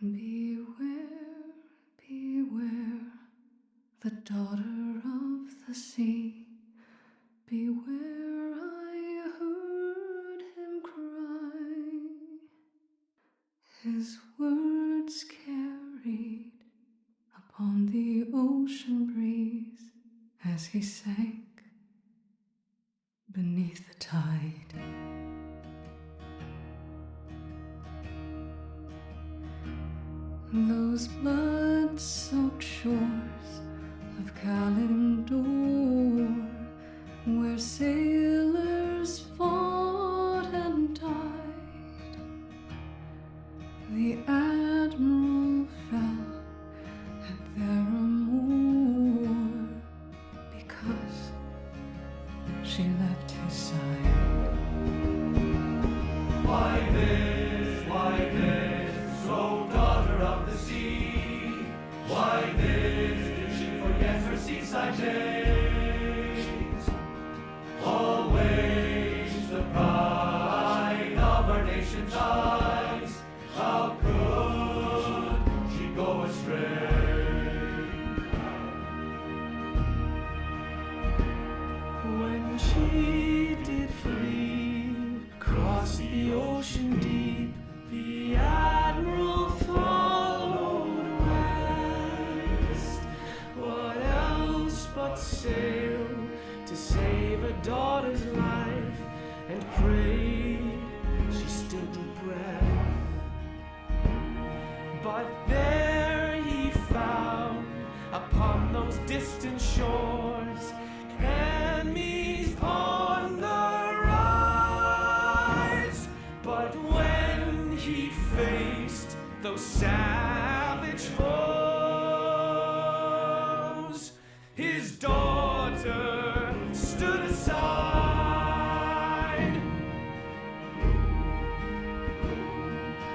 Beware, beware, the daughter of the sea. Beware, I heard him cry. His words carried upon the ocean breeze as he sank beneath the tide. Those blood-soaked shores of Kalimdor, where sailors fought and died, the admiral fell at their amour because she left his side. Why this, oh daughter of the sea? Why this, did she forget her seaside days? Always the pride of our nation's eyes. How could she go astray? When she did flee, cross the ocean deep, the admiral followed west. What else but sail to save a daughter's life, and prayed she still drew breath. But there he found upon those distant shores enemies on the rise. But when he faced those savage foes, his daughter stood aside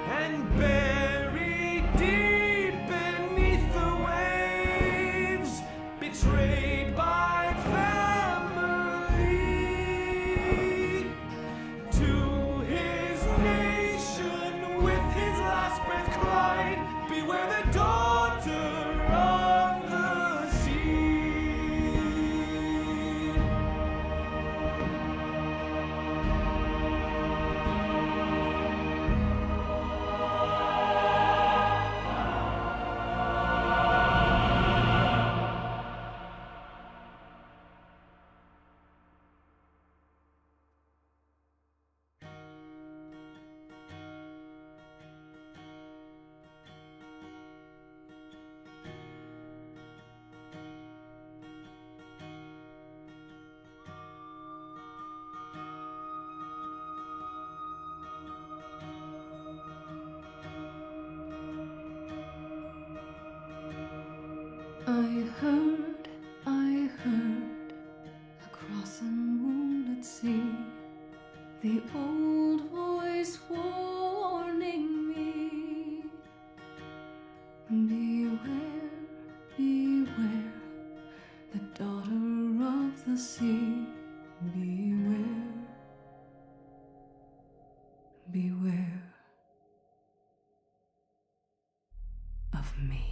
and buried deep beneath the waves, betrayed by family, to his nation with his last breath cried, beware the daughter of the sea. I heard, across a moonlit sea, the old voice warning me. Beware, beware, the daughter of the sea. Beware, beware of me.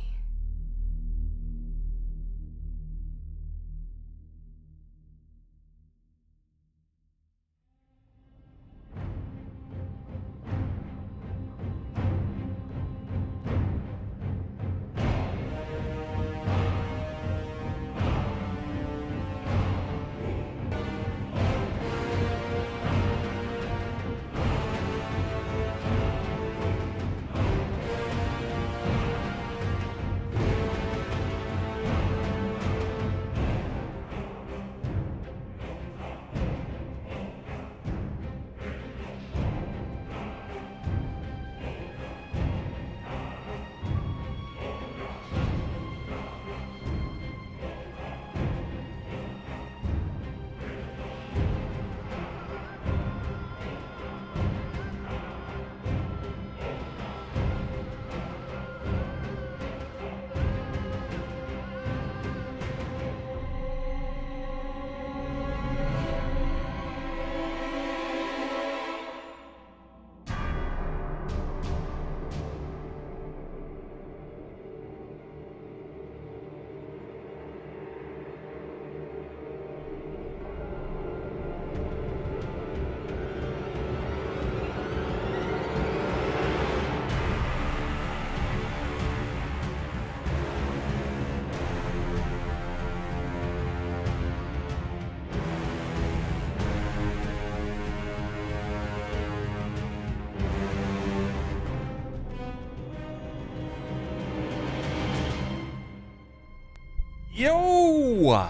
Yo!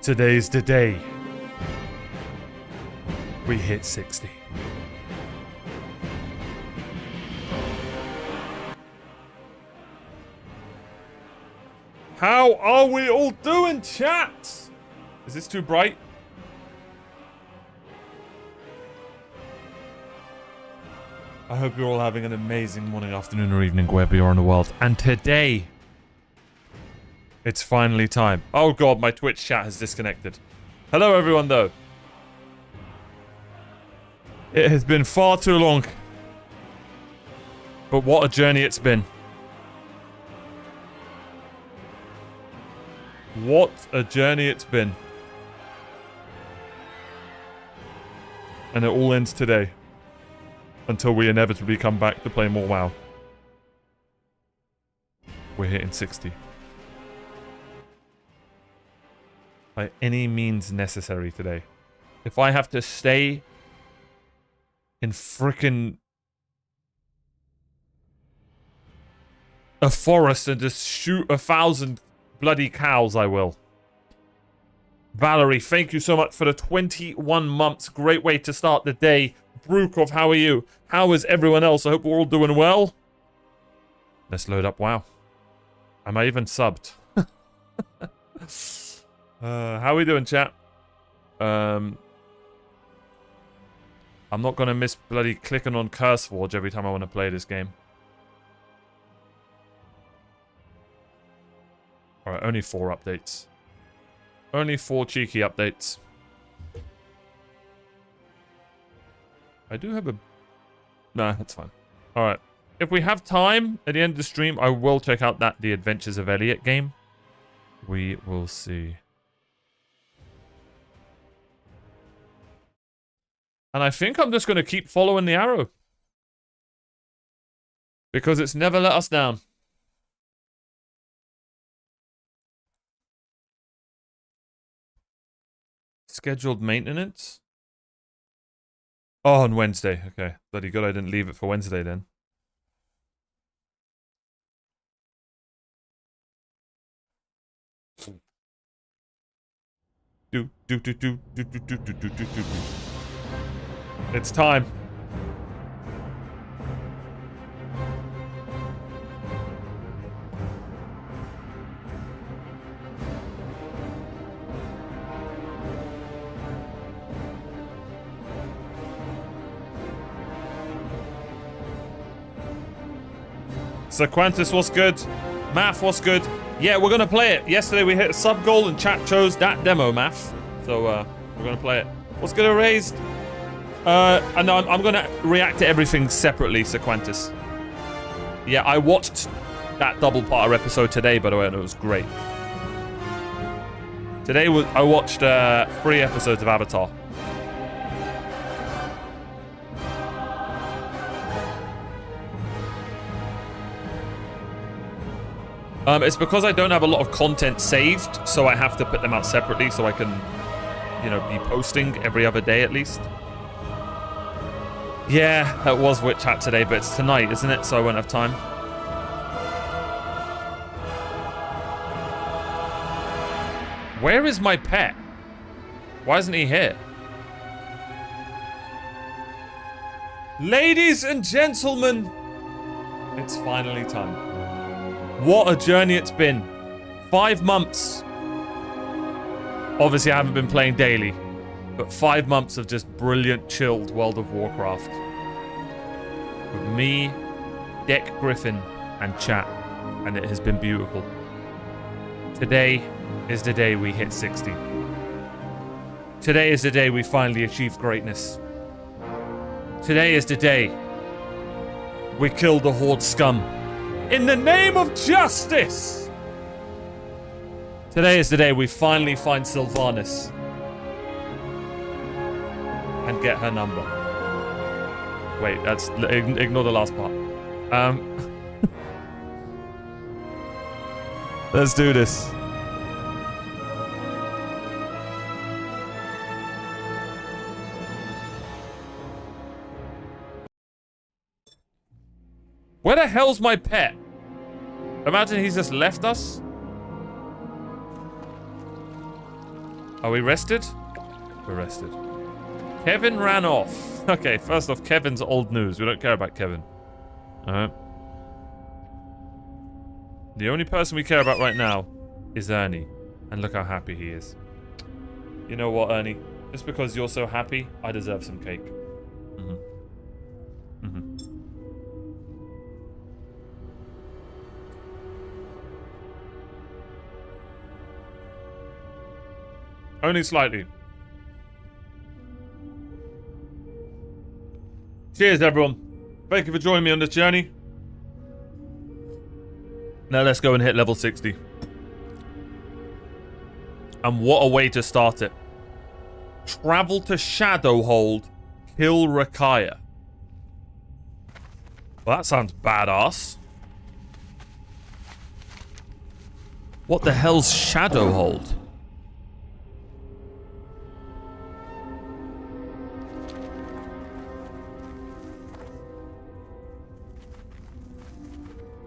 Today's the day. We hit 60. How are we all doing, chat? Is this too bright? I hope you're all having an amazing morning, afternoon, or evening, wherever you are in the world. And today, it's finally time. Oh god, my Twitch chat has disconnected. Hello everyone, though. It has been far too long. But what a journey it's been. What a journey it's been. And it all ends today. Until we inevitably come back to play more WoW. We're hitting 60. By any means necessary today. If I have to stay in frickin' a forest and just shoot 1,000 bloody cows, I will. Valerie, thank you so much for the 21 months. Great way to start the day. Brukov, how are you? How is everyone else? I hope we're all doing well. Let's load up WoW. Am I even subbed? How are we doing, chat? I'm not gonna miss bloody clicking on CurseForge every time I want to play this game. Alright, only 4 updates. Only 4 cheeky updates. I do have a... Nah, that's fine. Alright. If we have time at the end of the stream, I will check out that The Adventures of Elliot game. We will see. And I think I'm just going to keep following the arrow. Because it's never let us down. Scheduled maintenance? Oh, on Wednesday. Okay. Bloody good I didn't leave it for Wednesday then. It's time. Sequentis was good. Math was good. Yeah, we're gonna play it. Yesterday we hit a sub goal and chat chose that demo, Math. So we're gonna play it. What's good, Erased? And I'm gonna react to everything separately, Sequentis. Yeah, I watched that double-parter episode today, by the way, and it was great. Today I watched 3 episodes of Avatar. It's because I don't have a lot of content saved, so I have to put them out separately so I can, you know, be posting every other day at least. Yeah, that was Witch Hat today, but it's tonight, isn't it? So I won't have time. Where is my pet? Why isn't he here? Ladies and gentlemen, it's finally time. What a journey it's been. 5 months. Obviously, I haven't been playing daily, but 5 months of just brilliant, chilled World of Warcraft. With me, Deck Griffin, and chat, and it has been beautiful. Today is the day we hit 60. Today is the day we finally achieve greatness. Today is the day we kill the Horde scum. In the name of justice! Today is the day we finally find Sylvanas. And get her number. Wait, that's... Ignore the last part. Let's do this. Where the hell's my pet? Imagine he's just left us. Are we rested? We're rested. Kevin ran off. Okay, first off, Kevin's old news. We don't care about Kevin. Alright. The only person we care about right now is Ernie. And look how happy he is. You know what, Ernie? Just because you're so happy, I deserve some cake. Only slightly. Cheers, everyone. Thank you for joining me on this journey. Now let's go and hit level 60. And what a way to start it. Travel to Shadowhold, kill Rakaya. Well, that sounds badass. What the hell's Shadowhold?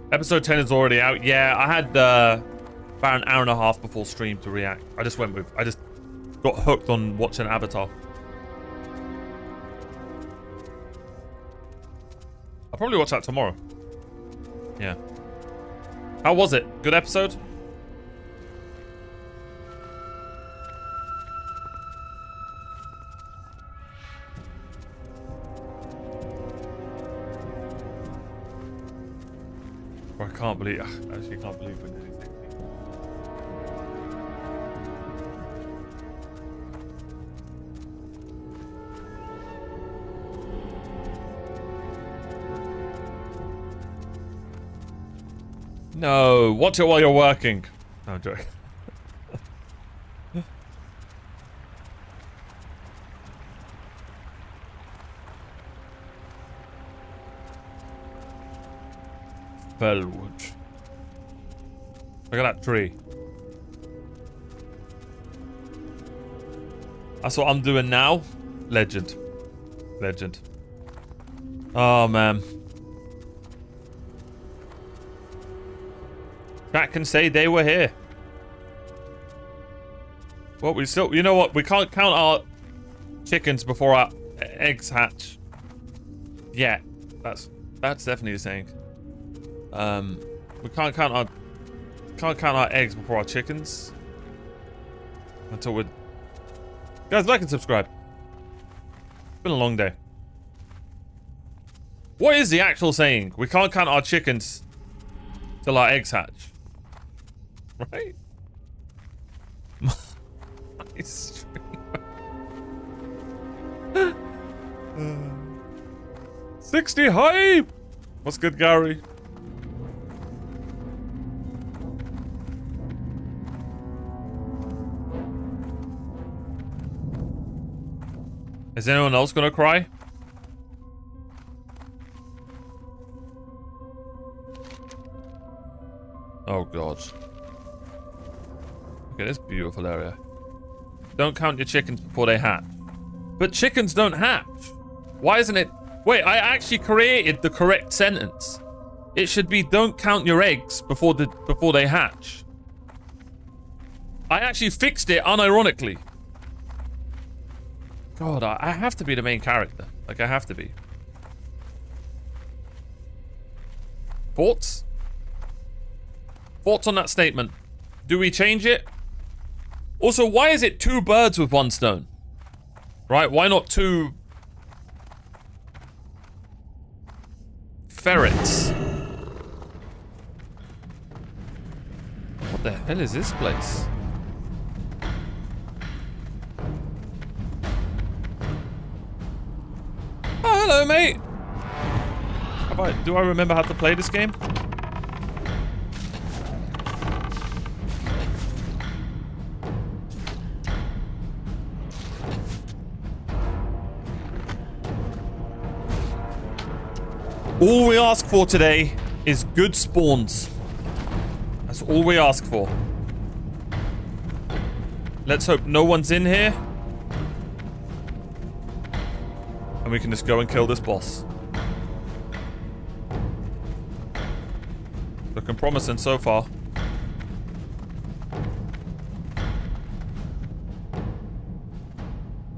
Episode 10 is already out. Yeah, I had about an hour and a half before stream to react. I just got hooked on watching Avatar. I'll probably watch that tomorrow. Yeah. How was it? Good episode? I can't believe... Actually, I can't believe we're nearly 60. No, watch it while you're working. No, I'm joking. Bellwood. Look at that tree. That's what I'm doing now. Legend. Legend. Oh, man. Chat can say they were here. Well, we still... You know what? We can't count our chickens before our eggs hatch. Yeah. That's definitely the saying. We can't count our eggs before our chickens until we're... Guys, like and subscribe. It's been a long day. What is the actual saying? We can't count our chickens till our eggs hatch. Right? My stream. 60 hype! What's good, Gary? Is anyone else gonna cry? Oh god. Look at this beautiful area. Don't count your chickens before they hatch. But chickens don't hatch. Why isn't it? Wait, I actually created the correct sentence. It should be don't count your eggs before they hatch. I actually fixed it unironically. God, I have to be the main character. Like, I have to be. Thoughts? Thoughts on that statement? Do we change it? Also, why is it 2 birds with 1 stone? Right? Why not 2... ferrets? What the hell is this place? Oh, hello, mate. Do I remember how to play this game? All we ask for today is good spawns. That's all we ask for. Let's hope no one's in here. And we can just go and kill this boss. Looking promising so far.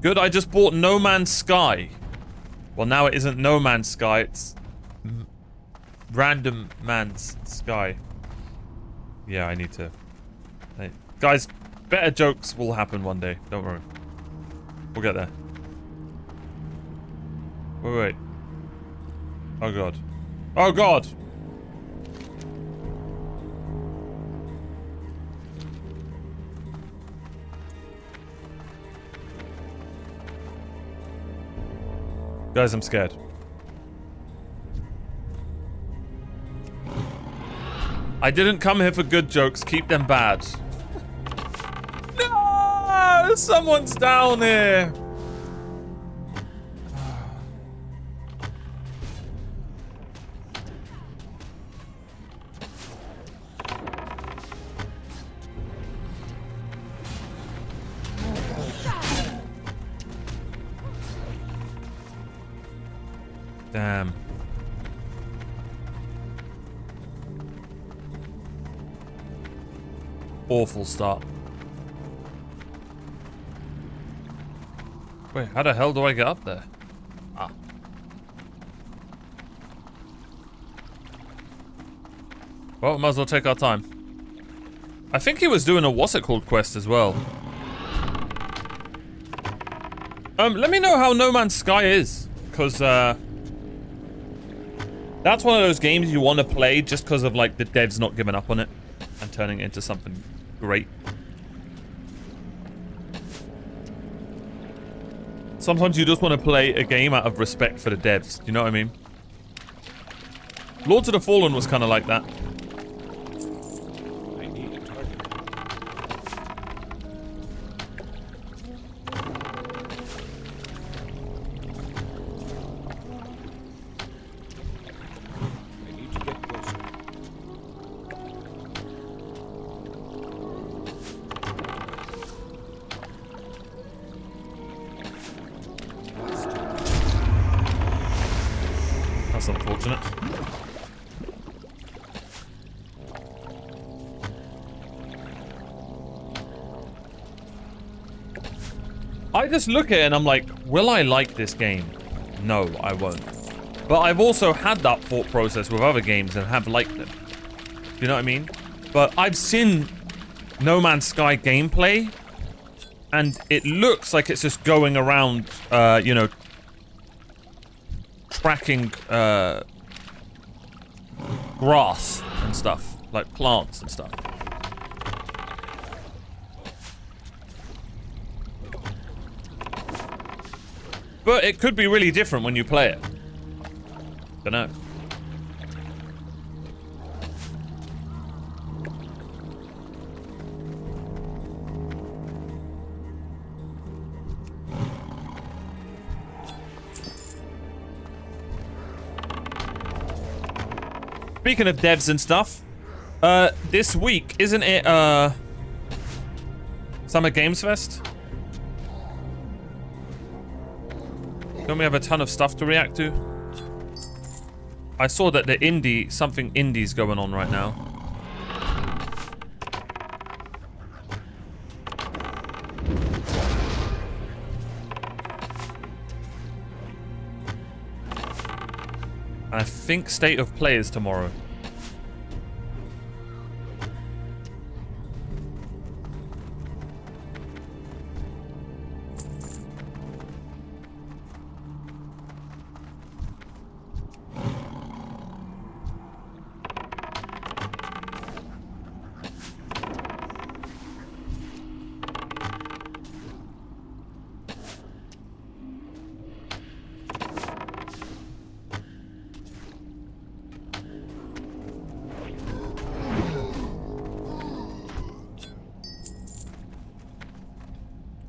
Good, I just bought No Man's Sky. Well, now it isn't No Man's Sky, it's Random Man's Sky. Yeah, I need to... Hey, guys, better jokes will happen one day. Don't worry. We'll get there. Wait. Oh, God. Oh, God! Guys, I'm scared. I didn't come here for good jokes. Keep them bad. No! Someone's down here. Damn. Awful start. Wait, how the hell do I get up there? Ah. Well, might as well take our time. I think he was doing a what's it called quest as well. Let me know how No Man's Sky is. Because, that's one of those games you want to play just because of, like, the devs not giving up on it and turning it into something great. Sometimes you just want to play a game out of respect for the devs. Do you know what I mean? Lords of the Fallen was kind of like that. I need a target. I need to get closer. That's unfortunate. I just look at it and I'm like, will I like this game? No, I won't. But I've also had that thought process with other games and have liked them. Do you know what I mean? But I've seen No Man's Sky gameplay, and it looks like it's just going around, you know, tracking grass and stuff, like plants and stuff. But it could be really different when you play it. Dunno. Speaking of devs and stuff, this week, isn't it, Summer Games Fest? Don't we have a ton of stuff to react to? I saw that the something indie's going on right now. And I think State of Play is tomorrow.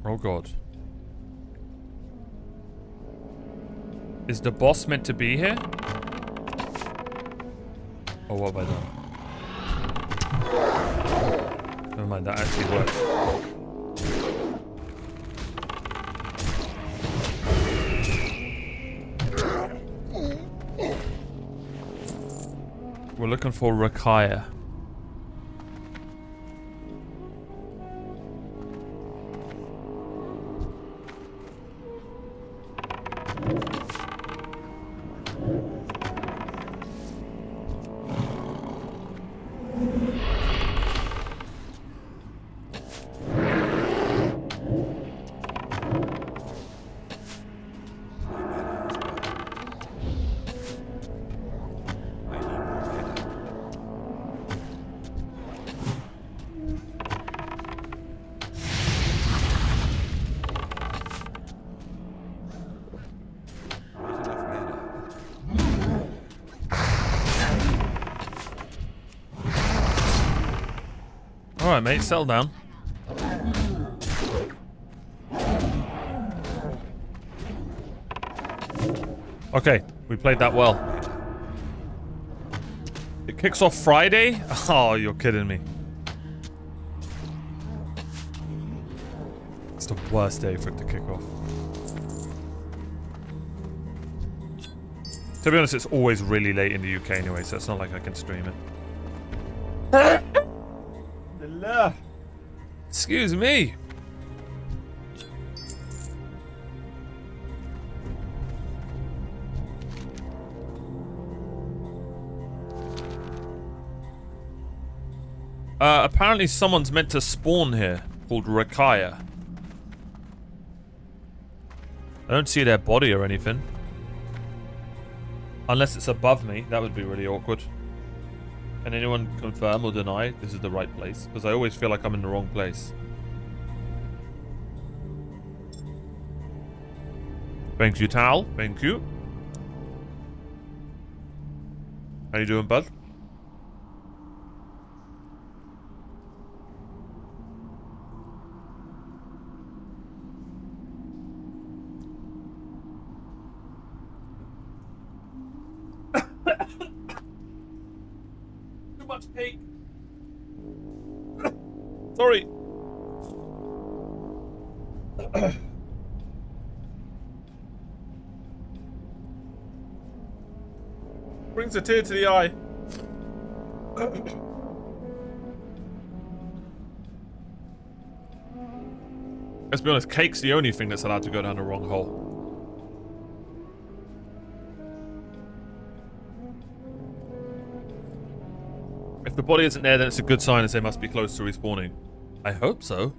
Oh god. Is the boss meant to be here? Oh, what have I done? Never mind, that actually worked. We're looking for Rakaya. Alright, mate, settle down. Okay, we played that well. It kicks off Friday? Oh, you're kidding me. It's the worst day for it to kick off. To be honest, it's always really late in the UK anyway, so it's not like I can stream it. Excuse me. Apparently someone's meant to spawn here, called Rakaya. I don't see their body or anything. Unless it's above me, that would be really awkward. Can anyone confirm or deny this is the right place? Because I always feel like I'm in the wrong place. Thank you, Tal. Thank you. How you doing, bud? Too much cake. Sorry. Brings a tear to the eye. Let's be honest, cake's the only thing that's allowed to go down the wrong hole. If the body isn't there, then it's a good sign as they must be close to respawning. I hope so.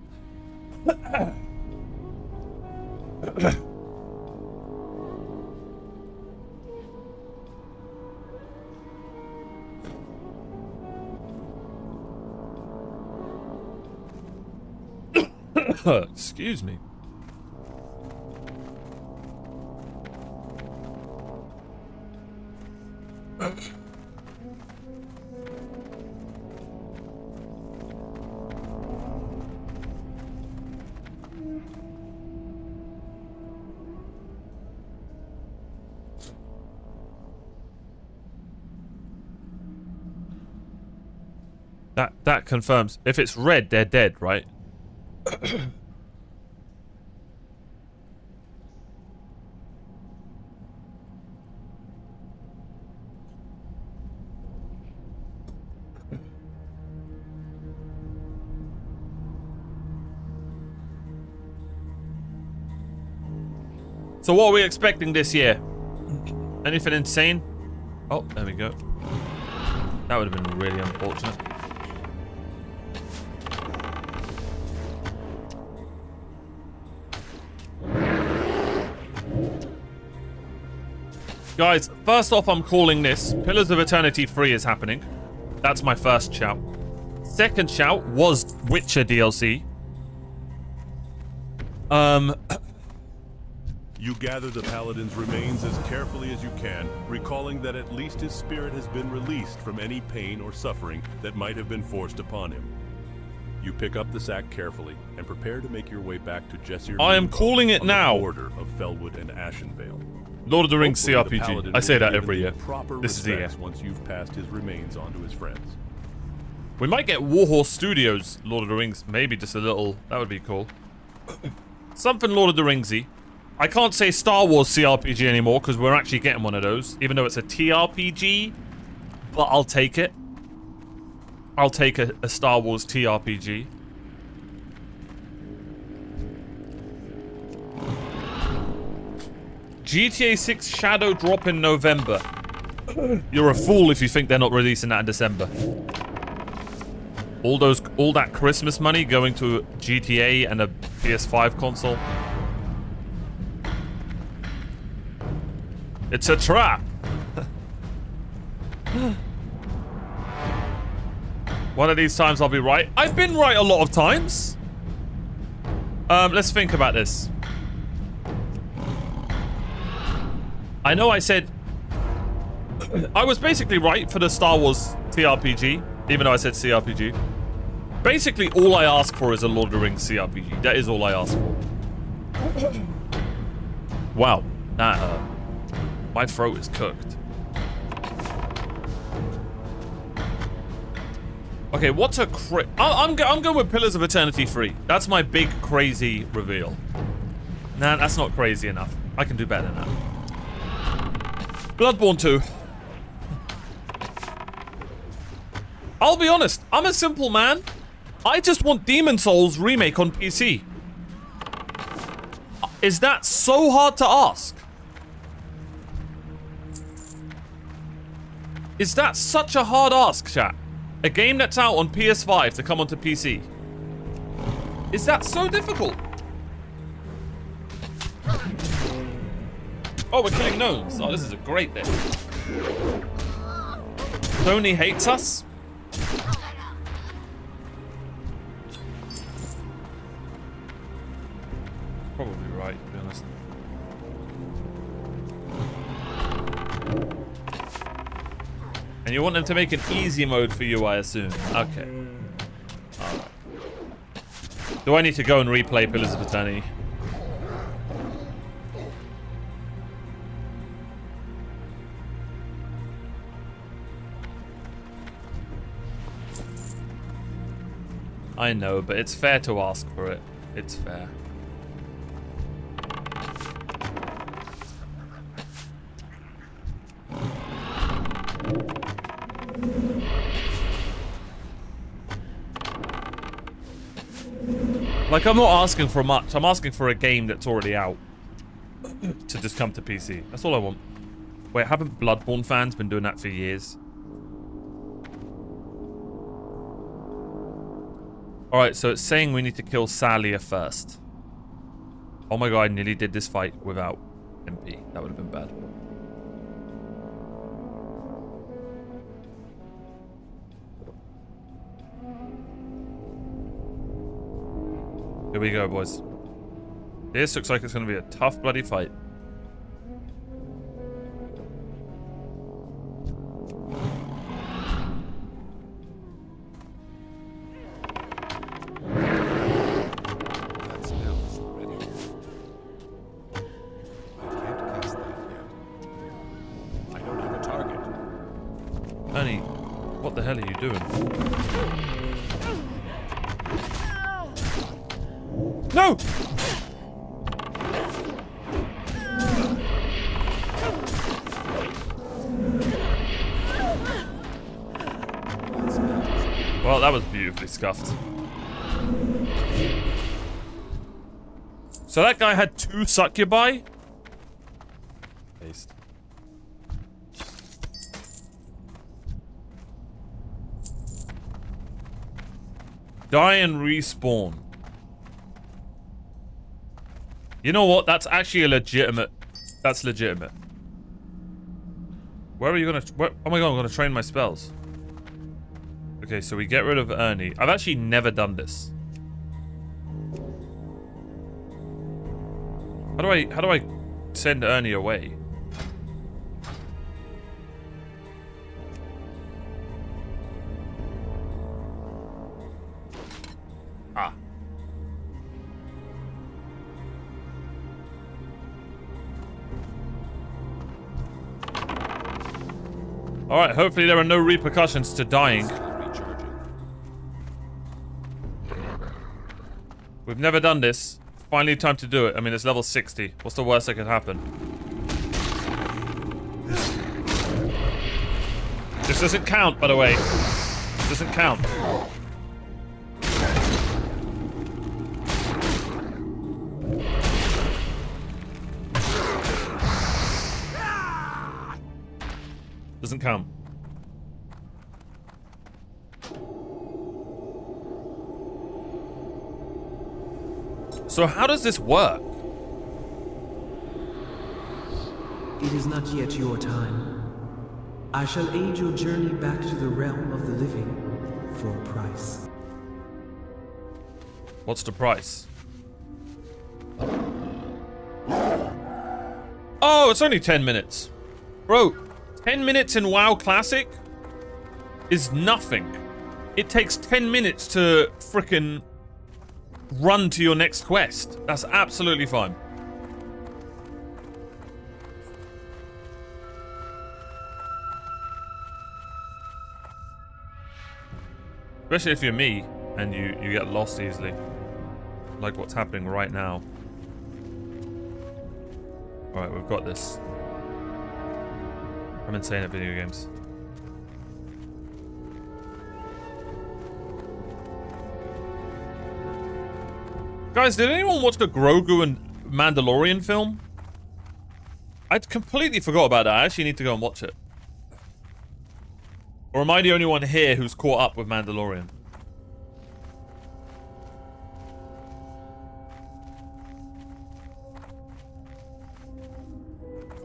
Excuse me. That confirms. If it's red, they're dead, right? So what are we expecting this year? Anything insane? Oh, there we go. That would have been really unfortunate. Guys, first off, I'm calling this. Pillars of Eternity 3 is happening. That's my first shout. Second shout was Witcher DLC. You gather the Paladin's remains as carefully as you can, recalling that at least his spirit has been released from any pain or suffering that might have been forced upon him. You pick up the sack carefully and prepare to make your way back to Jessir. I am calling it now. Border of Felwood and Ashenvale. Lord of the Rings Hopefully, CRPG. the I say that will be every year. given the proper This is the year. respects once you've passed his remains on to his friends. We might get Warhorse Studios Lord of the Rings. Maybe just a little. That would be cool. Something Lord of the Ringsy. I can't say Star Wars CRPG anymore because we're actually getting one of those. Even though it's a TRPG. But I'll take it. I'll take a Star Wars TRPG. GTA 6 Shadow drop in November. You're a fool if you think they're not releasing that in December. All that Christmas money going to GTA and a PS5 console. It's a trap. One of these times I'll be right. I've been right a lot of times. Let's think about this. I know I said... I was basically right for the Star Wars TRPG, even though I said CRPG. Basically, all I ask for is a Lord of the Rings CRPG. That is all I ask for. Wow, that hurt. My throat is cooked. Okay, what's a I'm going with Pillars of Eternity 3. That's my big crazy reveal. Nah, that's not crazy enough. I can do better than that. Bloodborne 2. I'll be honest, I'm a simple man. I just want Demon Souls remake on PC. Is that so hard to ask? Is that such a hard ask, chat? A game that's out on PS5 to come onto PC. Is that so difficult? Oh, we're killing gnomes. Oh, this is a great bit. Tony hates us. Probably right, to be honest. And you want them to make an easy mode for you, I assume. Okay. Alright. Do I need to go and replay Pillars of Eternity? I know, but it's fair to ask for it. It's fair. Like, I'm not asking for much. I'm asking for a game that's already out to just come to PC. That's all I want. Wait, haven't Bloodborne fans been doing that for years? Alright, so it's saying we need to kill Salia first. Oh my god, I nearly did this fight without MP. That would have been bad. Here we go, boys. This looks like it's going to be a tough bloody fight. That spell is ready. I can't cast that yet. I don't have a target. Ernie, what the hell are you doing? No! Well, that was beautifully scuffed. So that guy had 2 succubi? Paste. Die and respawn. You know what? That's actually a legitimate. That's legitimate. Where are you gonna? Oh my god! I'm gonna train my spells. Okay, so we get rid of Ernie. I've actually never done this. How do I send Ernie away? Ah. Alright, hopefully there are no repercussions to dying. We've never done this. Finally time to do it. I mean, it's level 60. What's the worst that could happen? This doesn't count, by the way. This doesn't count. Doesn't count. So how does this work? It is not yet your time. I shall aid your journey back to the realm of the living for a price. What's the price? Oh, it's only 10 minutes. Bro, 10 minutes in WoW Classic is nothing. it takes 10 minutes to frickin' run to your next quest. That's absolutely fine. Especially if you're me and you get lost easily. Like what's happening right now. Alright, we've got this. I'm insane at video games. Guys, did anyone watch the Grogu and Mandalorian film? I'd completely forgot about that. I actually need to go and watch it. Or am I the only one here who's caught up with Mandalorian?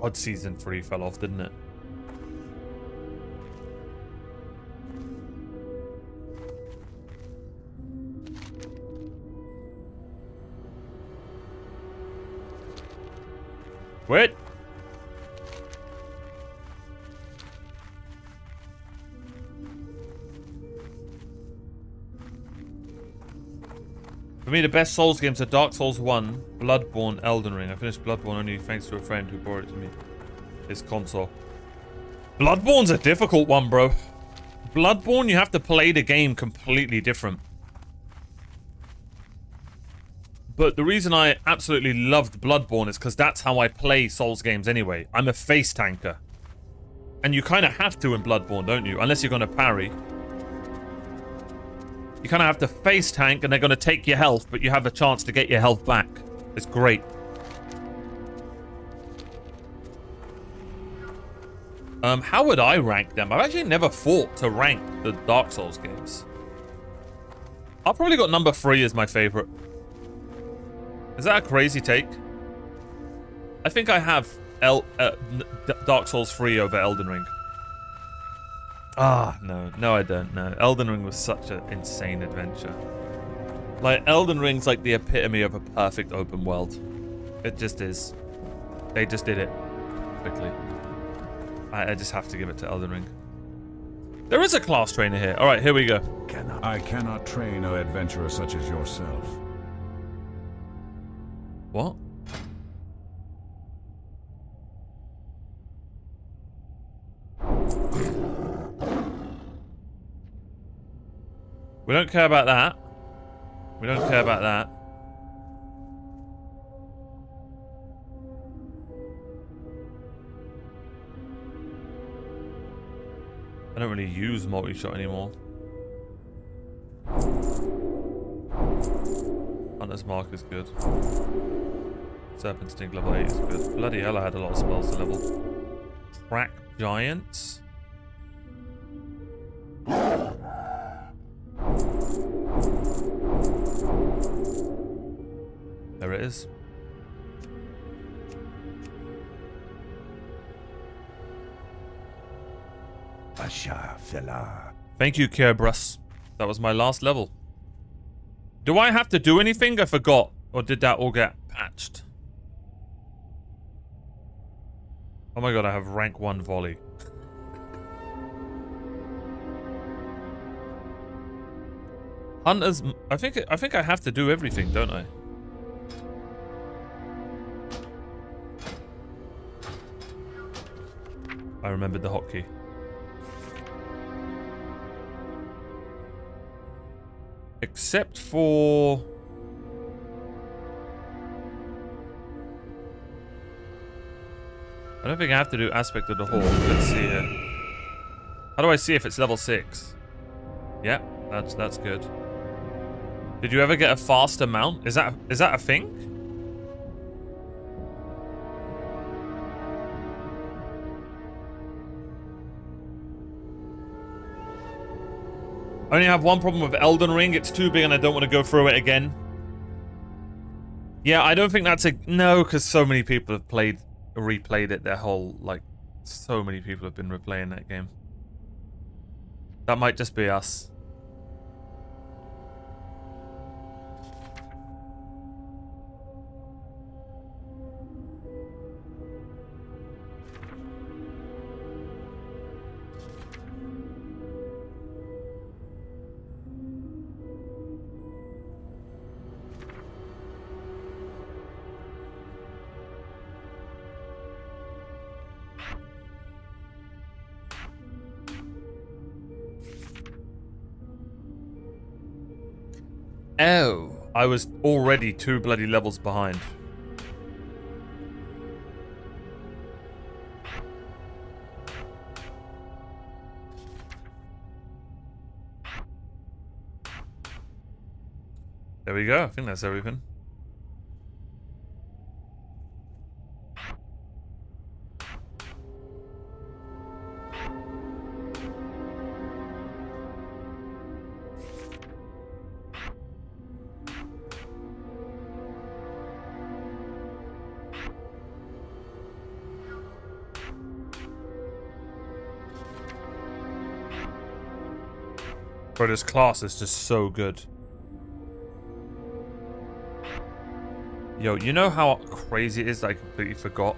Odd season 3 fell off, didn't it? Wait! For me, the best Souls games are Dark Souls 1, Bloodborne, Elden Ring. I finished Bloodborne only thanks to a friend who brought it to me. His console. Bloodborne's a difficult one, bro. Bloodborne, you have to play the game completely different. But the reason I absolutely loved Bloodborne is because that's how I play Souls games anyway. I'm a face tanker. And you kind of have to in Bloodborne, don't you? Unless you're going to parry. You kind of have to face tank and they're going to take your health, but you have a chance to get your health back. It's great. How would I rank them? I've actually never fought to rank the Dark Souls games. I've probably got number 3 as my favorite. Is that a crazy take? I think I have Dark Souls 3 over Elden Ring. Ah, no. No, I don't. No. Elden Ring was such an insane adventure. Like, Elden Ring's like the epitome of a perfect open world. It just is. They just did it quickly. I just have to give it to Elden Ring. There is a class trainer here. Alright, here we go. I cannot train an adventurer such as yourself. What? We don't care about that. We don't care about that. I don't really use multi-shot anymore. Hunter's Mark is good. Serpent Sting level 8 is good. Bloody hell, I had a lot of spells to level. Track Giants. There it is. Thank you, Kerbrus. That was my last level. Do I have to do anything? I forgot. Or did that all get patched? Oh my god, I have rank 1 volley. Hunters, I think I have to do everything, don't I? I remembered the hotkey. Except for... I don't think I have to do Aspect of the Horde. Let's see here. How do I see if it's level 6? Yeah, that's good. Did you ever get a faster mount? Is that a thing? I only have one problem with Elden Ring. It's too big and I don't want to go through it again. Yeah, I don't think that's a... No, because so many people have replayed it their whole... Like, so many people have been replaying that game. That might just be us. Oh, I was already 2 bloody levels behind. There we go. I think that's everything. Bro, this class is just so good. Yo, you know how crazy it is that I completely forgot?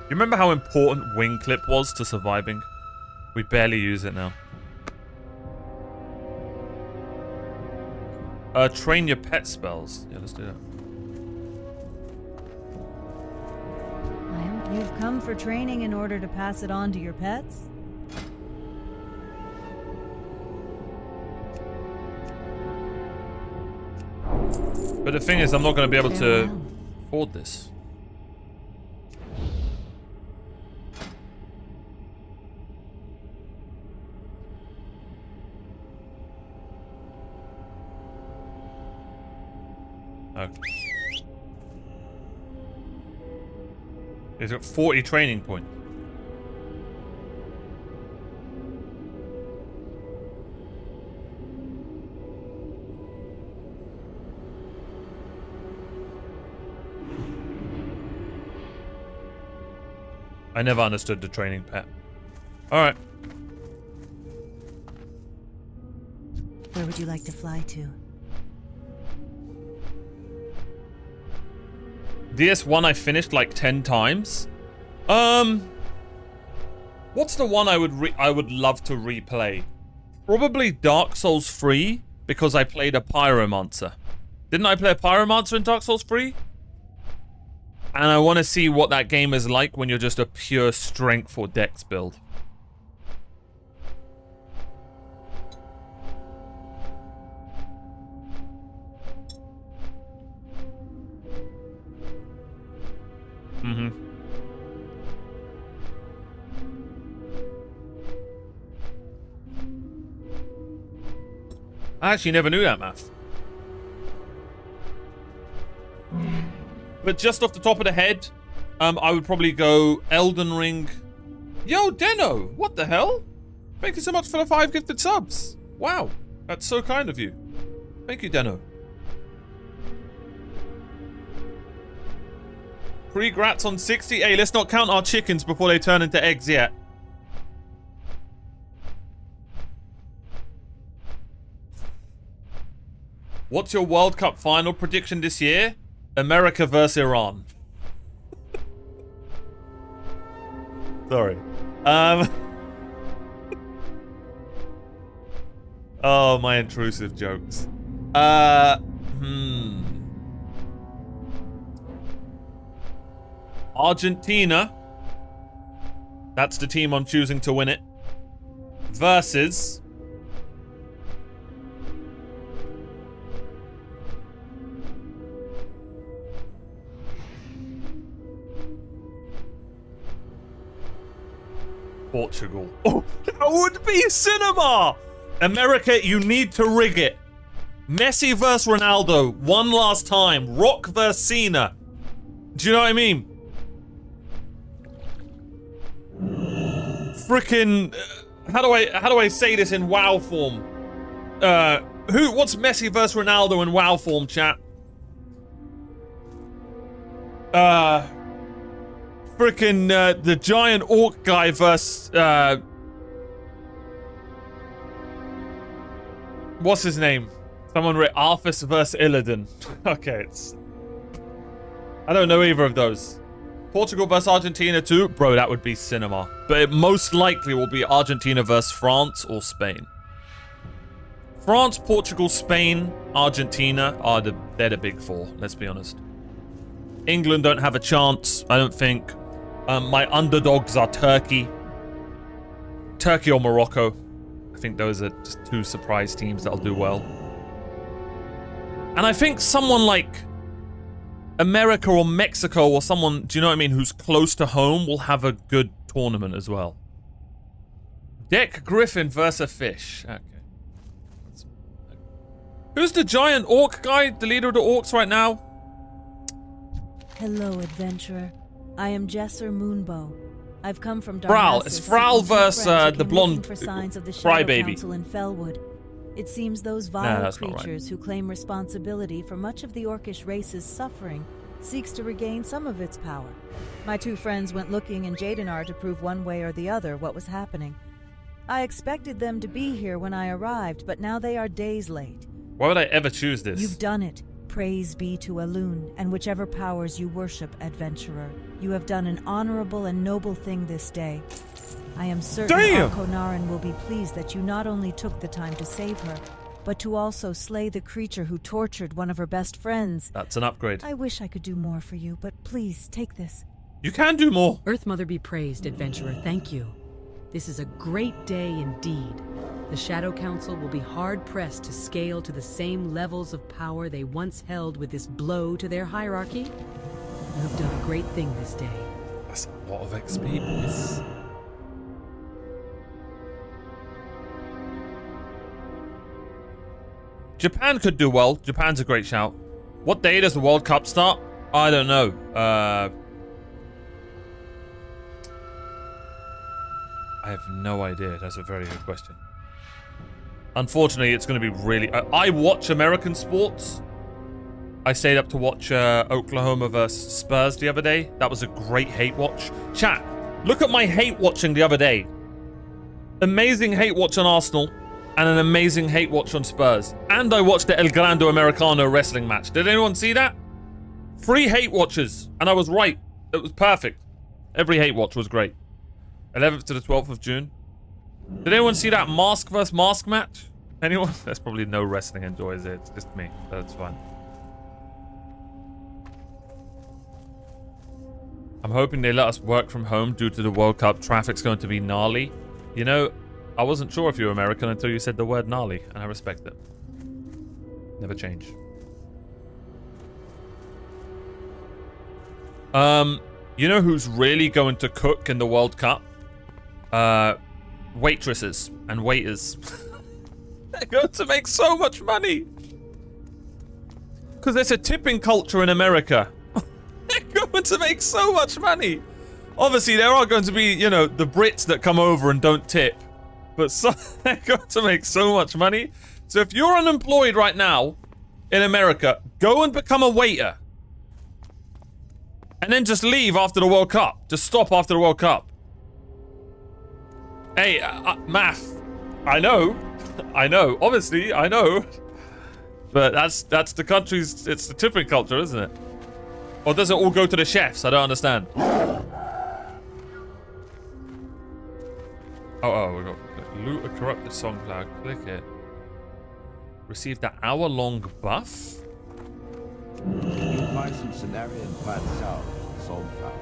You remember how important wing clip was to surviving? We barely use it now. Train your pet spells. Yeah, let's do that. You've come for training in order to pass it on to your pets? But the thing is, I'm not going to be able to afford this. Okay. It's got 40 training points. I never understood the training pet. Alright. Where would you like to fly to? DS1 I finished like 10 times. What's the one I would love to replay? Probably Dark Souls 3 because I played a Pyromancer. Didn't I play a Pyromancer in Dark Souls 3? And I want to see what that game is like when you're just a pure strength or dex build. Mm-hmm. I actually never knew that math. But just off the top of the head, I would probably go Elden Ring. Yo, Deno, what the hell? Thank you so much for the 5 gifted subs. Wow, that's so kind of you. Thank you, Deno. Pre-grats on 60. Hey, let's not count our chickens before they turn into eggs yet. What's your World Cup final prediction this year? America versus Iran. Sorry. Oh, my intrusive jokes. Argentina. That's the team I'm choosing to win it. Versus Portugal. Oh, that would be cinema! America, you need to rig it. Messi versus Ronaldo, one last time. Rock versus Cena. Do you know what I mean? Frickin', how do I say this in WoW form? What's Messi versus Ronaldo in WoW form, chat? Frickin' the giant orc guy versus what's his name? Someone wrote Arthas versus Illidan. Okay, I don't know either of those. Portugal versus Argentina too? Bro, that would be cinema. But it most likely will be Argentina versus France or Spain. France, Portugal, Spain, Argentina are they're the big four, let's be honest. England don't have a chance, I don't think. My underdogs are Turkey. Turkey or Morocco. I think those are just 2 surprise teams that'll do well. And I think someone like America or Mexico or someone, do you know what I mean, who's close to home will have a good tournament as well. Deck Griffin versus Fish. Okay. Who's the giant orc guy? The leader of the orcs right now? Hello, adventurer. I am Jesser Moonbow. I've come from Fral. Darnassus, It's Fral seeking two versus friends who the came blonde looking for signs of the Shadow crybaby. Council in Fellwood. It seems those vile that's not right. creatures who claim responsibility for much of the orcish race's suffering seeks to regain some of its power. My two friends went looking in Jadenar to prove one way or the other what was happening. I expected them to be here when I arrived, but now they are days late. Why would I ever choose this? You've done it. Praise be to Elune and whichever powers you worship, adventurer. You have done an honorable and noble thing this day. I am certain Arconaran will be pleased that you not only took the time to save her, but to also slay the creature who tortured one of her best friends. That's an upgrade. I wish I could do more for you, but please take this. You can do more. Earth Mother be praised, adventurer. Thank you. This is a great day indeed. The Shadow Council will be hard-pressed to scale to the same levels of power they once held with this blow to their hierarchy. You have done a great thing this day. That's a lot of XP, boys. Japan could do well. Japan's a great shout. What day does the World Cup start? I don't know. I have no idea. That's a very good question. Unfortunately, it's going to be really... I watch American sports. I stayed up to watch Oklahoma versus Spurs the other day. That was a great hate watch. Chat, look at my hate watching the other day. Amazing hate watch on Arsenal and an amazing hate watch on Spurs. And I watched the El Grande Americano wrestling match. Did anyone see that? 3 hate watches. And I was right. It was perfect. Every hate watch was great. 11th to the 12th of June. Did anyone see that mask versus mask match? Anyone? There's probably no wrestling enjoys it. It's just me. That's fine. I'm hoping they let us work from home due to the World Cup. Traffic's going to be gnarly. You know, I wasn't sure if you were American until you said the word gnarly, and I respect it. Never change. You know who's really going to cook in the World Cup? Waitresses and waiters. They're going to make so much money. Because there's a tipping culture in America. They're going to make so much money. Obviously, there are going to be, you know, the Brits that come over and don't tip. But they're going to make so much money. So if you're unemployed right now in America, go and become a waiter. And then just leave after the World Cup. Just stop after the World Cup. Hey, math. I know. I know. Obviously, I know. But that's the country's... It's the tipping culture, isn't it? Or does it all go to the chefs? I don't understand. Oh, we got... Loot a corrupted song flag. Click it. Receive the hour-long buff? You'll find some Cenarian plant south, Soulfowl.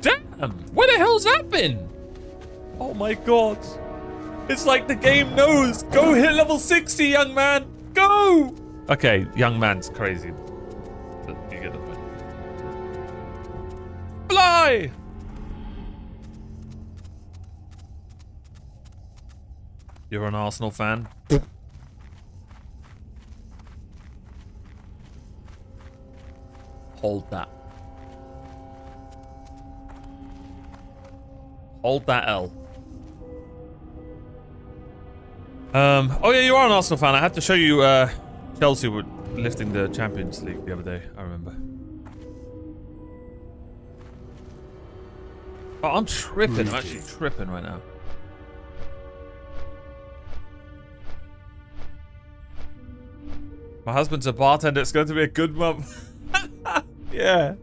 Damn! Where the hell's that been? Oh my god. It's like the game knows. Go hit level 60, young man. Go! Okay, young man's crazy. But you get the point. Fly! You're an Arsenal fan? Hold that. Hold that L. Oh yeah, you are an Arsenal fan. I had to show you Chelsea were lifting the Champions League the other day. I remember. Oh, I'm tripping. I'm actually tripping right now. My husband's a bartender. It's going to be a good month. Yeah.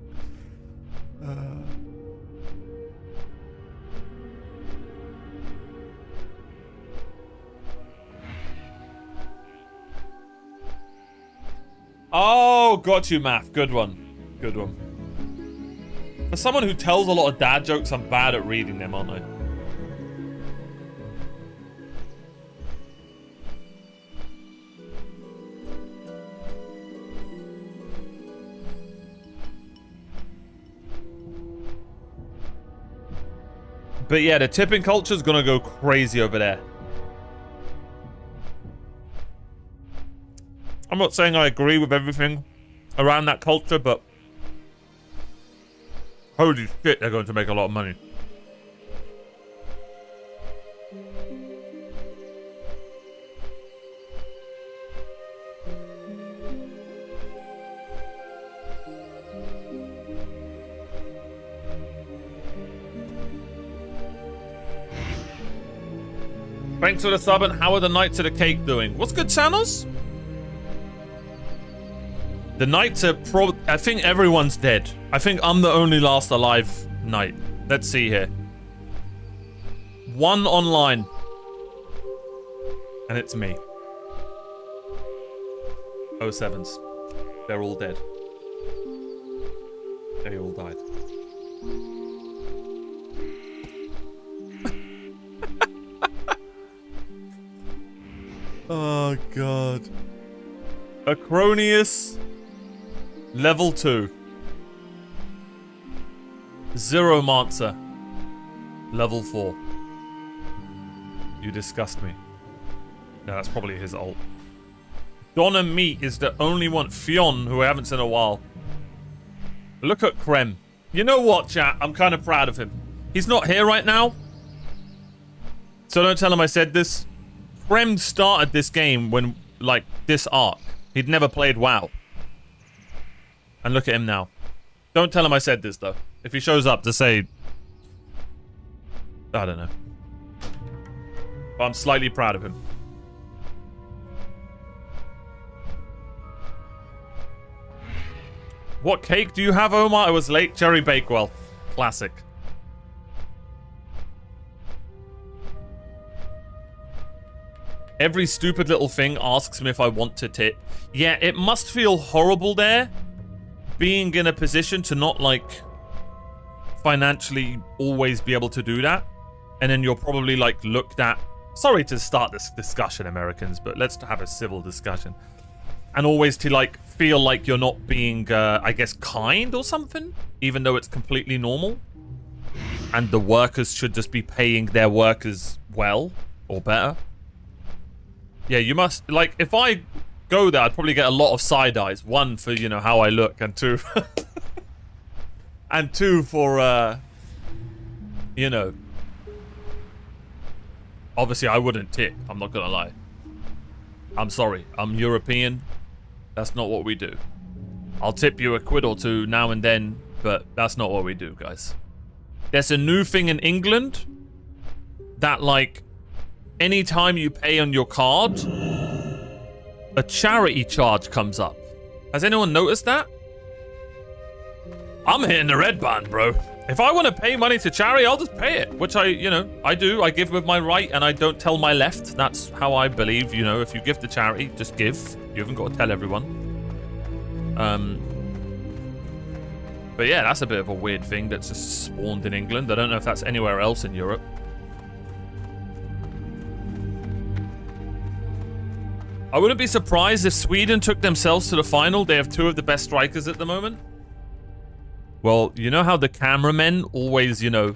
Oh, got you, Math. Good one. Good one. For someone who tells a lot of dad jokes, I'm bad at reading them, aren't I? But yeah, the tipping culture is gonna go crazy over there. I'm not saying I agree with everything around that culture, but holy shit, they're going to make a lot of money. Thanks for the sub, and how are the Knights of the Cake doing? What's good, Sanos? The Knights are I think everyone's dead. I think I'm the only last alive Knight. Let's see here. One online. And it's me. 07s. They're all dead. They all died. Oh, God. Acronius. Level 2. Zeromancer. Level 4. You disgust me. No, that's probably his ult. Donna Meat is the only one. Fionn, who I haven't seen in a while. Look at Krem. You know what, chat? I'm kind of proud of him. He's not here right now. So don't tell him I said this. Krem started this game when, like, this arc. He'd never played WoW. And look at him now. Don't tell him I said this, though. If he shows up to say... I don't know. But I'm slightly proud of him. What cake do you have, Omar? I was late. Cherry Bakewell. Classic. Every stupid little thing asks me if I want to tip. Yeah, it must feel horrible there. Being in a position to not, like, financially always be able to do that. And then you're probably, like, looked at... Sorry to start this discussion, Americans, but let's have a civil discussion. And always to, like, feel like you're not being, I guess, kind or something. Even though it's completely normal. And the workers should just be paying their workers well. Or better. Yeah, you must... Like, if I go there, I'd probably get a lot of side eyes. One, for, you know, how I look. And two... and two, for, you know... Obviously, I wouldn't tip. I'm not gonna lie. I'm sorry. I'm European. That's not what we do. I'll tip you a quid or two now and then, but that's not what we do, guys. There's a new thing in England that, like, anytime you pay on your card, a charity charge comes up. Has anyone noticed that? I'm hitting the red button, bro. If I want to pay money to charity, I'll just pay it. Which I, you know, I do. I give with my right and I don't tell my left. That's how I believe, you know, if you give to charity, just give. You haven't got to tell everyone. But yeah, that's a bit of a weird thing that's just spawned in England. I don't know if that's anywhere else in Europe. I wouldn't be surprised if Sweden took themselves to the final. They have two of the best strikers at the moment. Well, you know how the cameramen always, you know,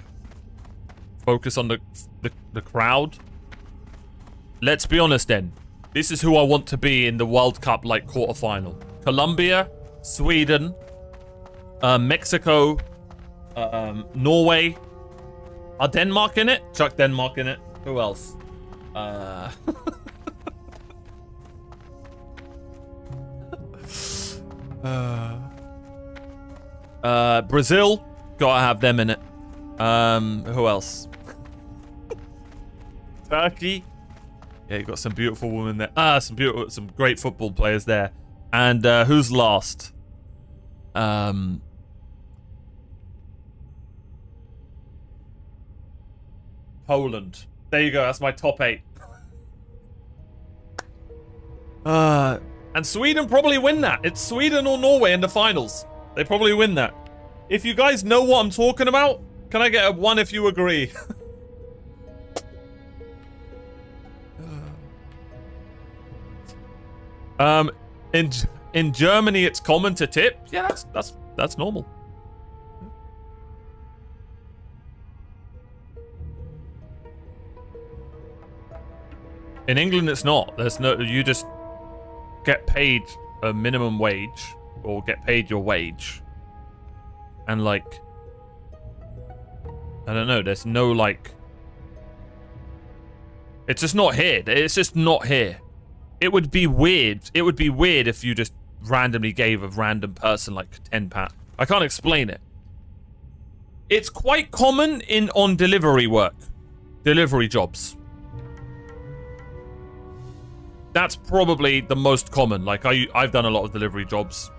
focus on the crowd? Let's be honest then. This is who I want to be in the World Cup, like, quarterfinal. Colombia, Sweden, Mexico, Norway. Are Denmark in it? Chuck Denmark in it. Who else? Brazil, gotta have them in it. Who else? Turkey. Yeah, you got some beautiful women there. Some great football players there. And who's last? Poland. There you go. That's my top 8. And Sweden probably win that. It's Sweden or Norway in the finals. They probably win that. If you guys know what I'm talking about, can I get a 1 if you agree? In Germany, it's common to tip. Yeah, that's normal. In England, it's not. There's no. You just get paid a minimum wage or get paid your wage, and like, I don't know. There's no like. It's just not here. It's just not here. It would be weird. It would be weird if you just randomly gave a random person like £10. I can't explain it. It's quite common on delivery work, delivery jobs. That's probably the most common. Like I've done a lot of delivery jobs.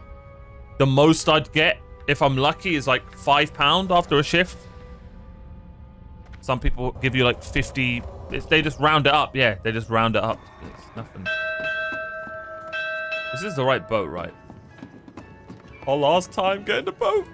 The most I'd get, if I'm lucky, is like £5 after a shift. Some people give you like 50. They just round it up. Yeah, they just round it up. It's nothing. This is the right boat, right? Our last time getting the boat.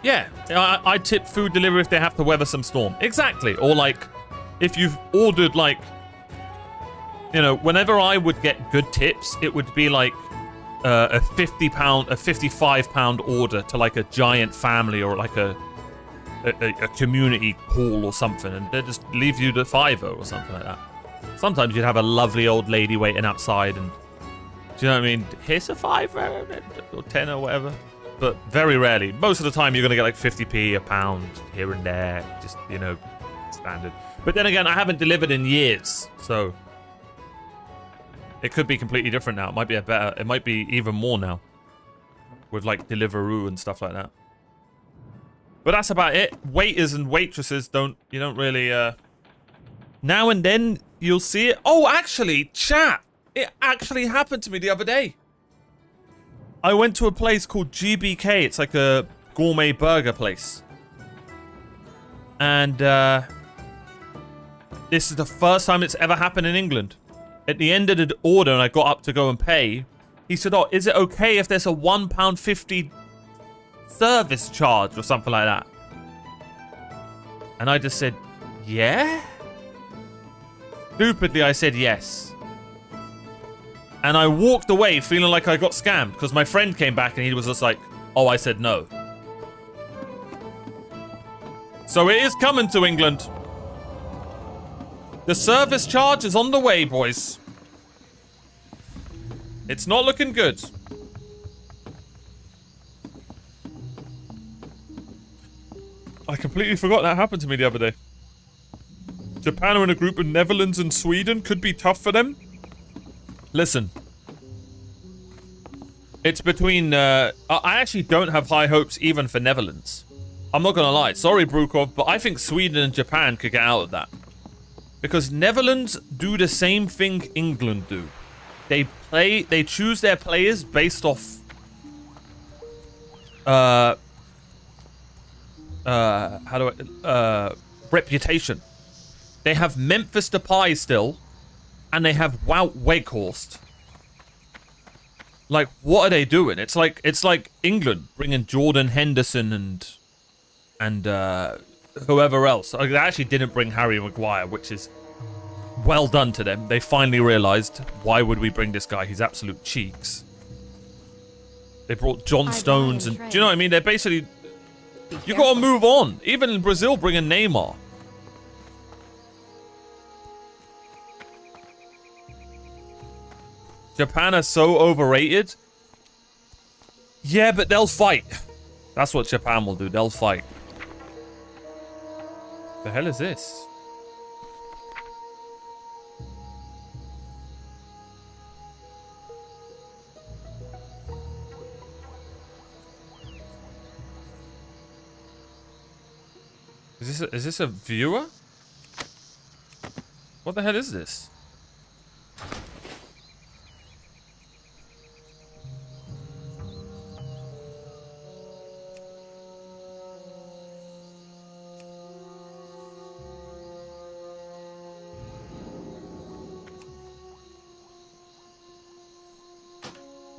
Yeah, I tip food delivery if they have to weather some storm. Exactly. Or like, if you've ordered like, you know, whenever I would get good tips, it would be like a £50, a £55 order to like a giant family or like a community hall or something, and they just leave you the £5 or something like that. Sometimes you'd have a lovely old lady waiting outside, and do you know what I mean? Here's a £5 or 10 or whatever. But very rarely. Most of the time, you're going to get like 50p, a pound here and there. Just, you know, standard. But then again, I haven't delivered in years. So it could be completely different now. It might be it might be even more now. With like Deliveroo and stuff like that. But that's about it. Waiters and waitresses you don't really, now and then you'll see it. Oh, actually, chat. It actually happened to me the other day. I went to a place called GBK. It's like a gourmet burger place. And this is the first time it's ever happened in England. At the end of the order, and I got up to go and pay, he said, oh, is it okay if there's a £1.50 service charge or something like that? And I just said, yeah? Stupidly, I said yes. And I walked away feeling like I got scammed because my friend came back and he was just like, oh, I said no. So it is coming to England. The service charge is on the way, boys. It's not looking good. I completely forgot that happened to me the other day. Japan are in a group of Netherlands and Sweden. Could be tough for them. Listen, it's between, I actually don't have high hopes even for Netherlands. I'm not gonna lie, sorry Brukov, but I think Sweden and Japan could get out of that. Because Netherlands do the same thing England do. They choose their players based off, reputation. They have Memphis Depay still. And they have Wout Weghorst. Like, what are they doing? It's like England bringing Jordan Henderson and whoever else. They actually didn't bring Harry Maguire, which is well done to them. They finally realized, why would we bring this guy? He's absolute cheeks. They brought John Stones and, do you know what I mean? They're basically, you got to move on. Even in Brazil, bringing Neymar. Japan are so overrated. Yeah, but they'll fight. That's what Japan will do. They'll fight. The hell is this? Is this a viewer? What the hell is this?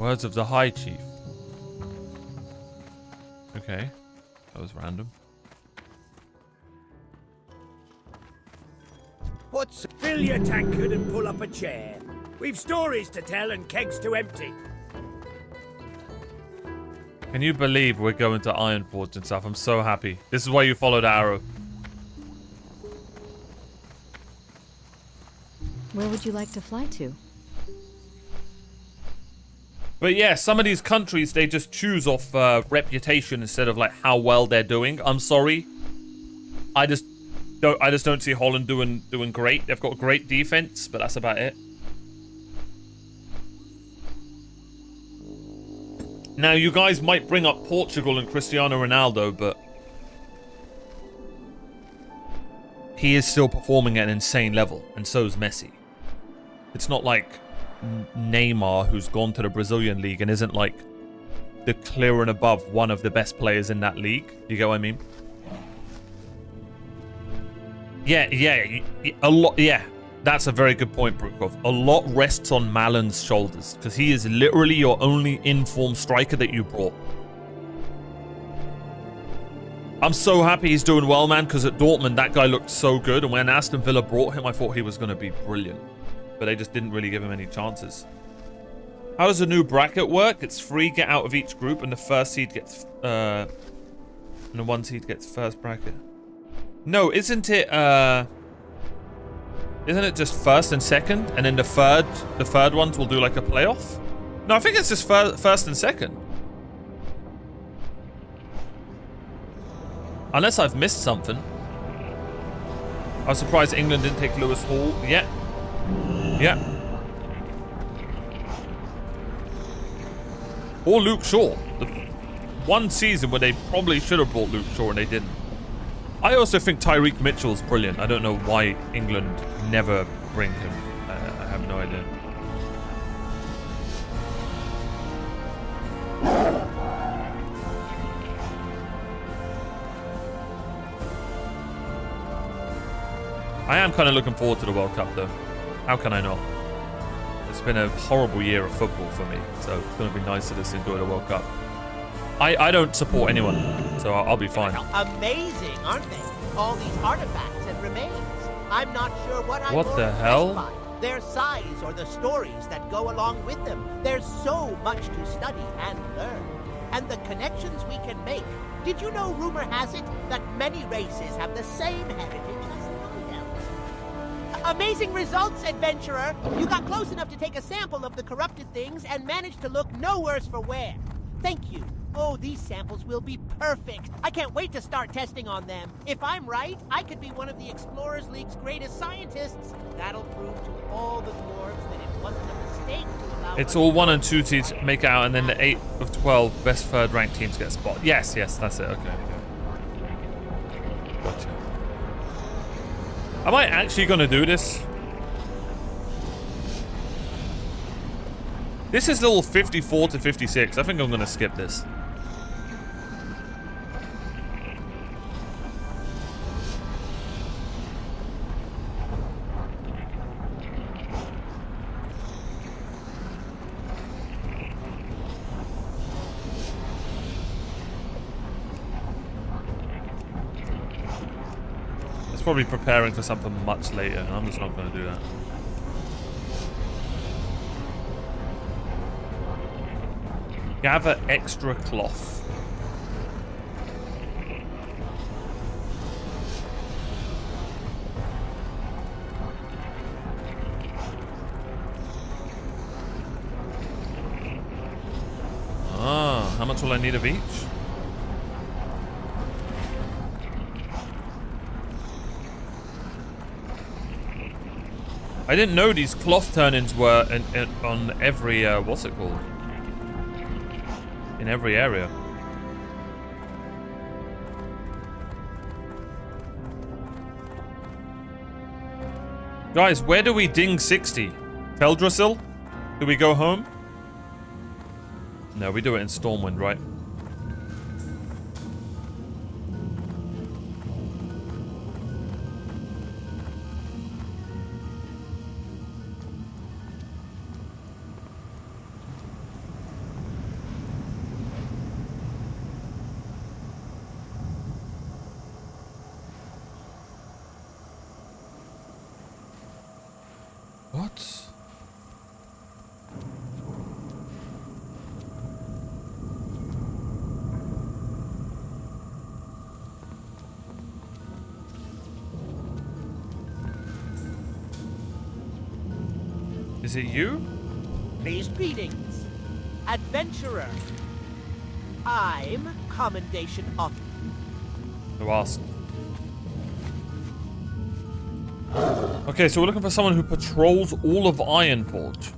Words of the High Chief. Okay. That was random. Fill your tankard and pull up a chair. We've stories to tell and kegs to empty. Can you believe we're going to Ironforge and stuff? I'm so happy. This is why you followed Arrow. Where would you like to fly to? But yeah, some of these countries, they just choose off reputation instead of like how well they're doing. I'm sorry. I just don't see Holland doing great. They've got great defense, but that's about it. Now, you guys might bring up Portugal and Cristiano Ronaldo, but he is still performing at an insane level, and so is Messi. It's not like Neymar, who's gone to the Brazilian league and isn't like the clear and above one of the best players in that league. You get what I mean? Yeah, a lot. Yeah, that's a very good point, Brookov. A lot rests on Malin's shoulders because he is literally your only in-form striker that you brought. I'm so happy he's doing well, man, because at Dortmund, that guy looked so good. And when Aston Villa brought him, I thought he was going to be brilliant. But they just didn't really give him any chances. How does the new bracket work? It's free, get out of each group, and the first seed gets... and the one seed gets first bracket. No, isn't it just first and second, and then the third ones will do like a playoff? No, I think it's just first and second. Unless I've missed something. I was surprised England didn't take Lewis Hall. Yeah. Yeah. Or Luke Shaw. The one season where they probably should have brought Luke Shaw and they didn't. I also think Tyreek Mitchell's brilliant. I don't know why England never bring him. I have no idea. I am kind of looking forward to the World Cup, though. How can I not? It's been a horrible year of football for me, so it's going to be nice to just enjoy the World Cup. I don't support anyone, so I'll be fine. Amazing, aren't they? All these artifacts and remains. I'm not sure what I'm What the hell? by. Their size or the stories that go along with them. There's so much to study and learn. And the connections we can make. Did you know, rumor has it, that many races have the same heritage as no else? Amazing results, adventurer! You got close enough to take a sample of the corrupted things and managed to look no worse for wear. Thank you. Oh, these samples will be perfect. I can't wait to start testing on them. If I'm right, I could be one of the Explorers League's greatest scientists. That'll prove to all the dwarves that it wasn't a mistake to allow... It's all 1 and 2 teams make it out, and then the 8 of 12 best third-ranked teams get a spot. Yes, that's it. Okay. Gotcha. Am I actually going to do this? This is level 54 to 56. I think I'm going to skip this. Probably preparing for something much later, and I'm just not going to do that. Gather extra cloth. Ah, how much will I need of each? I didn't know these cloth turn-ins were on every, what's it called? In every area. Guys, where do we ding 60? Feldrassil? Do we go home? No, we do it in Stormwind, right? What? Is it you? Please, greetings, adventurer. I'm Commendation Officer. Who asked? Okay, so we're looking for someone who patrols all of Ironforge.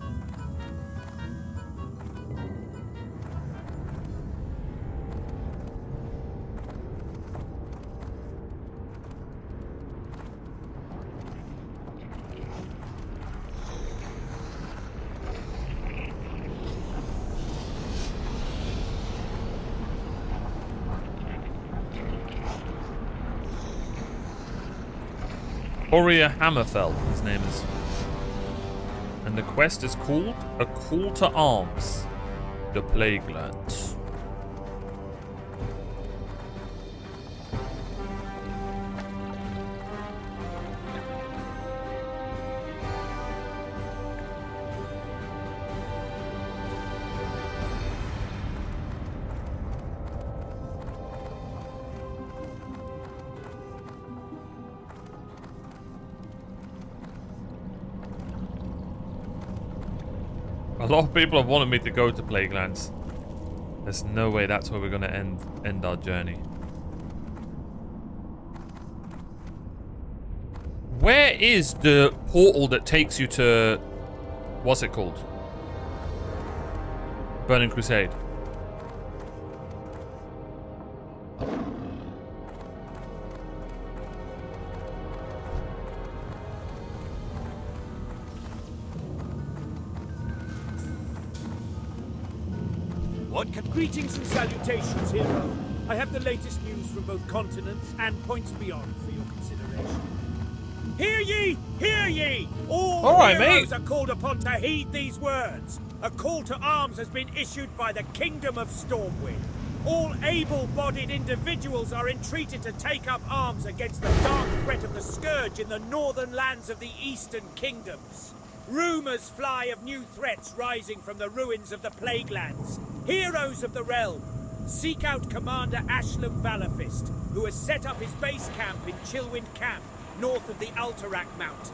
Warrior Hammerfell, his name is. And the quest is called A Call to Arms, the Plaguelands. A lot of people have wanted me to go to Plaguelands. There's no way that's where we're gonna end our journey. Where is the portal that takes you to... what's it called? Burning Crusade. Greetings and salutations, hero. I have the latest news from both continents and points beyond for your consideration. Hear ye! Hear ye! All heroes are called upon to heed these words. A call to arms has been issued by the Kingdom of Stormwind. All able-bodied individuals are entreated to take up arms against the dark threat of the Scourge in the northern lands of the Eastern Kingdoms. Rumors fly of new threats rising from the ruins of the Plaguelands. Heroes of the realm, seek out Commander Ashlam Valorfist, who has set up his base camp in Chillwind Camp, north of the Alterac Mountains.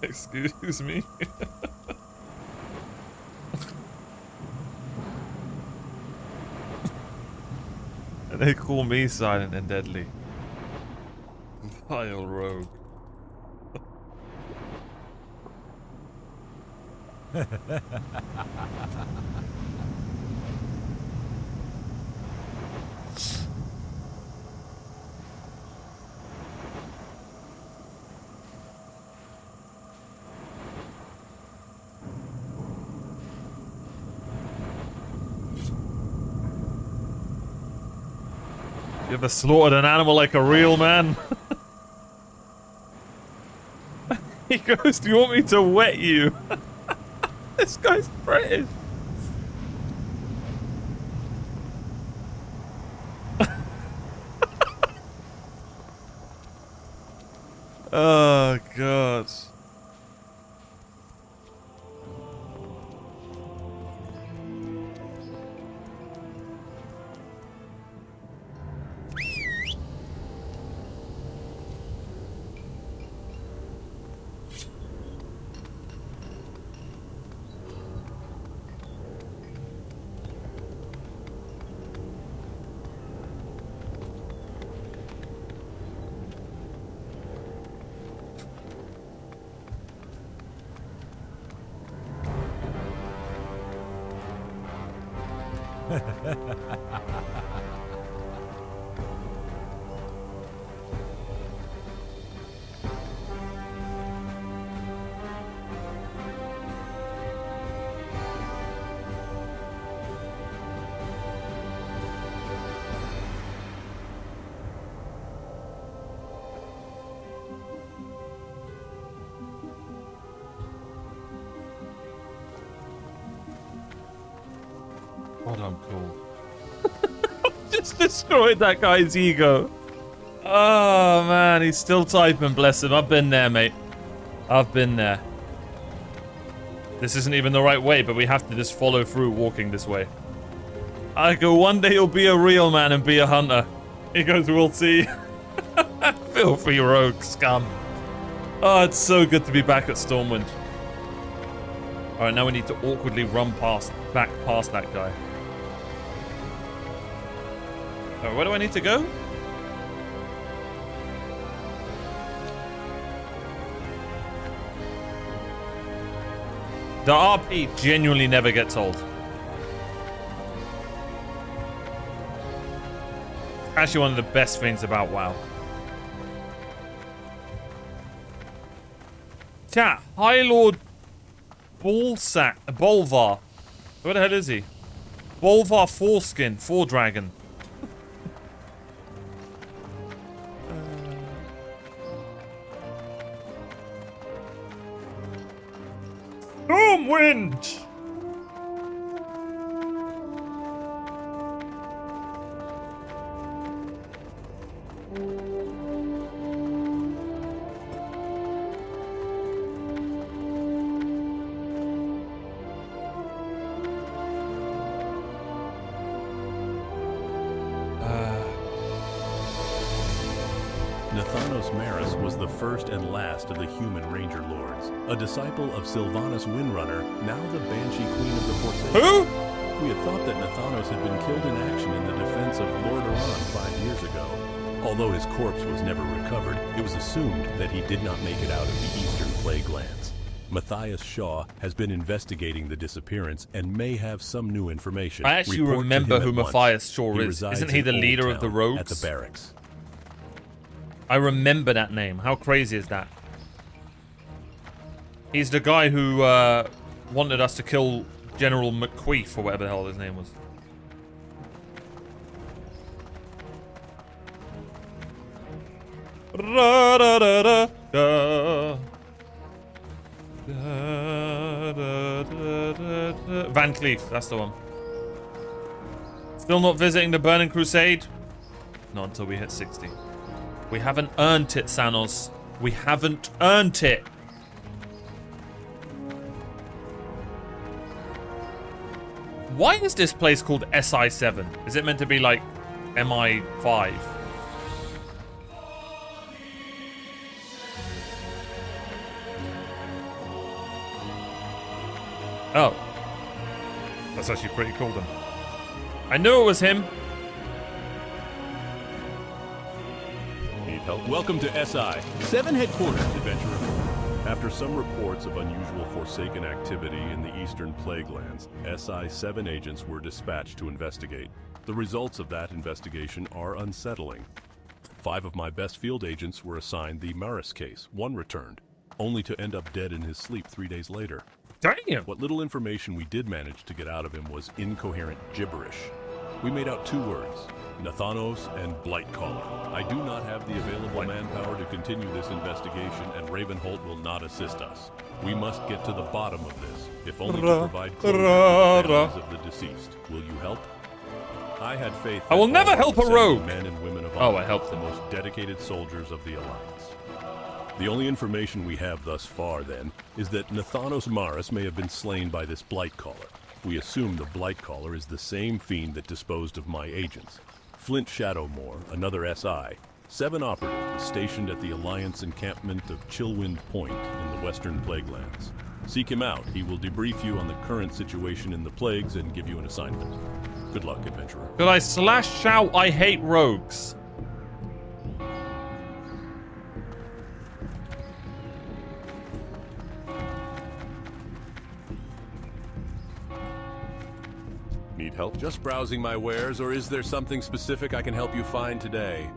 Excuse me. And they call me silent and deadly. Vile rogue. You ever slaughtered an animal like a real man? He goes, do you want me to wet you? This guy's British. Oh, God. God, I'm cool. Just destroyed that guy's ego. Oh, man. He's still typing, bless him. I've been there, mate. I've been there. This isn't even the right way, but we have to just follow through walking this way. I go, one day you'll be a real man and be a hunter. He goes, we'll see. Filthy rogue scum. Oh, it's so good to be back at Stormwind. Alright, now we need to awkwardly run back past that guy. Oh, where do I need to go? The RP genuinely never gets old. Actually one of the best things about WoW. Chat, High Lord Bolvar. Where the hell is he? Bolvar Foreskin, Dragon. Stormwind! Nathanos Maris was the first and last of the human Ranger Lords, a disciple of Sylvanas Windrunner, now the Banshee Queen of the Forsaken. Who? We had thought that Nathanos had been killed in action in the defense of Lord Aran 5 years ago. Although his corpse was never recovered, it was assumed that he did not make it out of the Eastern Plague Lands. Matthias Shaw has been investigating the disappearance and may have some new information. I actually remember who Matthias Shaw is. Isn't he the leader of the rogues? At the barracks. I remember that name. How crazy is that? He's the guy who wanted us to kill General McQueef or whatever the hell his name was. Van Cleef, that's the one. Still not visiting the Burning Crusade? Not until we hit 60. We haven't earned it, Sanos. We haven't earned it. Why is this place called SI7? Is it meant to be like MI5? Oh. That's actually pretty cool then. I knew it was him. Need help? Welcome to SI 7 headquarters, adventurer. After some reports of unusual Forsaken activity in the Eastern Plague Lands, SI 7 agents were dispatched to investigate. The results of that investigation are unsettling. 5 of my best field agents were assigned the Maris case. 1 returned, only to end up dead in his sleep 3 days later. Damn! What little information we did manage to get out of him was incoherent gibberish. We made out 2 words, Nathanos and Blightcaller. I do not have the available manpower to continue this investigation, and Ravenholt will not assist us. We must get to the bottom of this, if only to provide closure to the families of the deceased. Will you help? I had faith. I will never help a rogue. Men and women of I helped the them. most dedicated soldiers of the Alliance. The only information we have thus far, then, is that Nathanos Maris may have been slain by this Blightcaller. We assume the Blightcaller is the same fiend that disposed of my agents. Flint Shadowmoor, another SI, 7 operatives stationed at the Alliance encampment of Chillwind Point in the Western Plaguelands. Seek him out. He will debrief you on the current situation in the plagues and give you an assignment. Good luck, adventurer. Could I shout I hate rogues? Need help? Just browsing my wares, or is there something specific I can help you find today?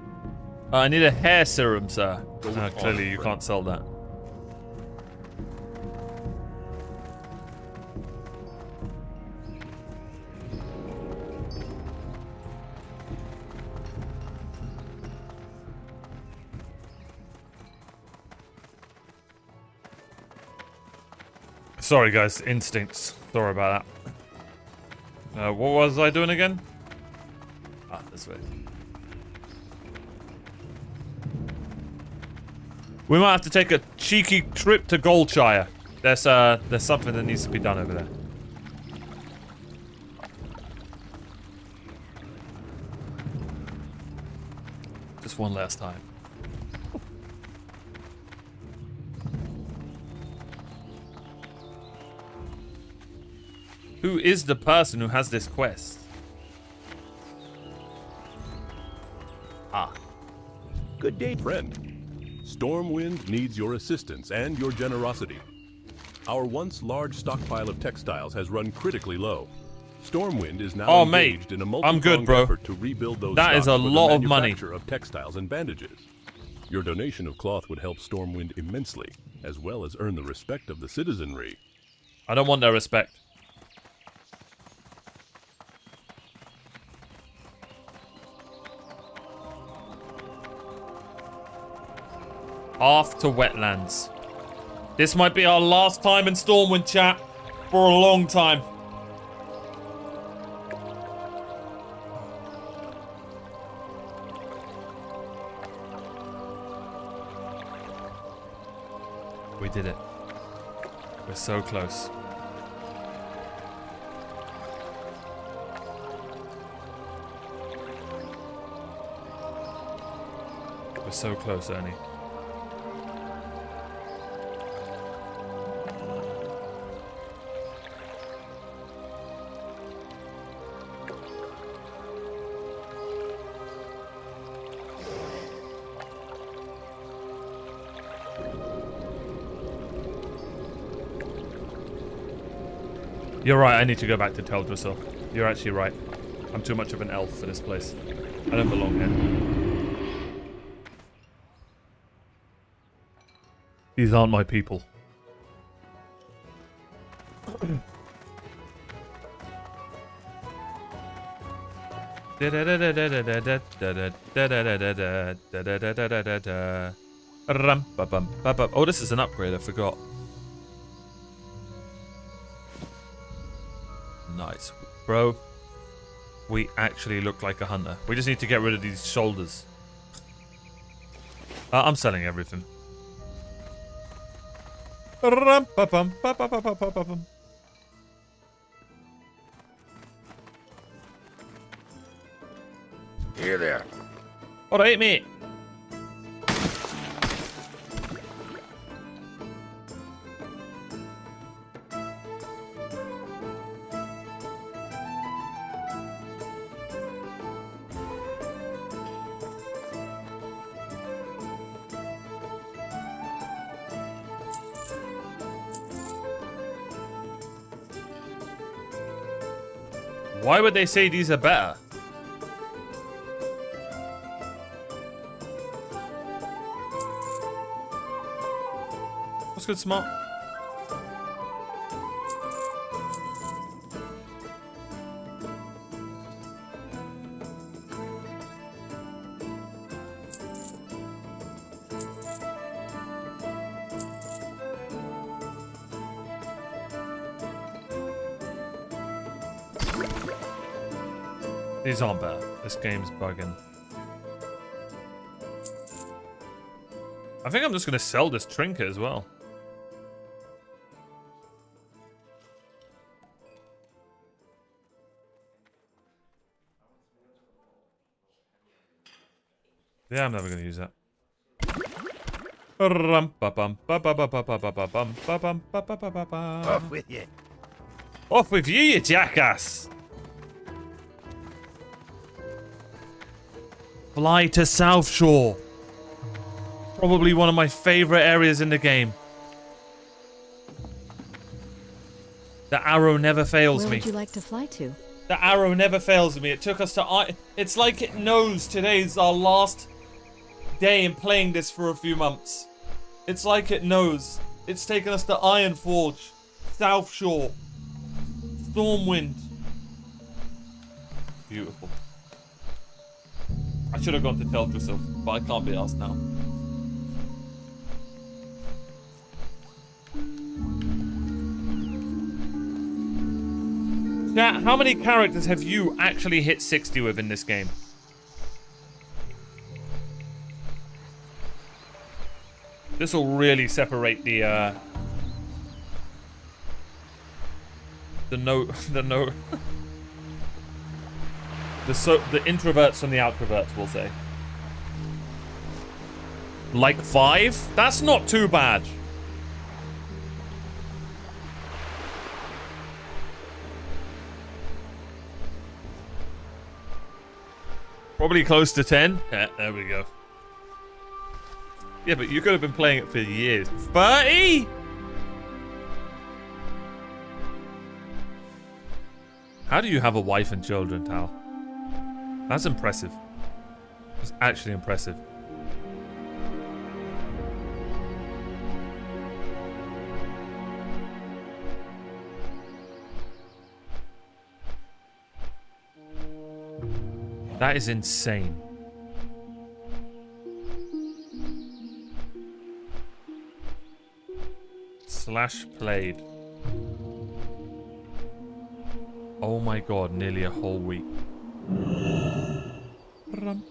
I need a hair serum, sir. Clearly you can't sell that. Sorry guys, instincts. Sorry about that. What was I doing again? Ah, this way. We might have to take a cheeky trip to Goldshire. There's something that needs to be done over there. Just one last time. Who is the person who has this quest? Ah. Good day, friend. Stormwind needs your assistance and your generosity. Our once large stockpile of textiles has run critically low. Stormwind is now engaged in a multi-pronged effort to rebuild those That is a lot of money. Of textiles and bandages. Your donation of cloth would help Stormwind immensely, as well as earn the respect of the citizenry. I don't want their respect. Off to wetlands. This might be our last time in Stormwind, chat, for a long time. We did it. We're so close. We're so close, Ernie. You're right, I need to go back to Teldrassil. You're actually right. I'm too much of an elf for this place. I don't belong here. These aren't my people. Oh, this is an upgrade, I forgot. Nice. Bro, we actually look like a hunter. We just need to get rid of these shoulders. I'm selling everything. Here there. Alright, mate. Why would they say these are better? What's good, Smart? These aren't better. This game's bugging. I think I'm just going to sell this trinket as well. Yeah, I'm never going to use that. Off with you. Off with you, you jackass! Fly to South Shore. Probably one of my favorite areas in the game. The arrow never fails me. Where would you like to fly to? The arrow never fails me. It took us to... It's like it knows today's our last day in playing this for a few months. It's like it knows. It's taken us to Ironforge, South Shore, Stormwind. Beautiful. I should have gone to Teldrassil, but I can't be asked now. Chat, how many characters have you actually hit 60 with in this game? This will really separate the the introverts from the outroverts, we'll say. Like 5? That's not too bad. Probably close to 10. Yeah, there we go. Yeah, but you could have been playing it for years. 30? How do you have a wife and children, Tal? That's impressive. That's actually impressive. That is insane. Slash played. Oh my god, nearly a whole week.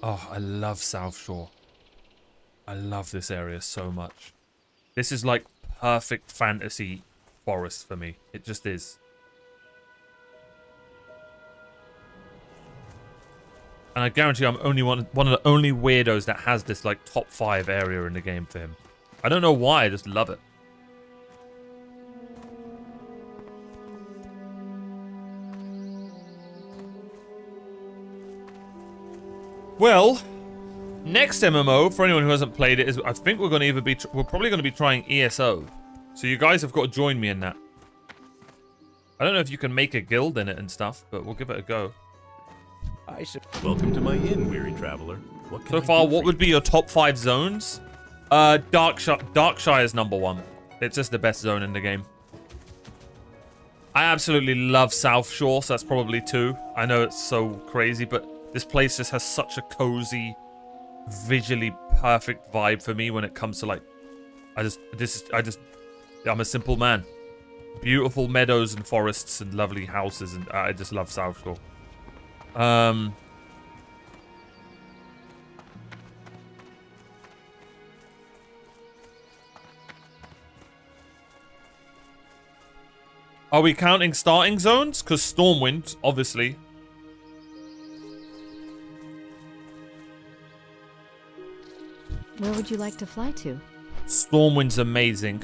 Oh, I love South Shore. I love this area so much. This is like perfect fantasy forest for me. It just is. And I guarantee I'm only one of the only weirdos that has this like top 5 area in the game for him. I don't know why, I just love it. Well, next MMO, for anyone who hasn't played it, is I think we're going to either be we're probably going to be trying ESO. So you guys have got to join me in that. I don't know if you can make a guild in it and stuff, but we'll give it a go. Welcome to my inn, weary traveler. What can So far, what would be your top 5 zones? Darkshire is number 1. It's just the best zone in the game. I absolutely love South Shore, so that's probably 2. I know it's so crazy, but this place just has such a cozy, visually perfect vibe for me when it comes to like, I'm a simple man. Beautiful meadows and forests and lovely houses, and I just love South Shore. Are we counting starting zones? Because Stormwind, obviously. Where would you like to fly to? Stormwind's amazing.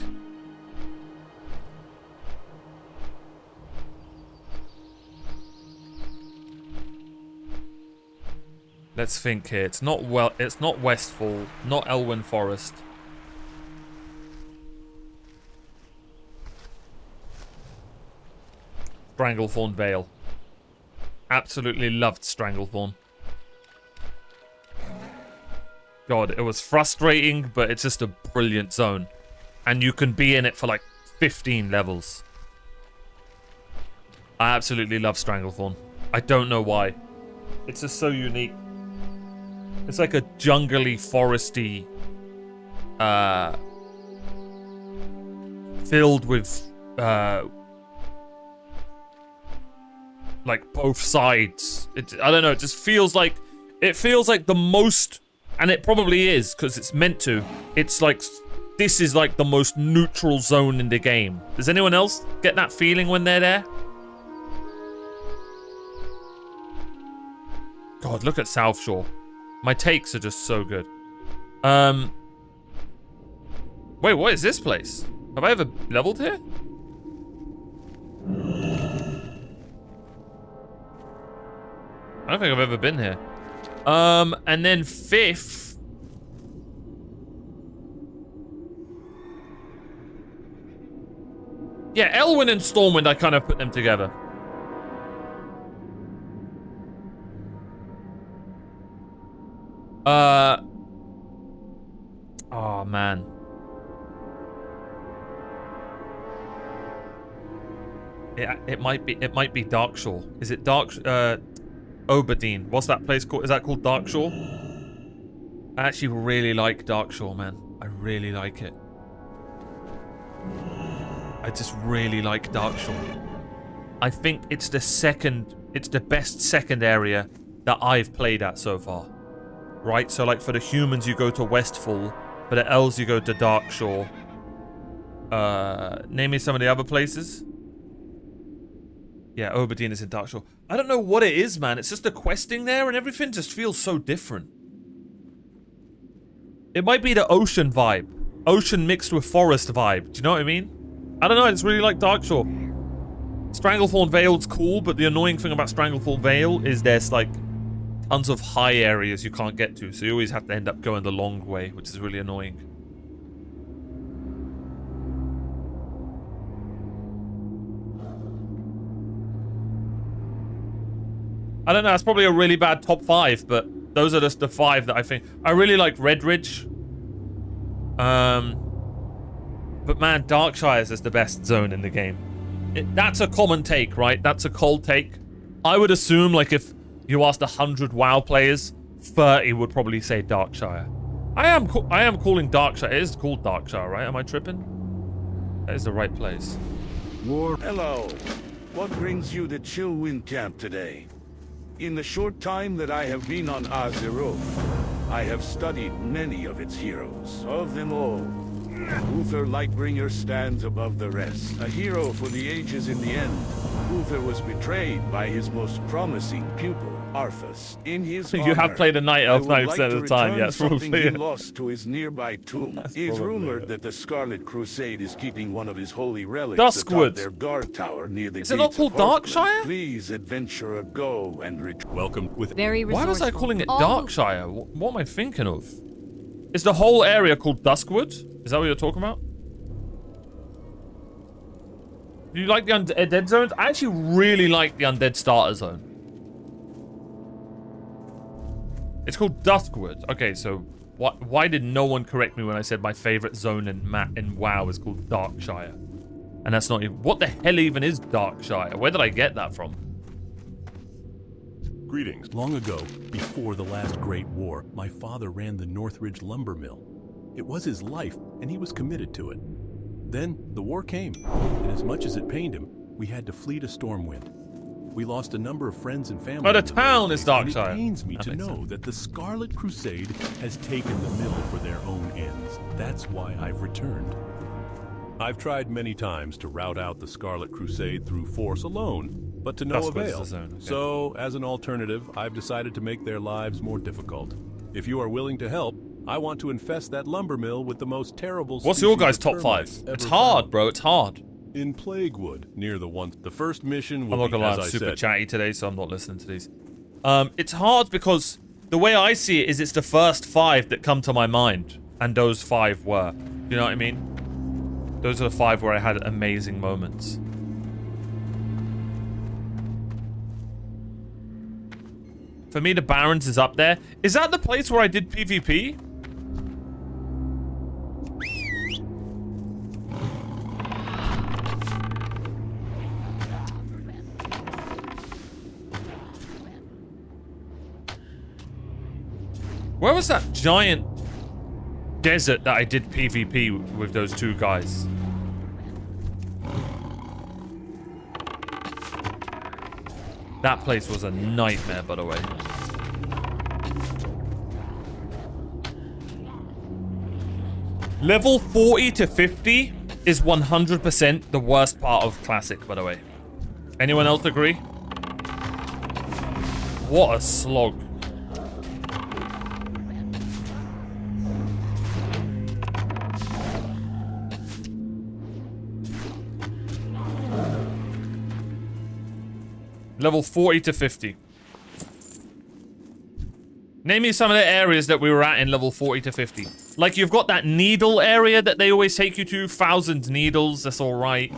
Let's think here. It's not Westfall, not Elwyn Forest. Stranglethorn Vale. Absolutely loved Stranglethorn. God, it was frustrating, but it's just a brilliant zone. And you can be in it for like 15 levels. I absolutely love Stranglethorn. I don't know why. It's just so unique. It's like a jungly, foresty, filled with, like both sides. I don't know. It just feels like the most, and it probably is because it's meant to. It's like this is like the most neutral zone in the game. Does anyone else get that feeling when they're there? God, look at South Shore. My takes are just so good. Wait, what is this place? Have I ever leveled here? I don't think I've ever been here. And then 5th. Yeah, Elwyn and Stormwind, I kind of put them together. Oh man. It might be Darkshore. Is it Oberdeen? What's that place called? Is that called Darkshore? I actually really like Darkshore, man. I really like it. I just really like Darkshore. I think it's the best second area that I've played at so far. Right? So like for the humans, you go to Westfall. For the elves, you go to Darkshore. Name me some of the other places. Yeah, Oberdeen is in Darkshore. I don't know what it is, man. It's just the questing there and everything just feels so different. It might be the ocean vibe. Ocean mixed with forest vibe. Do you know what I mean? I don't know. It's really like Darkshore. Stranglethorn Vale's cool, but the annoying thing about Stranglethorn Vale is there's like tons of high areas you can't get to, so you always have to end up going the long way, which is really annoying. I don't know, it's probably a really bad top 5, but those are just the 5 that I think. I really like Red Ridge. But man, Darkshire is just the best zone in the game. That's a common take, right? That's a cold take. I would assume, like, if you asked 100 WoW players, 30 would probably say Darkshire. I am calling Darkshire. It is called Darkshire, right? Am I tripping? That is the right place. Hello. What brings you to Chillwind Camp today? In the short time that I have been on Azeroth, I have studied many of its heroes. Of them all, Uther Lightbringer stands above the rest. A hero for the ages in the end. Uther was betrayed by his most promising pupil, Arthas. In his honor, you have played a Night Elf 90% of the time, yes, something probably. he lost to his nearby tomb. It is rumored it. that the Scarlet Crusade is keeping one of his holy relics Duskwood. atop their guard tower near the Is it not gates of called Oakland. Darkshire? Please, adventurer, go and Welcome with Very Why was I resourceful. calling it All- Darkshire? What am I thinking of? Is the whole area called Duskwood? Is that what you're talking about? Do you like the Undead zones? I actually really like the Undead starter zone. It's called Duskwood. Okay, so why did no one correct me when I said my favorite zone in WoW is called Darkshire? And that's not even... What the hell even is Darkshire? Where did I get that from? Greetings. Long ago, before the last Great War, my father ran the Northridge lumber mill. It was his life, and he was committed to it. Then, the war came, and as much as it pained him, we had to flee to Stormwind. We lost a number of friends and family. Oh, the in town is process, and Darkshire. It pains me That to makes know sense. that the Scarlet Crusade has taken the mill for their own ends. That's why I've returned. I've tried many times to rout out the Scarlet Crusade through force alone, but to no Duskwood's avail. the zone, okay. So, as an alternative, I've decided to make their lives more difficult. If you are willing to help, I want to infest that lumber mill with the most terrible What's your species guys' of top 5? termites It's ever hard, found. bro. It's hard. In Plaguewood, near the first mission I'm will not be, gonna lie, as I'm I super said, chatty today, so I'm not listening to these. It's hard because the way I see it is it's the first 5 that come to my mind, and those 5 were. You know what I mean? Those are the 5 where I had amazing moments. For me, the Barrens is up there. Is that the place where I did PvP? Where was that giant desert that I did PvP with those 2 guys? That place was a nightmare, by the way. Level 40 to 50 is 100% the worst part of Classic, by the way. Anyone else agree? What a slog. Level 40 to 50. Name me some of the areas that we were at in level 40 to 50. Like, you've got that needle area that they always take you to. 1,000 needles, that's alright.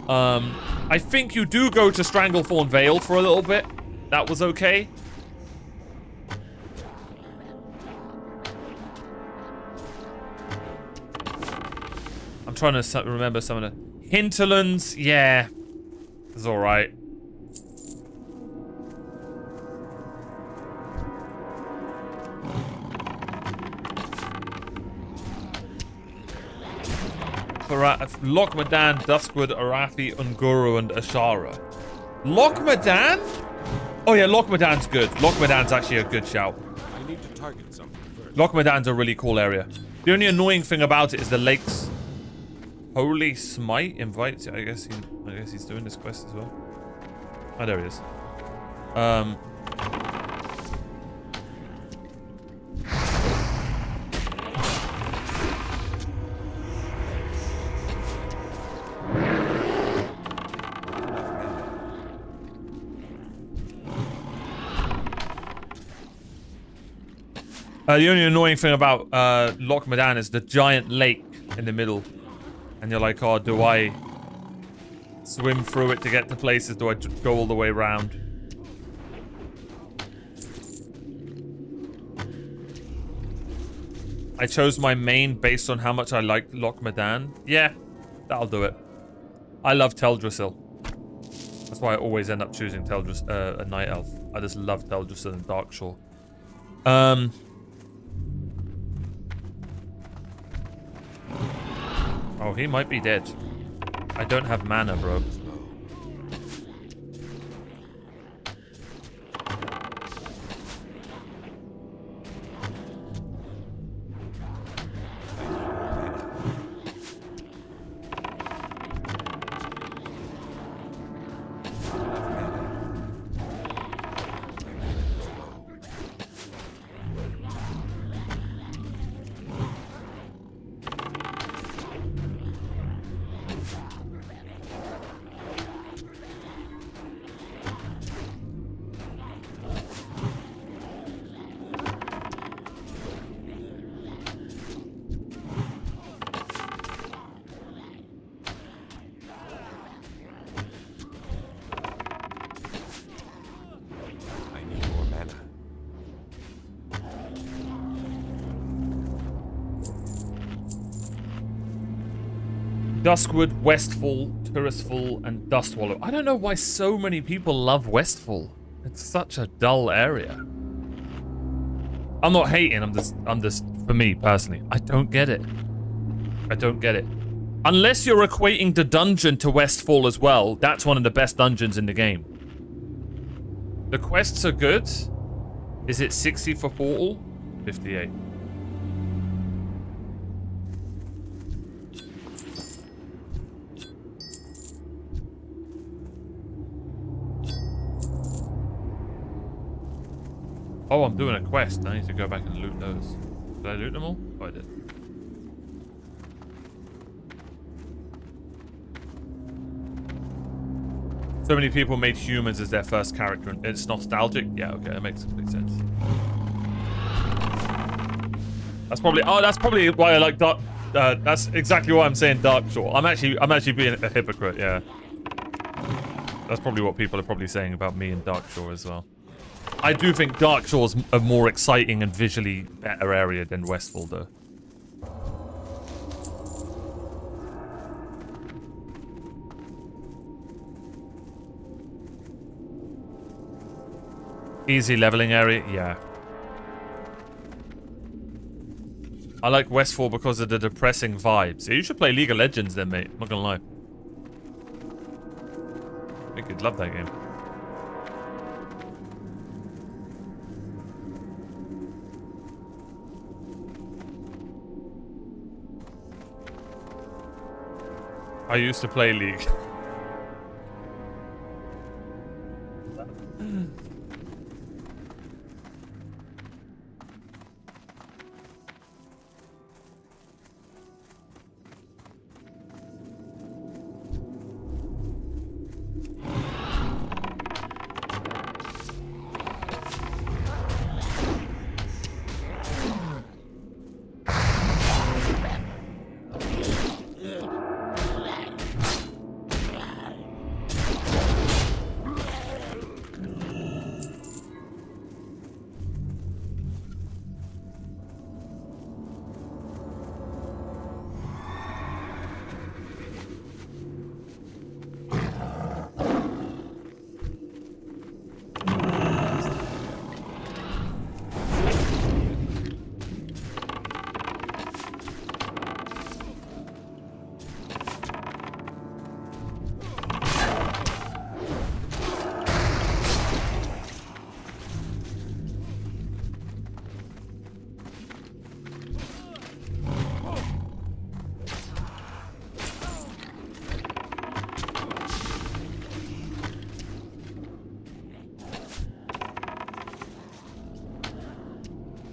I think you do go to Stranglethorn Vale for a little bit. That was okay. I'm trying to remember some of the... Hinterlands, yeah. It's alright. Lochmadan, Duskwood, Arathi, Unguru, and Ashara. Lochmadan? Oh yeah, Lochmadan's good. Lochmadan's actually a good shout. I need to target something first. Lochmadan's a really cool area. The only annoying thing about it is the lakes. Holy Smite invites. I guess he's doing this quest as well. Oh, there he is. The only annoying thing about Lochmadan is the giant lake in the middle. And you're like, oh, do I swim through it to get to places? Do I go all the way around? I chose my main based on how much I liked Lochmadan. Yeah, that'll do it. I love Teldrassil. That's why I always end up choosing a Night Elf. I just love Teldrassil and Darkshore. Oh, he might be dead. I don't have mana, bro. Duskwood, Westfall, Turrisfall, and Dustwallow. I don't know why so many people love Westfall. It's such a dull area. I'm not hating, I'm just, for me personally, I don't get it. I don't get it. Unless you're equating the dungeon to Westfall as well, that's one of the best dungeons in the game. The quests are good. Is it 60 for Portal? 58. Oh, I'm doing a quest. I need to go back and loot those. Did I loot them all? Oh, I did. So many people made humans as their first character, and it's nostalgic. Yeah, okay, that makes complete sense. That's probably why I like Dark. That's exactly why I'm saying Darkshore. I'm actually being a hypocrite. Yeah, that's probably what people are probably saying about me and Darkshore as well. I do think Darkshore's a more exciting and visually better area than Westfall, though. Easy leveling area, yeah. I like Westfall because of the depressing vibes. Yeah, you should play League of Legends then, mate. I'm not gonna lie. I think you'd love that game. I used to play League.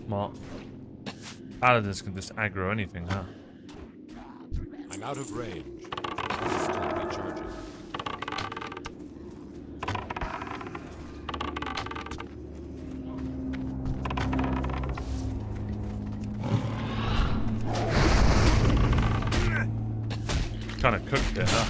smart. Paladins can just aggro anything, huh? I'm out of range. Still recharging. Kind of cooked it, huh?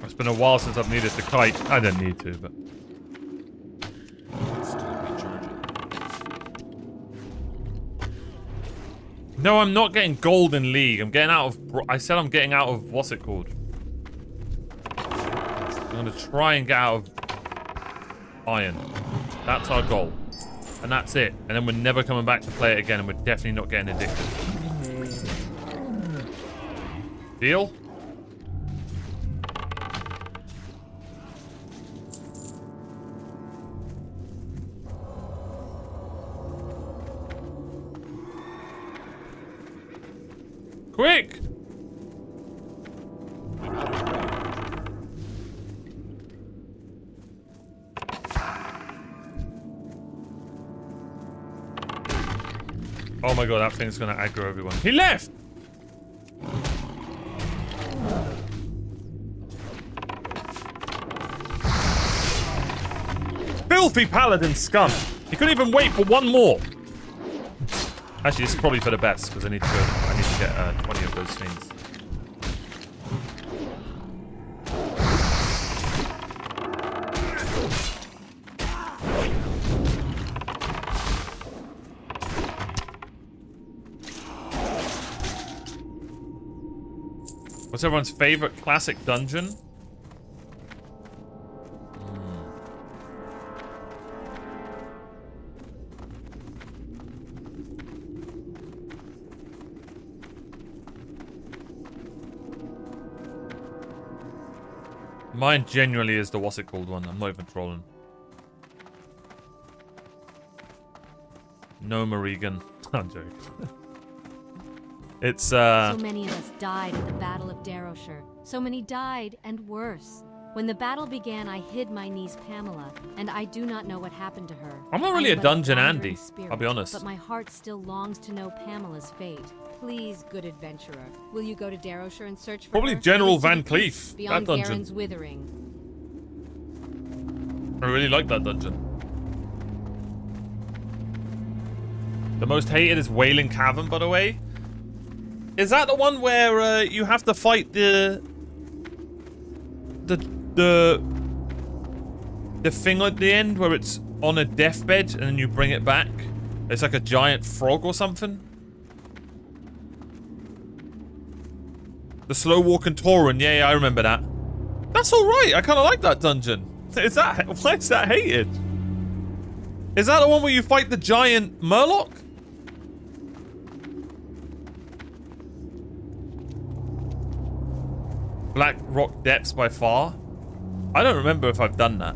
It's been a while since I've needed the kite. I didn't need to, but... No, I'm not getting gold in League. I'm getting out of... I said I'm getting out of... What's it called? I'm going to try and get out of... Iron. That's our goal. And that's it. And then we're never coming back to play it again, and we're definitely not getting addicted. Deal? Quick! Oh my god, that thing's gonna aggro everyone. He left! Filthy paladin scum! He couldn't even wait for one more! Actually, this is probably for the best, because I need to get 20 of those things. What's everyone's favorite classic dungeon? Mine genuinely is the what's it called one. I'm not even trolling. No Marigan. I'm joking. It's So many of us died at the Battle of Darrowshire. So many died, and worse. When the battle began, I hid my niece Pamela, and I do not know what happened to her. I'm not really a dungeon Andy, I'll be honest. But my heart still longs to know Pamela's fate. Please, good adventurer, will you go to Darrowshire and search for Probably her? General Van Cleef, Beyond that dungeon. Garen's withering. I really like that dungeon. The most hated is Wailing Cavern, by the way. Is that the one where you have to fight the thing at the end where it's on a deathbed and then you bring it back? It's like a giant frog or something. The slow walking Tauren, yeah, I remember that. That's alright, I kind of like that dungeon. Why is that hated? Is that the one where you fight the giant Murloc? Black Rock Depths by far? I don't remember if I've done that.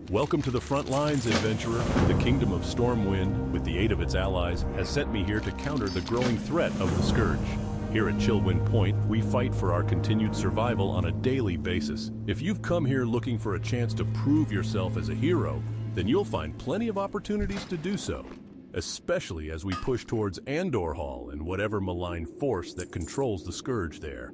Welcome to the front lines, adventurer. The Kingdom of Stormwind, with the aid of its allies, has sent me here to counter the growing threat of the Scourge. Here at Chillwind Point, we fight for our continued survival on a daily basis. If you've come here looking for a chance to prove yourself as a hero, then you'll find plenty of opportunities to do so, especially as we push towards Andor Hall and whatever malign force that controls the Scourge there.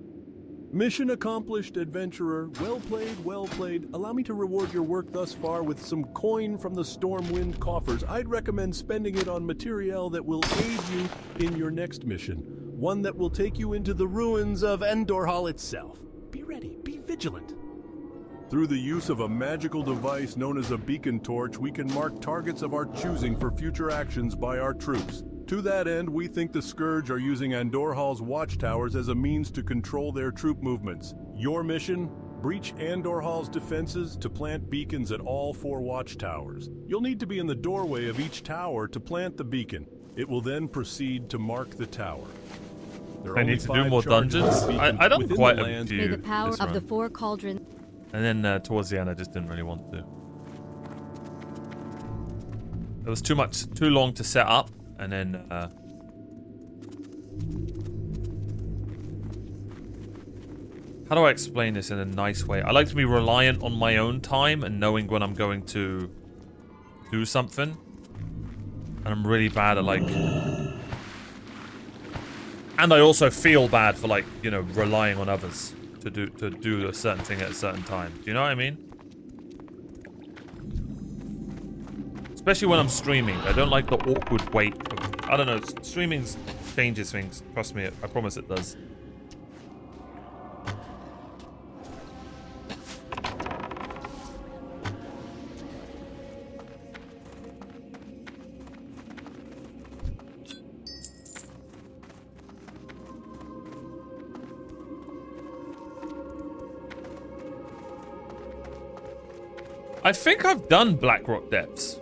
Mission accomplished, adventurer. Well played, well played. Allow me to reward your work thus far with some coin from the Stormwind coffers. I'd recommend spending it on materiel that will aid you in your next mission. One that will take you into the ruins of Endor Hall itself. Be ready, be vigilant. Through the use of a magical device known as a beacon torch, we can mark targets of our choosing for future actions by our troops. To that end, we think the Scourge are using Endor Hall's watchtowers as a means to control their troop movements. Your mission? Breach Endor Hall's defenses to plant beacons at all 4 watchtowers. You'll need to be in the doorway of each tower to plant the beacon. It will then proceed to mark the tower. I need to do more dungeons? I done quite a few. May the power this of run. the 4 cauldrons. And then towards the end, I just didn't really want to. It was too long to set up, and then how do I explain this in a nice way? I like to be reliant on my own time and knowing when I'm going to do something. And I'm really bad at like... And I also feel bad for like, you know, relying on others to do a certain thing at a certain time. Do you know what I mean? Especially when I'm streaming. I don't like the awkward wait. I don't know. Streaming changes things. Trust me. I promise it does. I think I've done Blackrock Depths.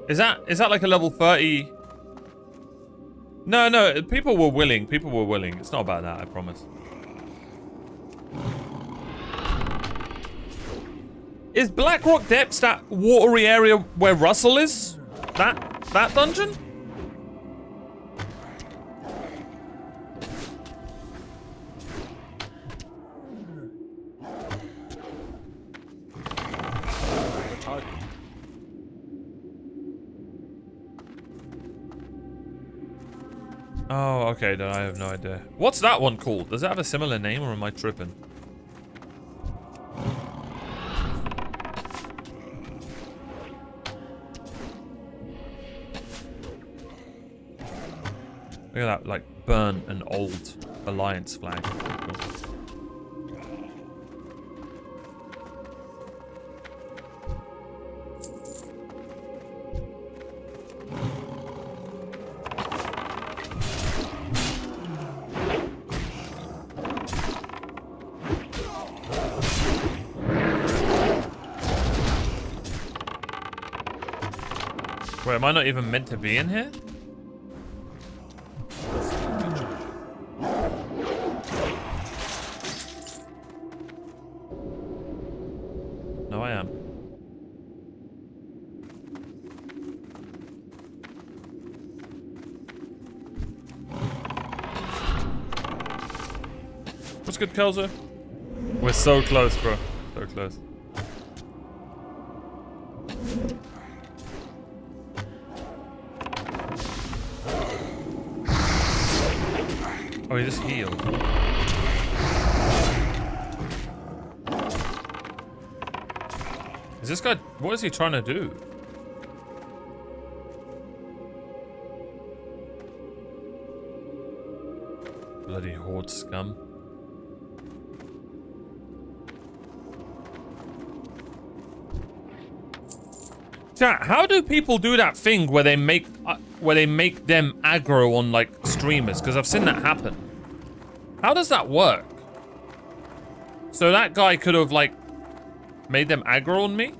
Is that like a level 30? No, people were willing. People were willing. It's not about that, I promise. Is Blackrock Depths that watery area where Russell is? That dungeon? Oh, okay, then I have no idea. What's that one called? Does it have a similar name, or am I tripping? Look at that, like, burn an old Alliance flag. Wait, am I not even meant to be in here? No, I am. What's good, Kelzo? We're so close, bro. So close. Oh, he just healed. Is this guy... What is he trying to do? Bloody horde scum. Chat, how do people do that thing where they make them aggro on like streamers? Because I've seen that happen. How does that work? So that guy could have like made them aggro on me?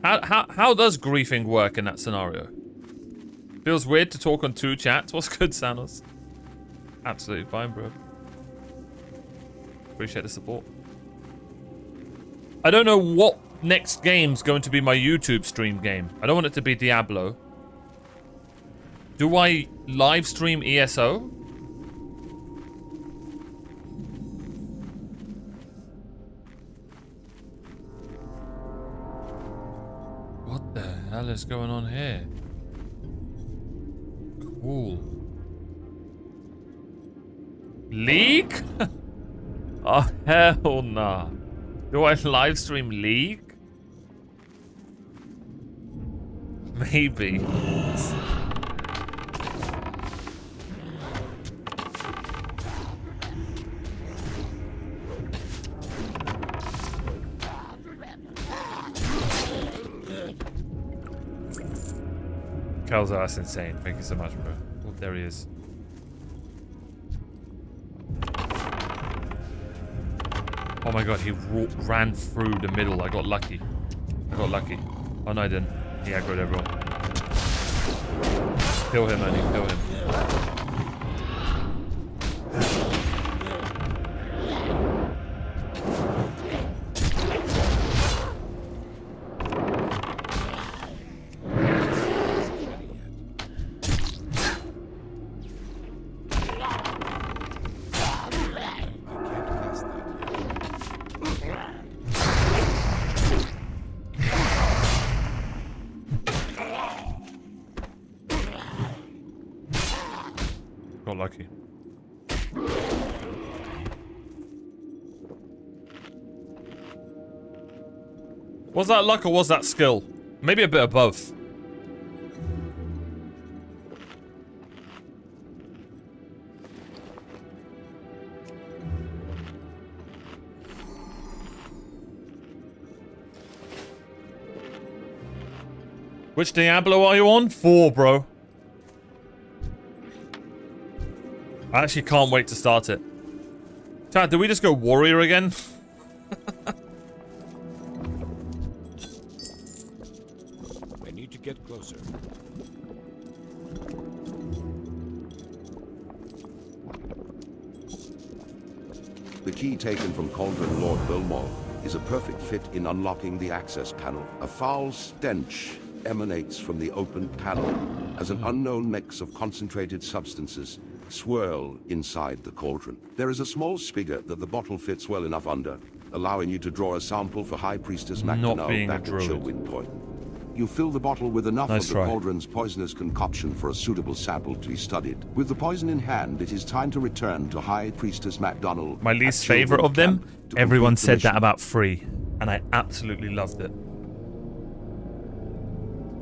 How does griefing work in that scenario? Feels weird to talk on 2 chats. What's good, Sanos? Absolutely fine, bro. Appreciate the support. I don't know what next game's going to be my YouTube stream game. I don't want it to be Diablo. Do I live stream ESO? What the hell is going on here? Cool. League? Oh, hell nah. Do I live stream League? Maybe. Cal's ass insane. Thank you so much, bro. Oh, there he is. Oh my god, he ran through the middle. I got lucky. Oh no, I didn't. He aggroed everyone. Kill him, Ernie. Kill him. Got lucky. Was that luck or was that skill? Maybe a bit of both. Which Diablo are you on? 4, bro. I actually can't wait to start it. Chat, did we just go warrior again? I need to get closer. The key taken from Cauldron Lord Bilmol is a perfect fit in unlocking the access panel. A foul stench emanates from the open panel as an unknown mix of concentrated substances swirl inside the cauldron. There is a small spigot that the bottle fits well enough under, allowing you to draw a sample for High Priestess MacDonald back at Chillwind Point. You fill the bottle with enough of the cauldron's poisonous concoction for a suitable sample to be studied. With the poison in hand, it is time to return to High Priestess MacDonald. My least favorite of them, everyone said that about 3, and I absolutely loved it.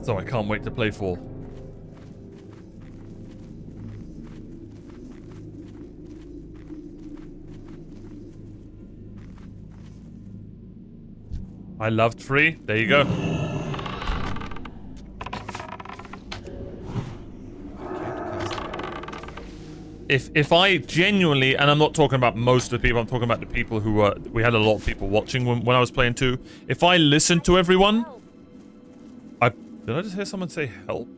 So I can't wait to play 4. I loved 3. There you go. If I genuinely, and I'm not talking about most of the people, I'm talking about the people who were, we had a lot of people watching when I was playing 2. If I listened to everyone, did I just hear someone say help?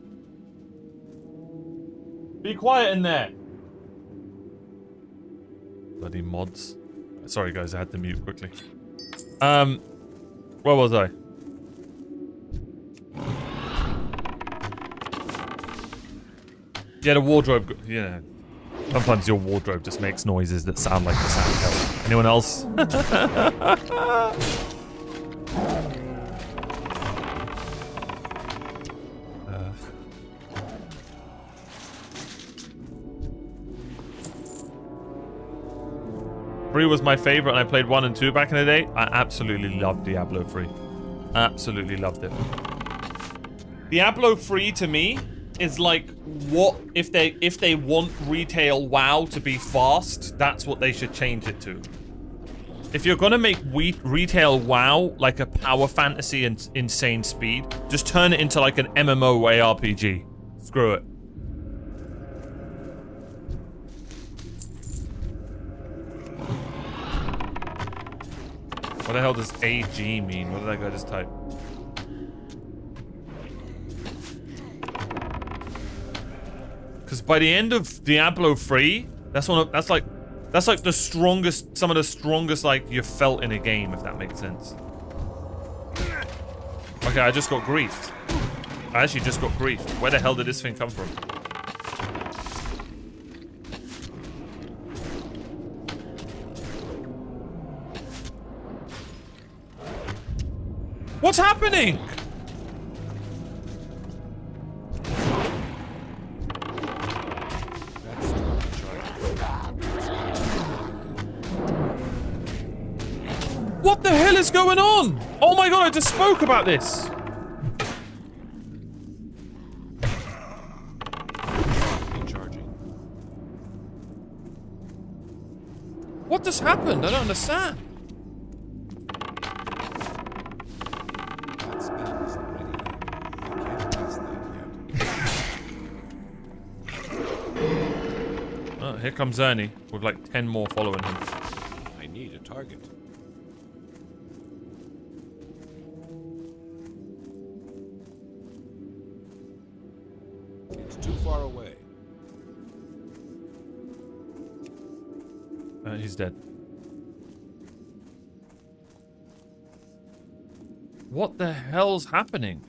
Be quiet in there. Bloody mods. Sorry guys, I had to mute quickly. Where was I? Yeah, the wardrobe. Yeah. Sometimes your wardrobe just makes noises that sound like the sound of hell. Anyone else? Three was my favorite, and I played 1 and 2 back in the day. I absolutely loved Diablo 3. Absolutely loved it. Diablo 3 to me is like, what if they want retail WoW to be fast, that's what they should change it to. If you're gonna make retail WoW like a power fantasy and insane speed, just turn it into like an MMORPG. Screw it. What the hell does AG mean? What did that guy just type? Because by the end of Diablo 3, that's like the strongest, some of the strongest like you've felt in a game, if that makes sense. Okay, I just got griefed. I actually just got griefed. Where the hell did this thing come from? What's happening? What the hell is going on? Oh my god, I just spoke about this. What just happened? I don't understand. That spell isn't ready yet. I can't cast that yet. Oh, here comes Ernie with like 10 more following him. I need a target. It's too far away. He's dead. What the hell's happening?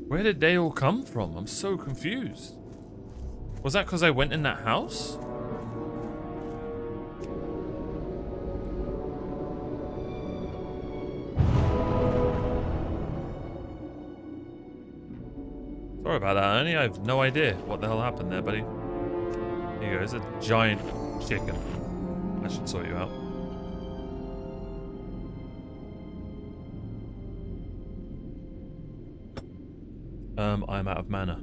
Where did they all come from? I'm so confused. Was that because I went in that house? Sorry about that, Ernie. I have no idea what the hell happened there, buddy. Here you go. It's a giant chicken. I should sort you out. I'm out of mana.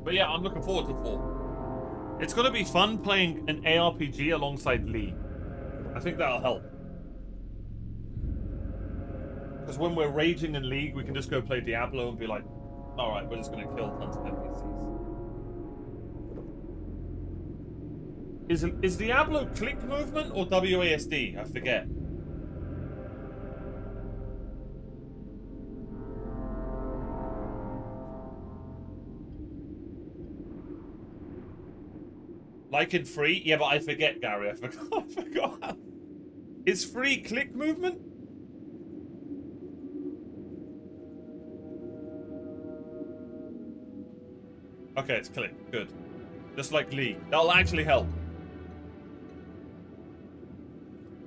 But yeah, I'm looking forward to 4. It's gonna be fun playing an ARPG alongside League. I think that'll help. Because when we're raging in League, we can just go play Diablo and be like, alright, we're just gonna kill tons of NPCs. Is Diablo click movement or WASD? I forget. Like in free? Yeah, but I forget, Gary. I forgot. Is free click movement? Okay, it's click. Good. Just like League. That'll actually help.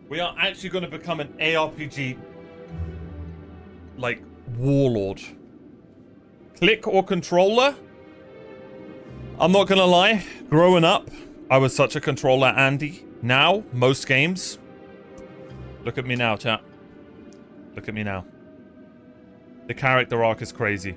We are actually going to become an ARPG, like, warlord. Click or controller? I'm not going to lie. Growing up, I was such a controller Andy. Now, most games... Look at me now, chat. Look at me now. The character arc is crazy.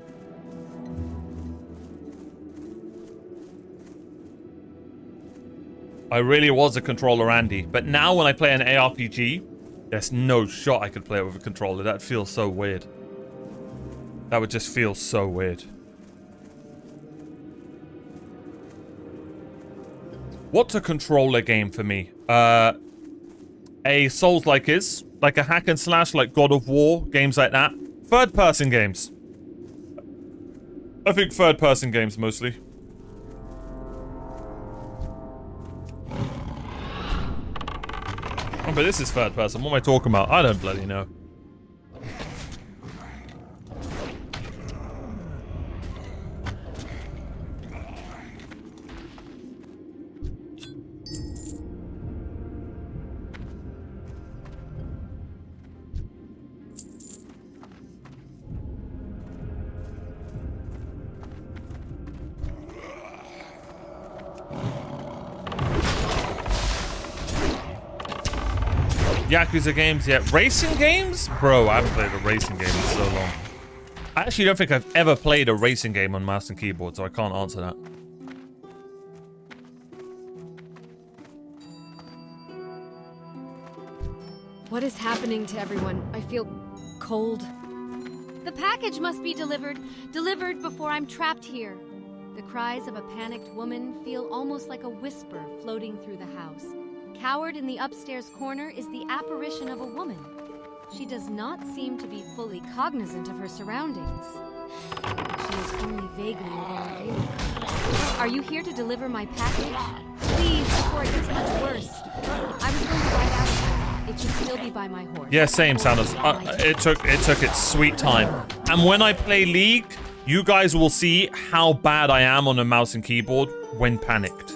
I really was a controller Andy, but now when I play an ARPG, there's no shot I could play it with a controller. That feels so weird. That would just feel so weird. What's a controller game for me? A Souls-like is, like a hack and slash, like God of War, games like that. Third-person games. I think third-person games mostly. Oh, but this is third person. What am I talking about? I don't bloody know. Yakuza games, yeah. Racing games? Bro, I haven't played a racing game in so long. I actually don't think I've ever played a racing game on mouse and keyboard, so I can't answer that. What is happening to everyone? I feel cold. The package must be delivered. Delivered before I'm trapped here. The cries of a panicked woman feel almost like a whisper floating through the house. Cowered in the upstairs corner is the apparition of a woman. She does not seem to be fully cognizant of her surroundings. She is only vaguely aware of you. Are you here to deliver my package? Please, before it gets much worse. I was going to ride out. It should still be by my horse. Yeah, same, Sanders. It took its sweet time. And when I play League, you guys will see how bad I am on a mouse and keyboard when panicked.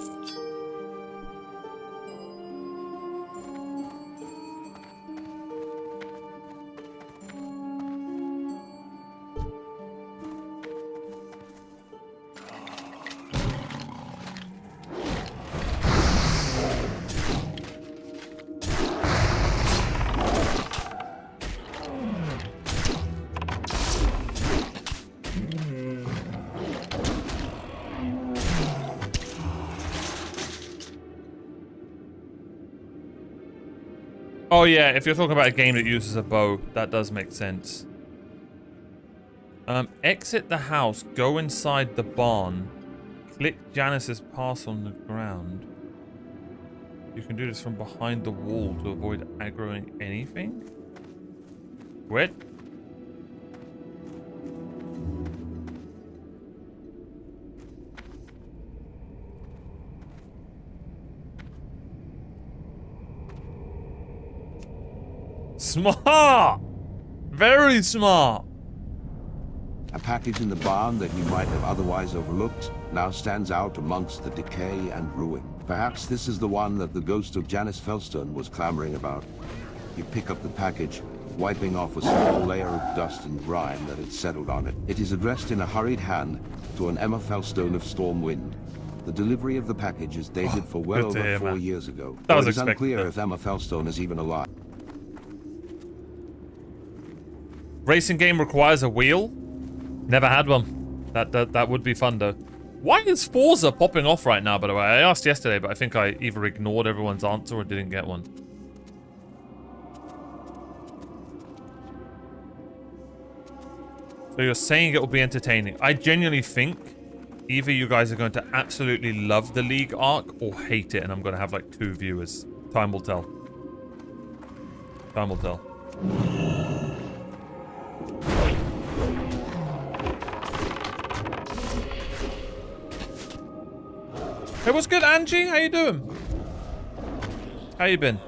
Oh yeah, if you're talking about a game that uses a bow, that does make sense. Exit the house, go inside the barn, click Janice's pass on the ground. You can do this from behind the wall to avoid aggroing anything. What? Smart! Very smart! A package in the barn that you might have otherwise overlooked now stands out amongst the decay and ruin. Perhaps this is the one that the ghost of Janice Felstone was clamoring about. You pick up the package, wiping off a small layer of dust and grime that had settled on it. It is addressed in a hurried hand to an Emma Felstone of Stormwind. The delivery of the package is dated for well over 4 years ago. That was it is expected. unclear if Emma Felstone is even alive. Racing game requires a wheel? Never had one. That would be fun though. Why is Forza popping off right now, by the way? I asked yesterday, but I think I either ignored everyone's answer or didn't get one. So you're saying it will be entertaining. I genuinely think either you guys are going to absolutely love the League arc or hate it, and I'm going to have like 2 viewers. Time will tell. Time will tell. Hey, what's good, Angie? How you doing? How you been?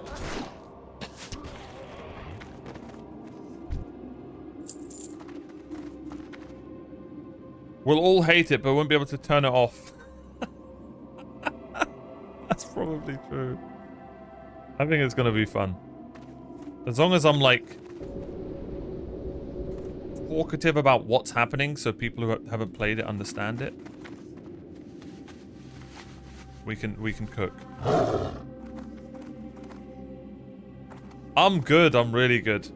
We'll all hate it, but won't be able to turn it off. That's probably true. I think it's gonna be fun. As long as I'm like talkative about what's happening, so people who haven't played it understand it. We can cook. I'm good. I'm really good.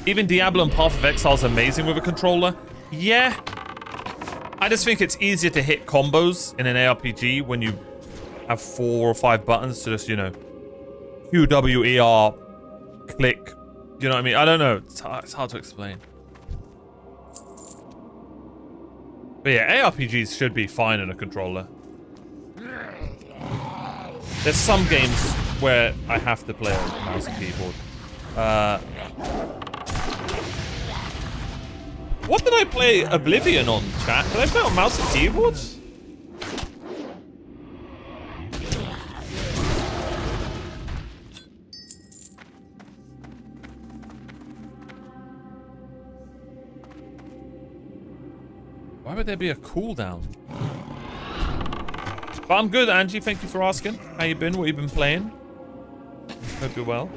Even Diablo and Path of Exile is amazing with a controller. Yeah. I just think it's easier to hit combos in an ARPG when you have 4 or 5 buttons to just, you know, QWER, click, you know what I mean? I don't know. It's hard to explain. But yeah, ARPGs should be fine on a controller. There's some games where I have to play on mouse and keyboard. What did I play Oblivion on, chat? Did I play on mouse and keyboard? Why would there be a cooldown? But I'm good, Angie. Thank you for asking. How you been? What you been playing? Hope you're well.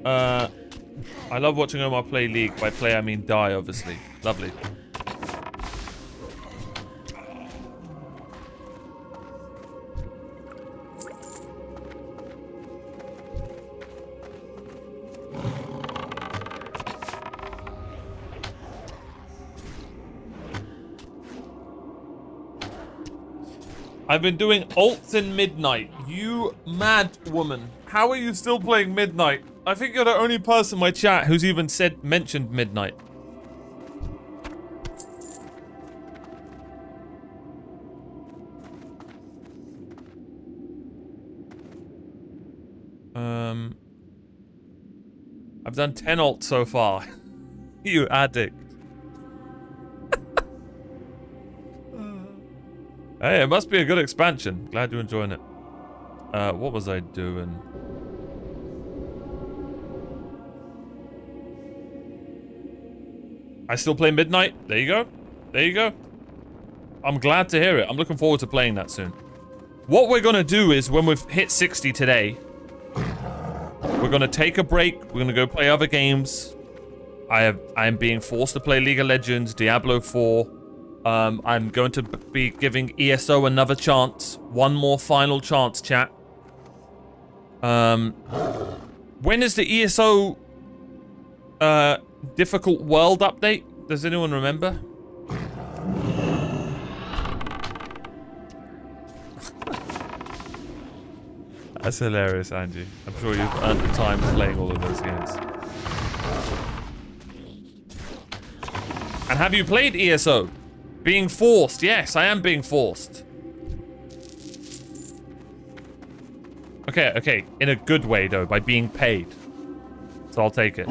I love watching Omar play League. By play, I mean die, obviously. Lovely. I've been doing alts in Midnight. You mad woman. How are you still playing Midnight? I think you're the only person in my chat who's even mentioned Midnight. I've done 10 alts so far. You addict. Hey, it must be a good expansion. Glad you're enjoying it. What was I doing? I still play Midnight. There you go. There you go. I'm glad to hear it. I'm looking forward to playing that soon. What we're gonna do is, when we've hit 60 today, we're gonna take a break. We're gonna go play other games. I am being forced to play League of Legends, Diablo 4. I'm going to be giving ESO another chance. One more final chance, chat. When is the ESO difficult world update? Does anyone remember? That's hilarious, Angie. I'm sure you've earned the time playing all of those games. And have you played ESO? Being forced. Yes, I am being forced. Okay, okay. In a good way, though, by being paid. So I'll take it.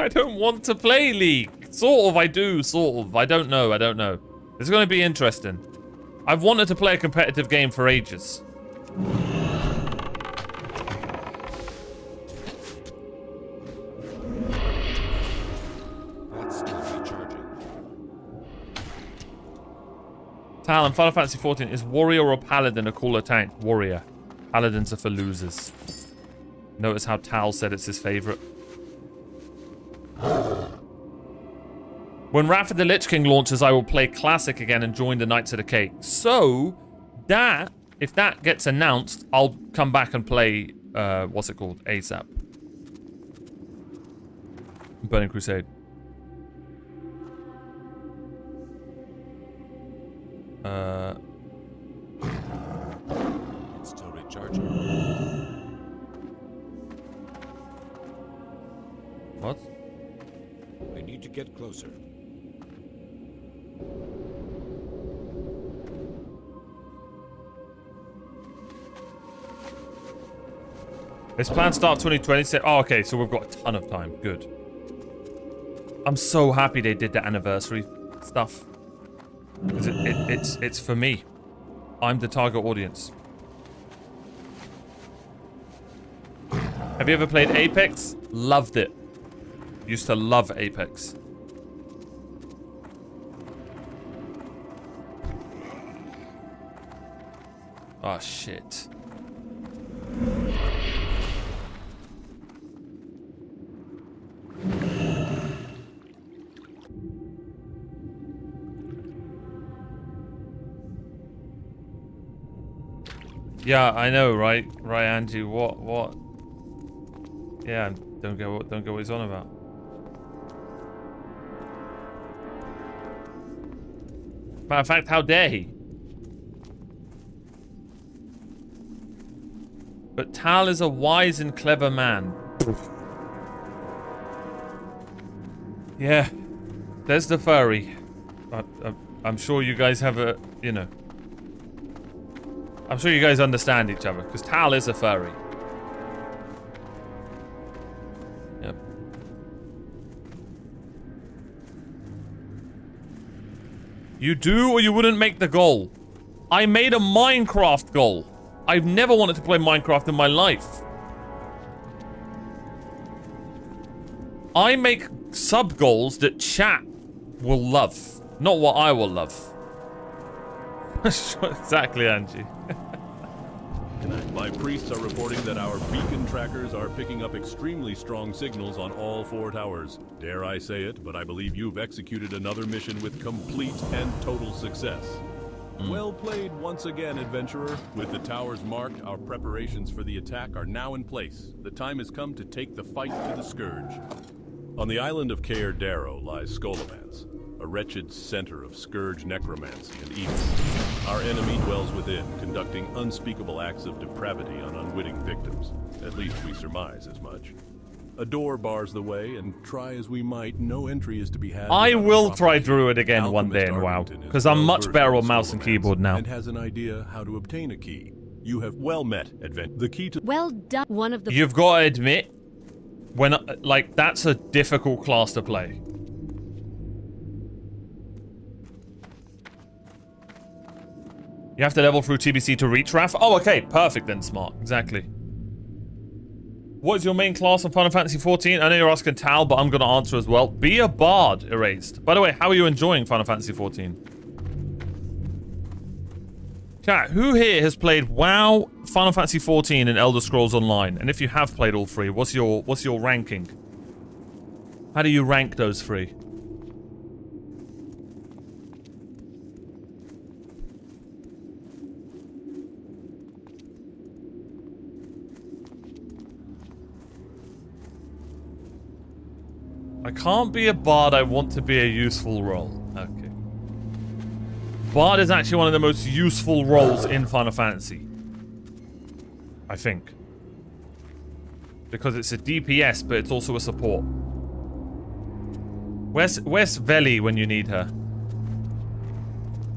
I don't want to play League. Sort of, I do, sort of. I don't know, I don't know. It's going to be interesting. I've wanted to play a competitive game for ages. That's still recharging. Tal, in Final Fantasy XIV, is warrior or paladin a cooler tank? Warrior. Paladins are for losers. Notice how Tal said it's his favorite. When Wrath of the Lich King launches, I will play Classic again and join the Knights of the Cake. So, that, if that gets announced, I'll come back and play, what's it called? ASAP. Burning Crusade. It's still recharging. What? I need to get closer. It's planned start 2020. Oh, okay, so we've got a ton of time. Good. I'm so happy they did the anniversary stuff. Because it's for me. I'm the target audience. Have you ever played Apex? Loved it. Used to love Apex. Oh, shit. Yeah, I know, right? Right, Angie. What? Yeah, don't get what he's on about. Matter of fact, how dare he? But Tal is a wise and clever man. Yeah, there's the furry. I'm sure you guys have a, you know. I'm sure you guys understand each other, because Tal is a furry. Yep. You do, or you wouldn't make the goal. I made a Minecraft goal. I've never wanted to play Minecraft in my life. I make sub-goals that chat will love, not what I will love. Exactly, Angie. My priests are reporting that our beacon trackers are picking up extremely strong signals on all 4 towers. Dare I say it, but I believe you've executed another mission with complete and total success. Well played once again, adventurer. With the towers marked, our preparations for the attack are now in place. The time has come to take the fight to the Scourge. On the island of Caer Darrow lies Scholomance, a wretched center of Scourge necromancy and evil. Our enemy dwells within, conducting unspeakable acts of depravity on unwitting victims. At least we surmise as much. A door bars the way, and try as we might, no entry is to be had. I will try Druid again one day in WoW, because I'm much better on mouse and keyboard now. And has an idea how to obtain a key. You have well met, the key to... Well done. One of the... You've got to admit, when, like, that's a difficult class to play. You have to level through TBC to reach Wrath? Oh, okay. Perfect then, Smart. Exactly. What is your main class on Final Fantasy XIV? I know you're asking Tal, but I'm going to answer as well. Be a bard, Erased. By the way, how are you enjoying Final Fantasy XIV? Chat, who here has played WoW, Final Fantasy XIV, and Elder Scrolls Online? And if you have played all 3, what's your ranking? How do you rank those 3? I can't be a bard. I want to be a useful role. Okay. Bard is actually one of the most useful roles in Final Fantasy. I think. Because it's a DPS, but it's also a support. Where's Veli when you need her?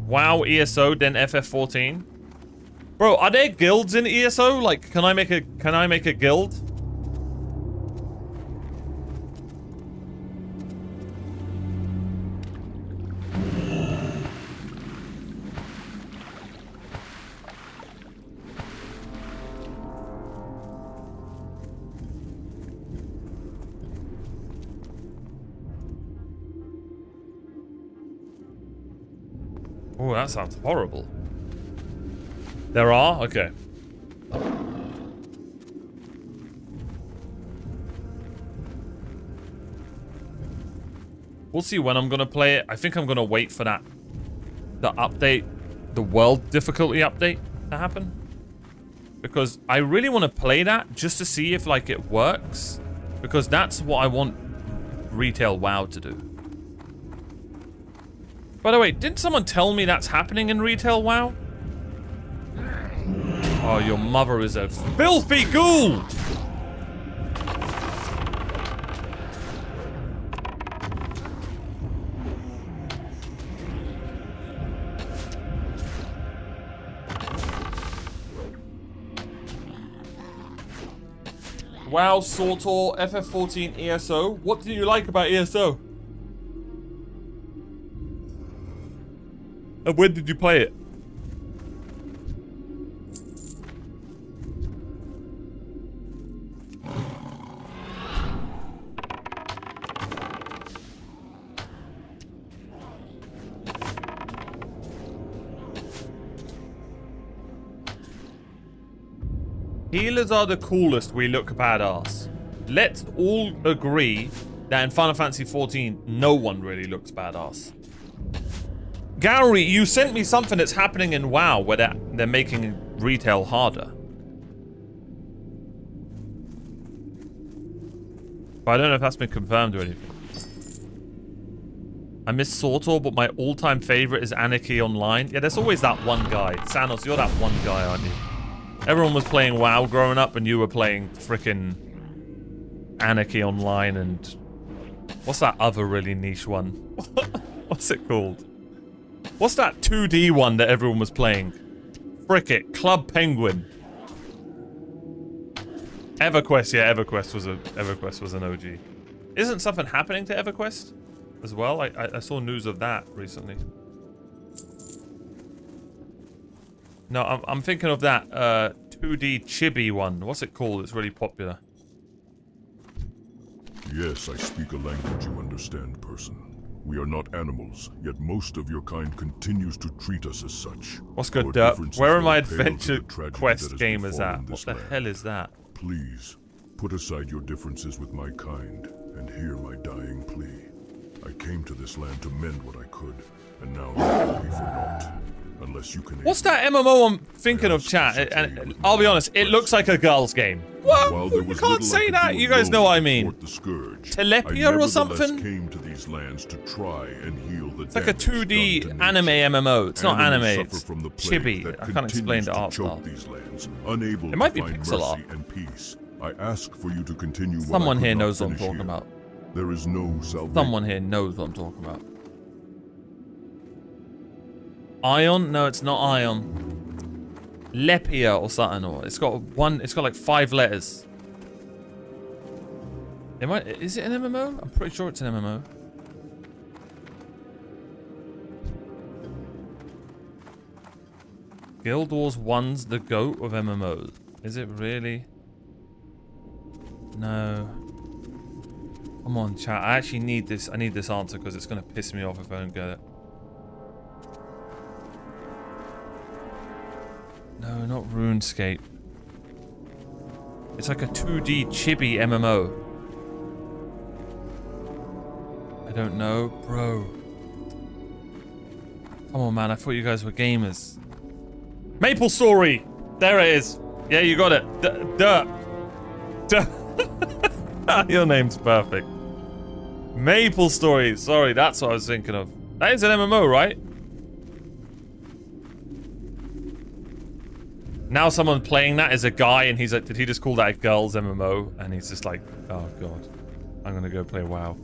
WoW ESO, then FF14. Bro, are there guilds in ESO? Like, can I make a guild? Oh, that sounds horrible. There are? Okay. We'll see when I'm gonna play it. I think I'm gonna wait for that. The update, the world difficulty update to happen. Because I really want to play that just to see if, like, it works. Because that's what I want retail WoW to do. By the way, didn't someone tell me that's happening in retail WoW? Oh, your mother is a filthy ghoul! WoW, SWTOR, FF14, ESO. What do you like about ESO? And when did you play it? Healers are the coolest, we look badass. Let's all agree that in Final Fantasy XIV, no one really looks badass. Gary, you sent me something that's happening in WoW where they're making retail harder. But I don't know if that's been confirmed or anything. I miss SWTOR, but my all-time favorite is Anarchy Online. Yeah, there's always that one guy. Sanos, you're that one guy, aren't you? Everyone was playing WoW growing up, and you were playing frickin' Anarchy Online and... What's that other really niche one? What's it called? What's that 2D one that everyone was playing? Frick it, Club Penguin. EverQuest, yeah, EverQuest was an OG. Isn't something happening to EverQuest as well? I saw news of that recently. No, I'm thinking of that 2D chibi one. What's it called? It's really popular. Yes, I speak a language you understand, person. We are not animals, yet most of your kind continues to treat us as such. What's good, Derp? Where are my adventure quest gamers at? What the hell is that? Please, put aside your differences with my kind, and hear my dying plea. I came to this land to mend what I could, and now that will be for naught. Unless you can... What's that MMO I'm thinking of, chat? And I'll be honest, it looks like a girl's game. What? You can't say that. You guys know what I mean. Telepia or something? Came to these lands to try and heal the it's like a 2D anime MMO. It's not anime, it's chibi. I can't explain the art style. It might be pixel art. I ask for you to continue. Someone here knows what I'm talking about. There is no salvation. Someone here knows what I'm talking about. Ion? No, it's not Ion. Lepia or something. Or it's got like 5 letters. Is it an MMO? I'm pretty sure it's an MMO. Guild Wars 1's the GOAT of MMOs. Is it really? No. Come on, chat. I actually need this. I need this answer because it's going to piss me off if I don't get it. No, not RuneScape. It's like a 2D chibi MMO. I don't know, bro. Come on, man. I thought you guys were gamers. Maple Story! There it is. Yeah, you got it. Your name's perfect. Maple Story. Sorry, that's what I was thinking of. That is an MMO, right? Now someone playing that is a guy and he's like, did he just call that a girl's MMO? And he's just like, oh god, I'm gonna go play WoW.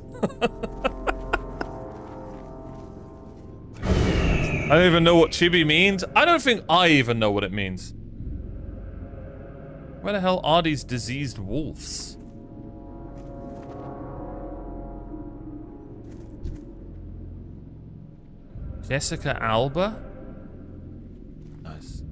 I don't even know what chibi means. I don't think I even know what it means. Where the hell are these diseased wolves? Jessica Alba? Nice.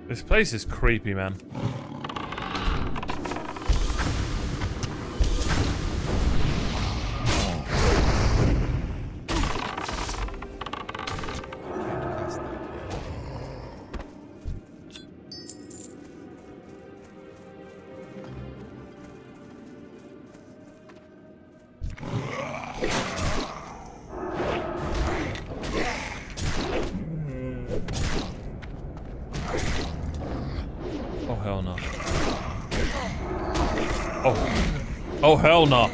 This place is creepy, man. Oh, hell no.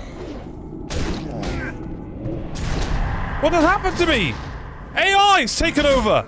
What has happened to me? AI's taken over.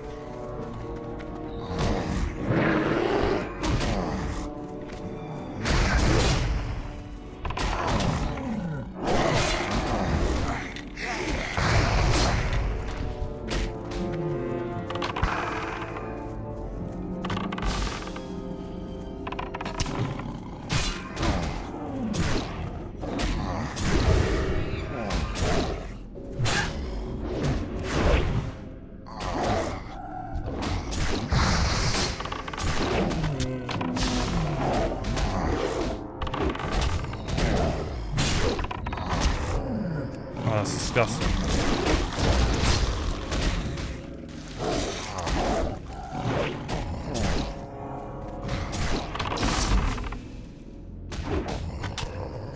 Disgusting.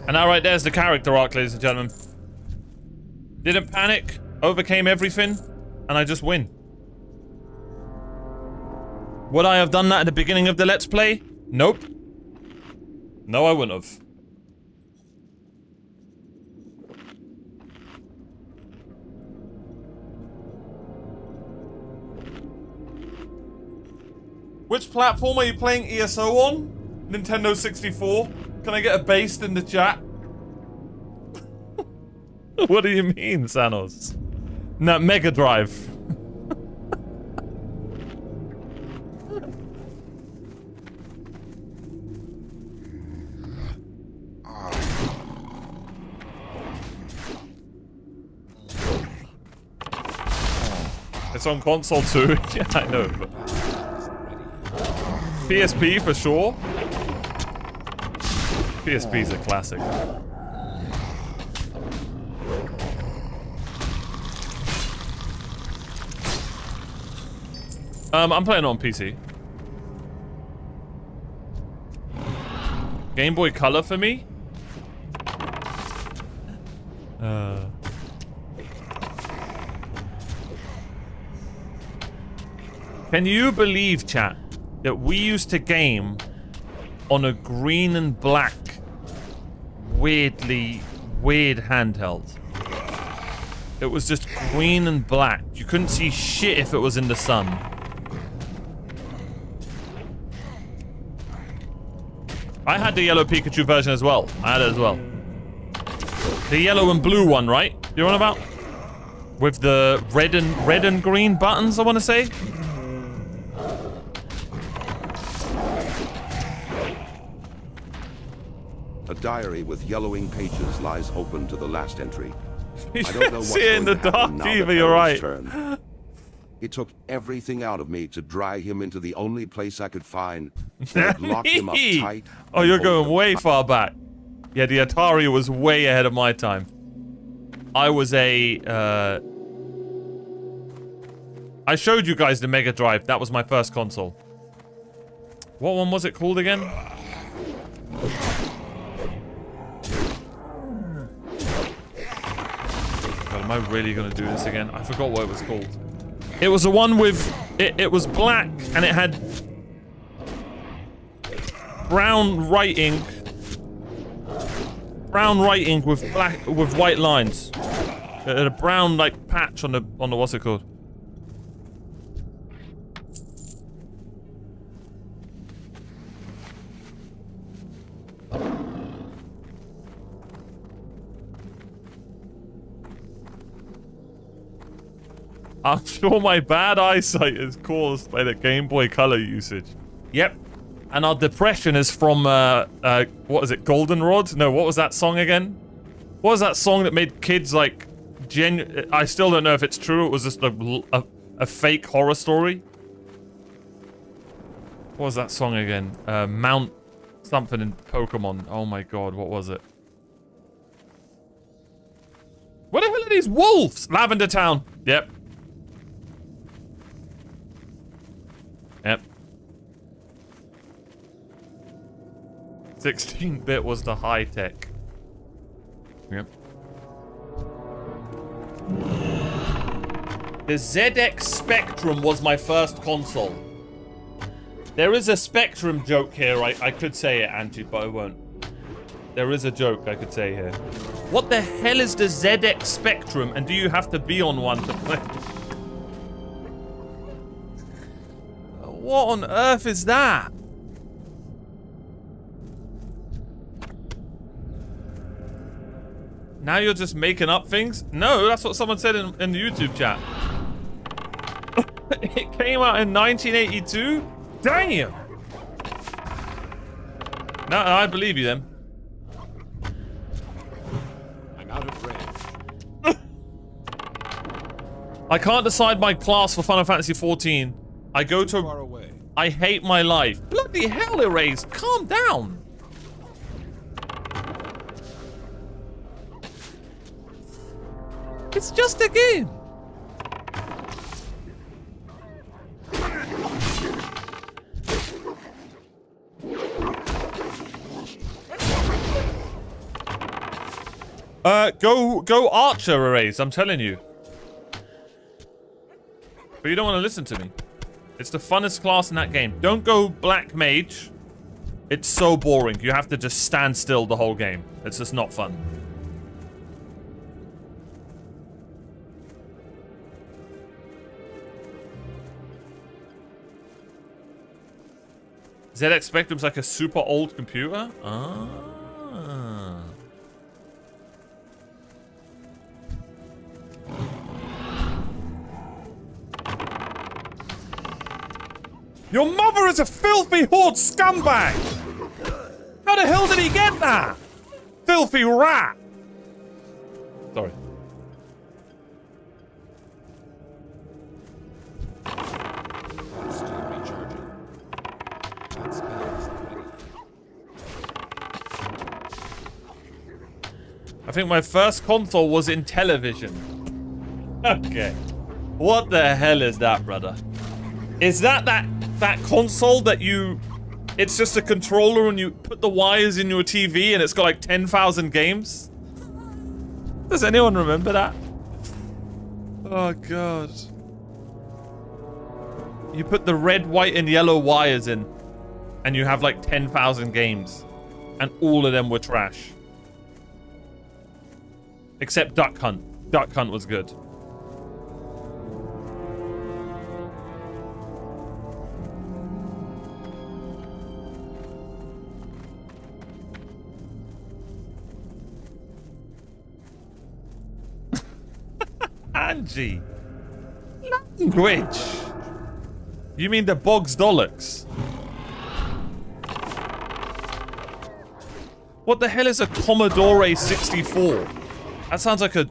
And now right there's the character arc, ladies and gentlemen. Didn't panic, overcame everything, and I just win. Would I have done that at the beginning of the Let's Play? Nope. No, I wouldn't have. Which platform are you playing ESO on? Nintendo 64? Can I get a based in the chat? What do you mean, Sanos? No, Mega Drive. It's on console too. Yeah, I know, but PSP for sure. PSP's a classic. I'm playing on PC. Game Boy Color for me? Can you believe, chat, that we used to game on a green and black, weird handheld? It was just green and black. You couldn't see shit if it was in the sun. I had the yellow Pikachu version as well. I had it as well. The yellow and blue one, right? You know what I'm about? With the red and green buttons, I want to say. A diary with yellowing pages lies open to the last entry. I don't know what's see it in the dark either, you're right. Turn. It took everything out of me to drag him into the only place I could find. Lock him up tight. Oh, you're going way far back. Yeah, the Atari was way ahead of my time. I was a I showed you guys the Mega Drive. That was my first console. What one was it called again? God, am I really gonna do this again? I forgot what it was called. It was the one with... It was black and it had... brown writing. Brown writing with white lines. It had a brown like patch on the what's it called? I'm sure my bad eyesight is caused by the Game Boy Color usage. Yep. And our depression is from, what is it, Goldenrod? No, what was that song again? What was that song that made kids, like, I still don't know if it's true. It was just a fake horror story. What was that song again? Mount something in Pokemon. Oh my god, what was it? What the hell are these wolves? Lavender Town. Yep. Yep. 16-bit was the high tech. Yep. The ZX Spectrum was my first console. There is a Spectrum joke here. I could say it, Angie, but I won't. There is a joke I could say here. What the hell is the ZX Spectrum, and do you have to be on one to play? What on earth is that? Now you're just making up things? No, that's what someone said in the YouTube chat. It came out in 1982? Damn! No, I believe you then. I'm out of range. I can't decide my class for Final Fantasy XIV. I go to... Far away. I hate my life. Bloody hell, Erased. Calm down. It's just a game. Go Archer, Erased. I'm telling you. But you don't want to listen to me. It's the funnest class in that game. Don't go Black Mage. It's so boring. You have to just stand still the whole game. It's just not fun. ZX Spectrum's like a super old computer? Ah. Your mother is a filthy horde scumbag! How the hell did he get that? Filthy rat! Sorry. Still recharging. That's ready. I think my first console was in television. Okay. What the hell is that, brother? Is that console that you... It's just a controller and you put the wires in your TV and it's got like 10,000 games? Does anyone remember that? Oh, God. You put the red, white, and yellow wires in and you have like 10,000 games. And all of them were trash. Except Duck Hunt. Duck Hunt was good. Angie. Language. You mean the Bogs Dollocks? What the hell is a Commodore 64? That sounds like a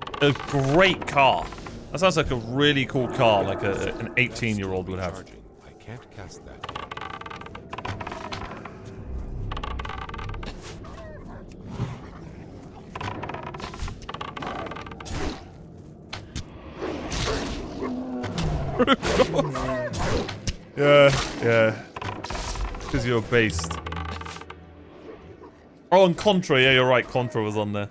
great car. That sounds like a really cool car, like an 18-year-old would have. I can't cast that yet. Yeah. Because you're based. Oh, and Contra. Yeah, you're right. Contra was on there.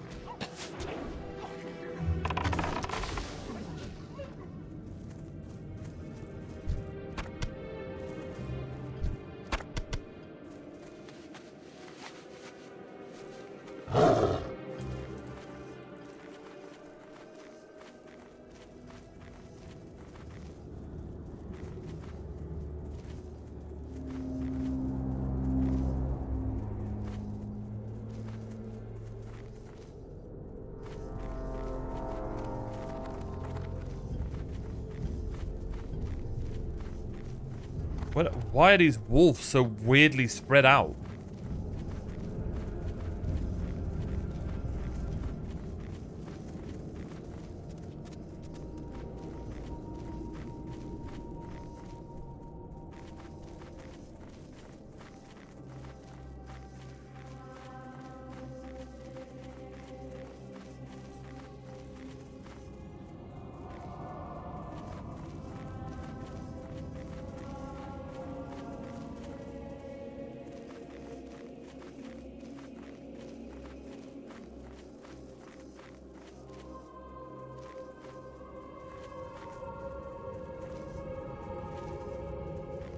Why are these wolves so weirdly spread out?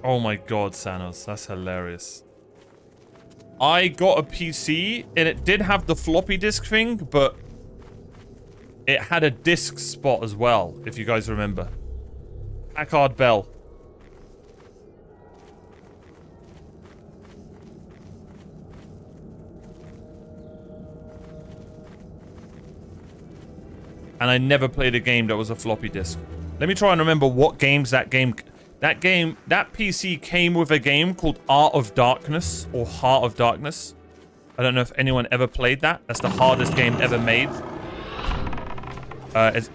Oh my god, Sanos, that's hilarious. I got a PC, and it did have the floppy disk thing, but it had a disk spot as well, if you guys remember. Packard Bell. And I never played a game that was a floppy disk. Let me try and remember what games that PC came with a game called Art of Darkness, or Heart of Darkness. I don't know if anyone ever played that. That's the hardest game ever made.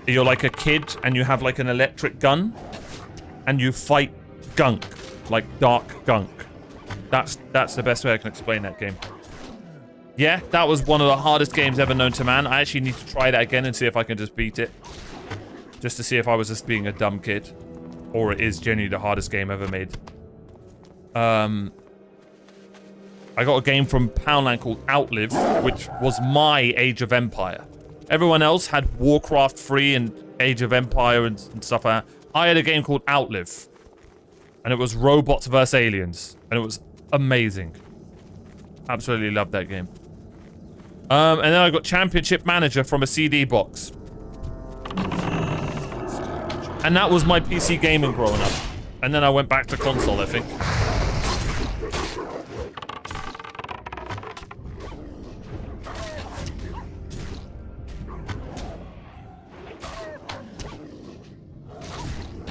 You're like a kid, and you have like an electric gun, and you fight gunk, like dark gunk. That's the best way I can explain that game. Yeah, that was one of the hardest games ever known to man. I actually need to try that again and see if I can just beat it. Just to see if I was just being a dumb kid. Or it is genuinely the hardest game ever made. I got a game from Poundland called Outlive, which was my Age of Empire. Everyone else had Warcraft 3 and Age of Empire and stuff like that. I had a game called Outlive. And it was robots versus aliens. And it was amazing. Absolutely loved that game. And then I got Championship Manager from a CD box. And that was my PC gaming growing up. And then I went back to console, I think.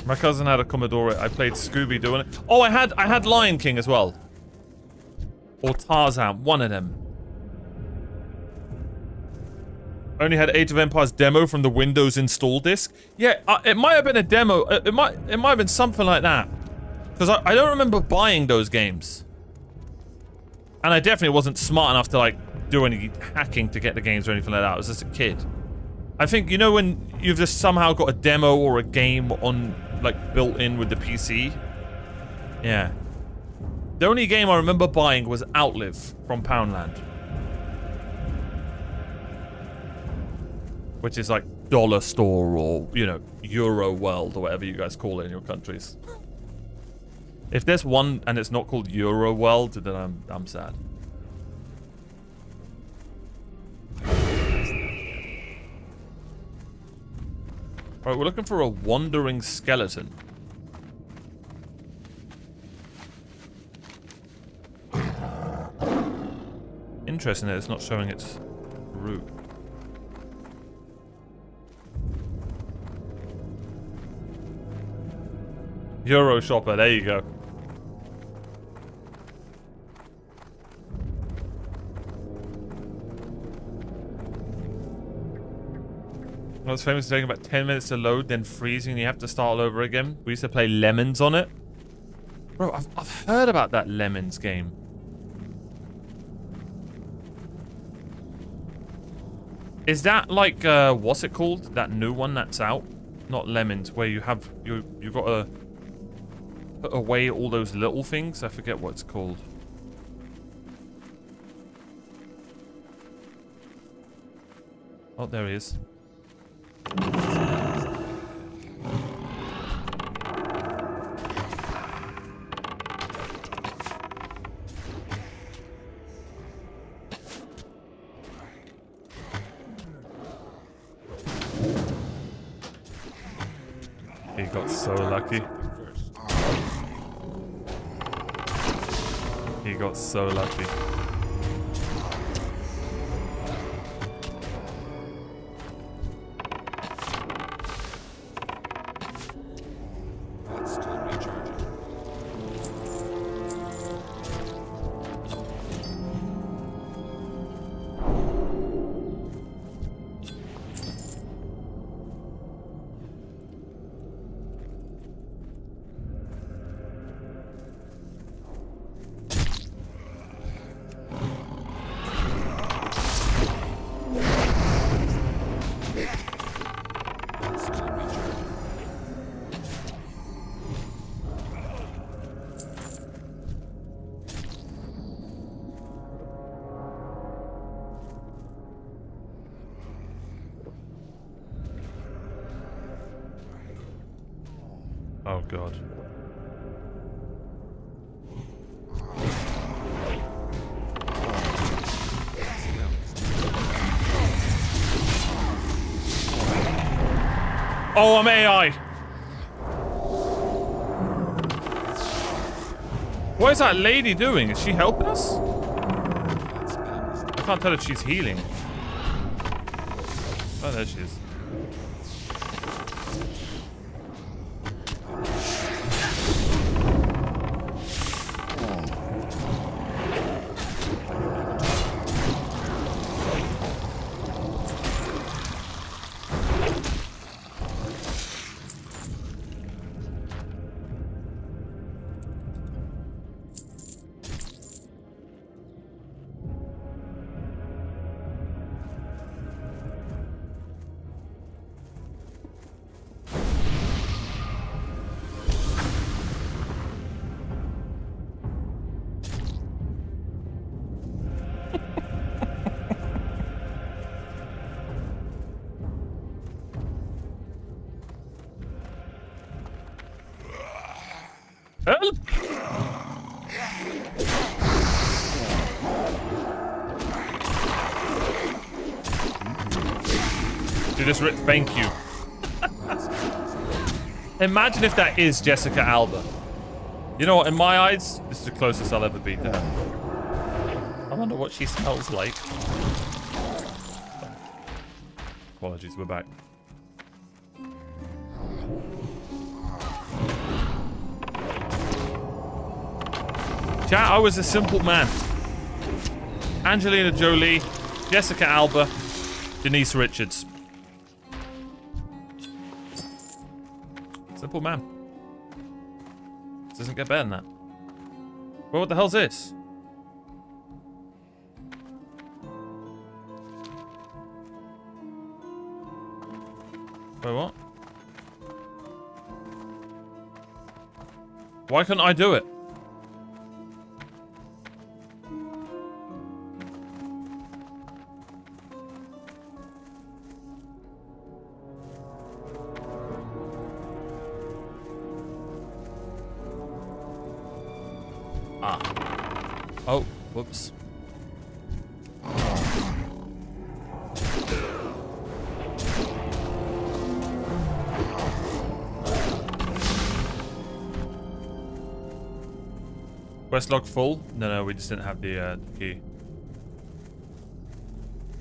My cousin had a Commodore. I played Scooby doing it. Oh, I had Lion King as well. Or Tarzan, one of them. Only had Age of Empires demo from the Windows install disk. Yeah, it might have been a demo. It might have been something like that. Because I don't remember buying those games. And I definitely wasn't smart enough to like do any hacking to get the games or anything like that. I was just a kid. I think, you know, when you've just somehow got a demo or a game on like built in with the PC. Yeah. The only game I remember buying was Outlive from Poundland. Which is like Dollar Store or, you know, Euro World or whatever you guys call it in your countries. If there's one and it's not called Euro World, then I'm sad. Alright, we're looking for a wandering skeleton. Interesting that it's not showing its route. Euro Shopper, there you go. I was famous for taking about 10 minutes to load, then freezing, and you have to start all over again. We used to play Lemons on it. Bro, I've heard about that Lemons game. Is that like, what's it called? That new one that's out not lemons, where you have you got to put away all those little things. I forget what it's called. Oh, there he is. He got so lucky. He got so lucky. That's still recharging. Oh god. Oh, I'm AI. What is that lady doing? Is she helping us? I can't tell if she's healing. Oh, there she is. Help! You just thank you. Imagine if that is Jessica Alba. You know what? In my eyes, this is the closest I'll ever be to her. I wonder what she smells like. Apologies, we're back. Chat, I was a simple man. Angelina Jolie, Jessica Alba, Denise Richards. Simple man. This doesn't get better than that. Well, what the hell's this? Wait, what? Why couldn't I do it? Oh, whoops. Quest log full? No, we just didn't have the key.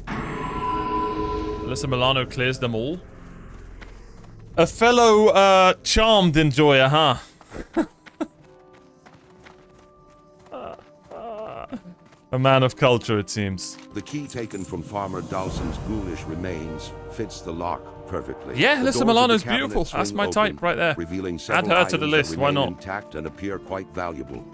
Alyssa Milano clears them all. A fellow charmed enjoyer, huh? A man of culture, it seems. The key taken from Farmer Dawson's ghoulish remains fits the lock perfectly. Yeah, The Alyssa doors Milano's of the cabinet beautiful. swing That's my open, type right there. Revealing Add several her to the items list, that why remain not? intact and appear quite valuable.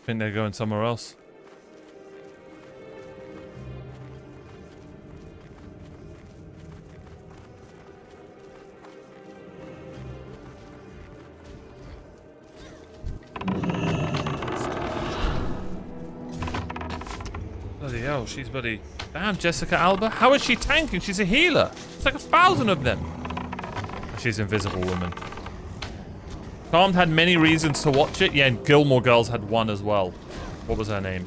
think they're going somewhere else. Bloody hell, she's bloody... Damn, Jessica Alba. How is she tanking? She's a healer. It's like 1,000 of them. She's Invisible Woman. Calmed had many reasons to watch it. Yeah, and Gilmore Girls had one as well. What was her name?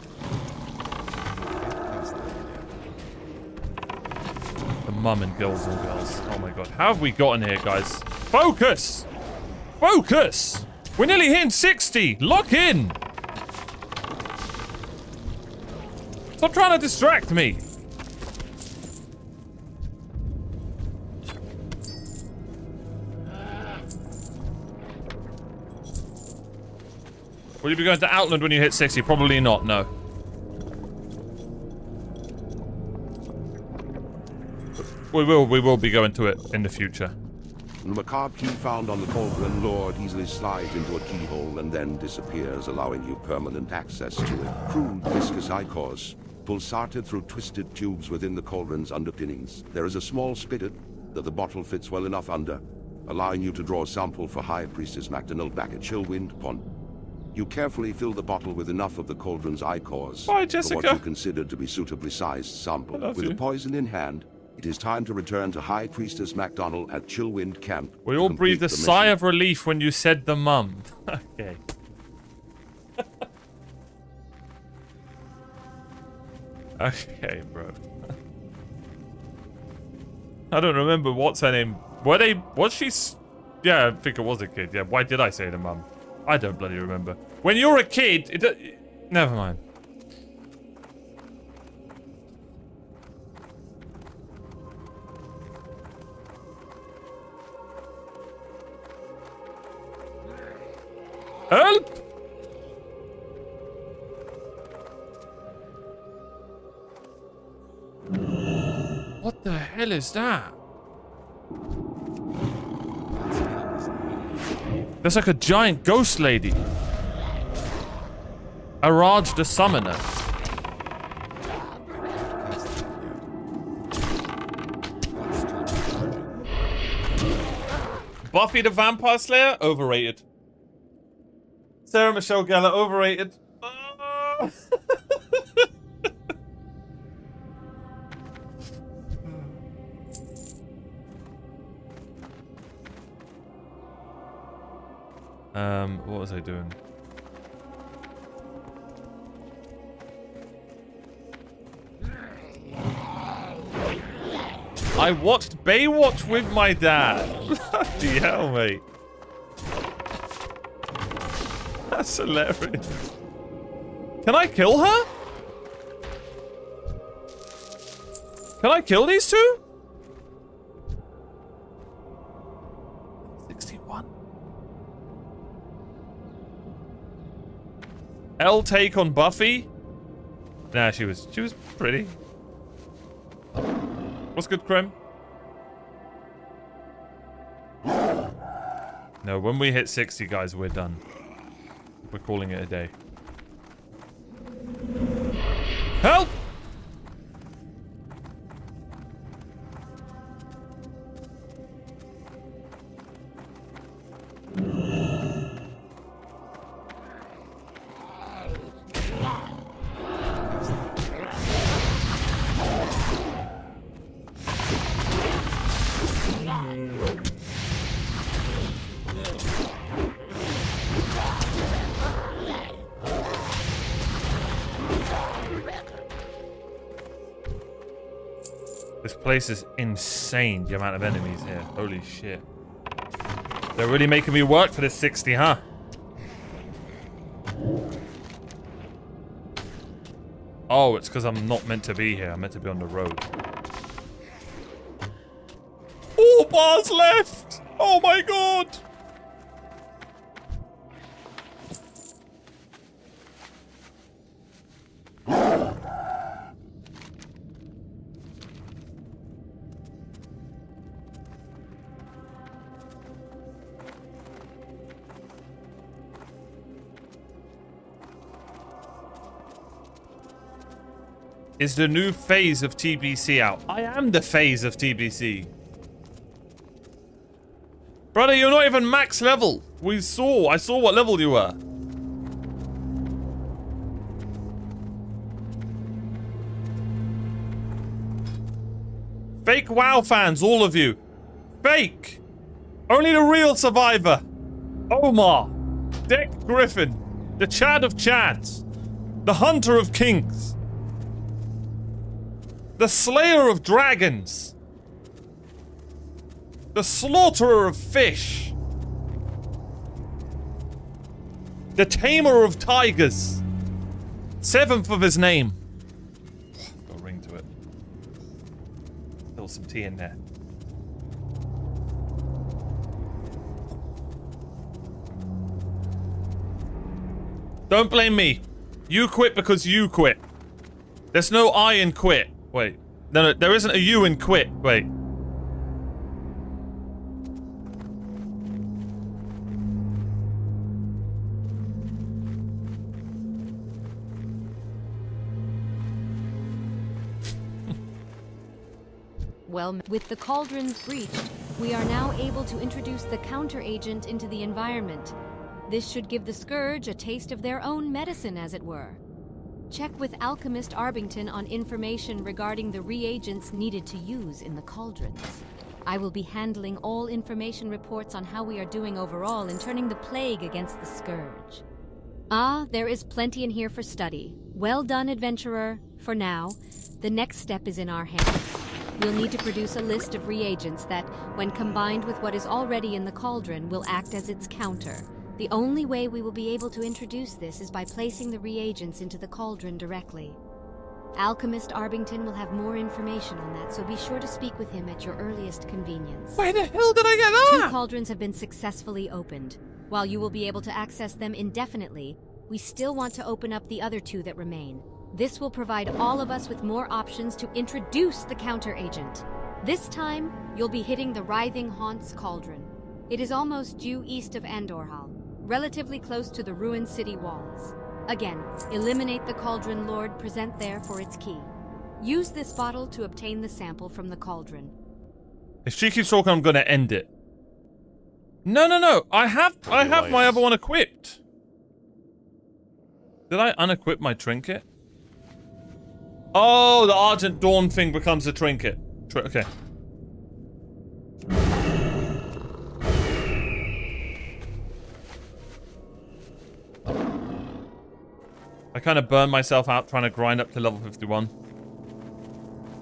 The mum in Gilmore Girls. Oh my god. How have we gotten here, guys? Focus! Focus! We're nearly hitting 60! Lock in! Stop trying to distract me! Will you be going to Outland when you hit 60? Probably not, no. We will be going to it in the future. The macabre key found on the Cauldron Lord easily slides into a keyhole and then disappears, allowing you permanent access to it. Crude, viscous ichors, pulsated through twisted tubes within the cauldron's underpinnings. There is a small spigot that the bottle fits well enough under, allowing you to draw a sample for High Priestess MacDonald back at Chillwind Pond. You carefully fill the bottle with enough of the cauldron's ichors Bye, Jessica. for what you consider to be suitably sized sample. With the poison in hand, it is time to return to High Priestess MacDonald at Chillwind Camp. We all breathed a sigh of relief when you said the mum. Okay. Okay, bro. I don't remember what's her name. Was she? Yeah, I think it was a kid. Yeah, why did I say the mum? I don't bloody remember. When you're a kid, never mind. Help! What the hell is that? There's like a giant ghost lady. Araj the Summoner. Buffy the Vampire Slayer? Overrated. Sarah Michelle Gellar? Overrated. What was I doing? I watched Baywatch with my dad. Bloody hell, mate. That's hilarious. Can I kill her? Can I kill these two? 61. L take on Buffy? Nah, she was pretty. What's good, Krem? No, when we hit 60, guys, we're done. We're calling it a day. Help! This place is insane, the amount of enemies here. Holy shit. They're really making me work for this 60, huh? Oh, it's because I'm not meant to be here. I'm meant to be on the road. 4 bars left! Oh my god! Is the new phase of TBC out? I am the phase of TBC. Brother, you're not even max level. I saw what level you were. Fake WoW fans, all of you. Fake. Only the real survivor. Omar. Deck Griffin. The Chad of Chads. The Hunter of Kings. The Slayer of Dragons. The Slaughterer of Fish. The Tamer of Tigers. 7th of his name. Got a ring to it. Still some tea in there. Don't blame me. You quit because you quit. There's no I in quit. Wait. No, there isn't a you in quit. Wait. Well, with the cauldrons breached, we are now able to introduce the counter-agent into the environment. This should give the Scourge a taste of their own medicine, as it were. Check with Alchemist Arbington on information regarding the reagents needed to use in the cauldrons. I will be handling all information reports on how we are doing overall in turning the plague against the Scourge. Ah, there is plenty in here for study. Well done, adventurer. For now, the next step is in our hands. We'll need to produce a list of reagents that, when combined with what is already in the cauldron, will act as its counter. The only way we will be able to introduce this is by placing the reagents into the cauldron directly. Alchemist Arbington will have more information on that, so be sure to speak with him at your earliest convenience. Where the hell did I get that? 2 cauldrons have been successfully opened. While you will be able to access them indefinitely, we still want to open up the other 2 that remain. This will provide all of us with more options to introduce the counter-agent. This time, you'll be hitting the Writhing Haunts Cauldron. It is almost due east of Andorhal, relatively close to the ruined city walls. Again, eliminate the Cauldron Lord present there for its key. Use this bottle to obtain the sample from the cauldron. If she keeps talking, I'm gonna end it. No. I have my other one equipped. Did I unequip my trinket? Oh, the Argent Dawn thing becomes a trinket. Okay. I kind of burned myself out trying to grind up to level 51.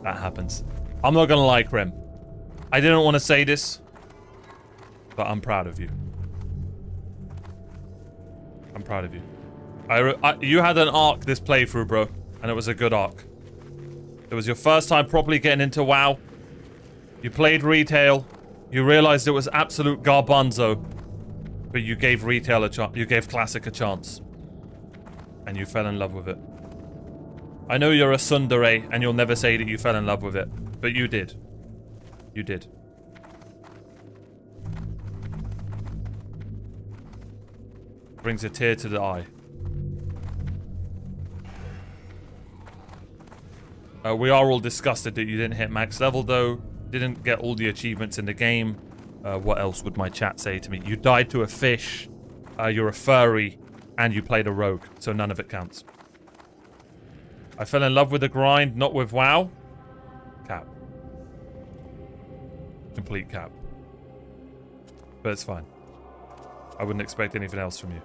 That happens. I'm not gonna lie, Krem. I didn't want to say this, but I'm proud of you. I'm proud of you. You had an arc this playthrough, bro, and it was a good arc. It was your first time properly getting into WoW. You played retail. You realized it was absolute garbanzo, but you gave retail a chance. You gave classic a chance, and you fell in love with it. I know you're a tsundere, and you'll never say that you fell in love with it, but you did. You did. Brings a tear to the eye. We are all disgusted that you didn't hit max level, though. Didn't get all the achievements in the game. What else would my chat say to me? You died to a fish, you're a furry, and you played a rogue, so none of it counts. I fell in love with the grind, not with WoW. Cap. Complete cap. But it's fine. I wouldn't expect anything else from you.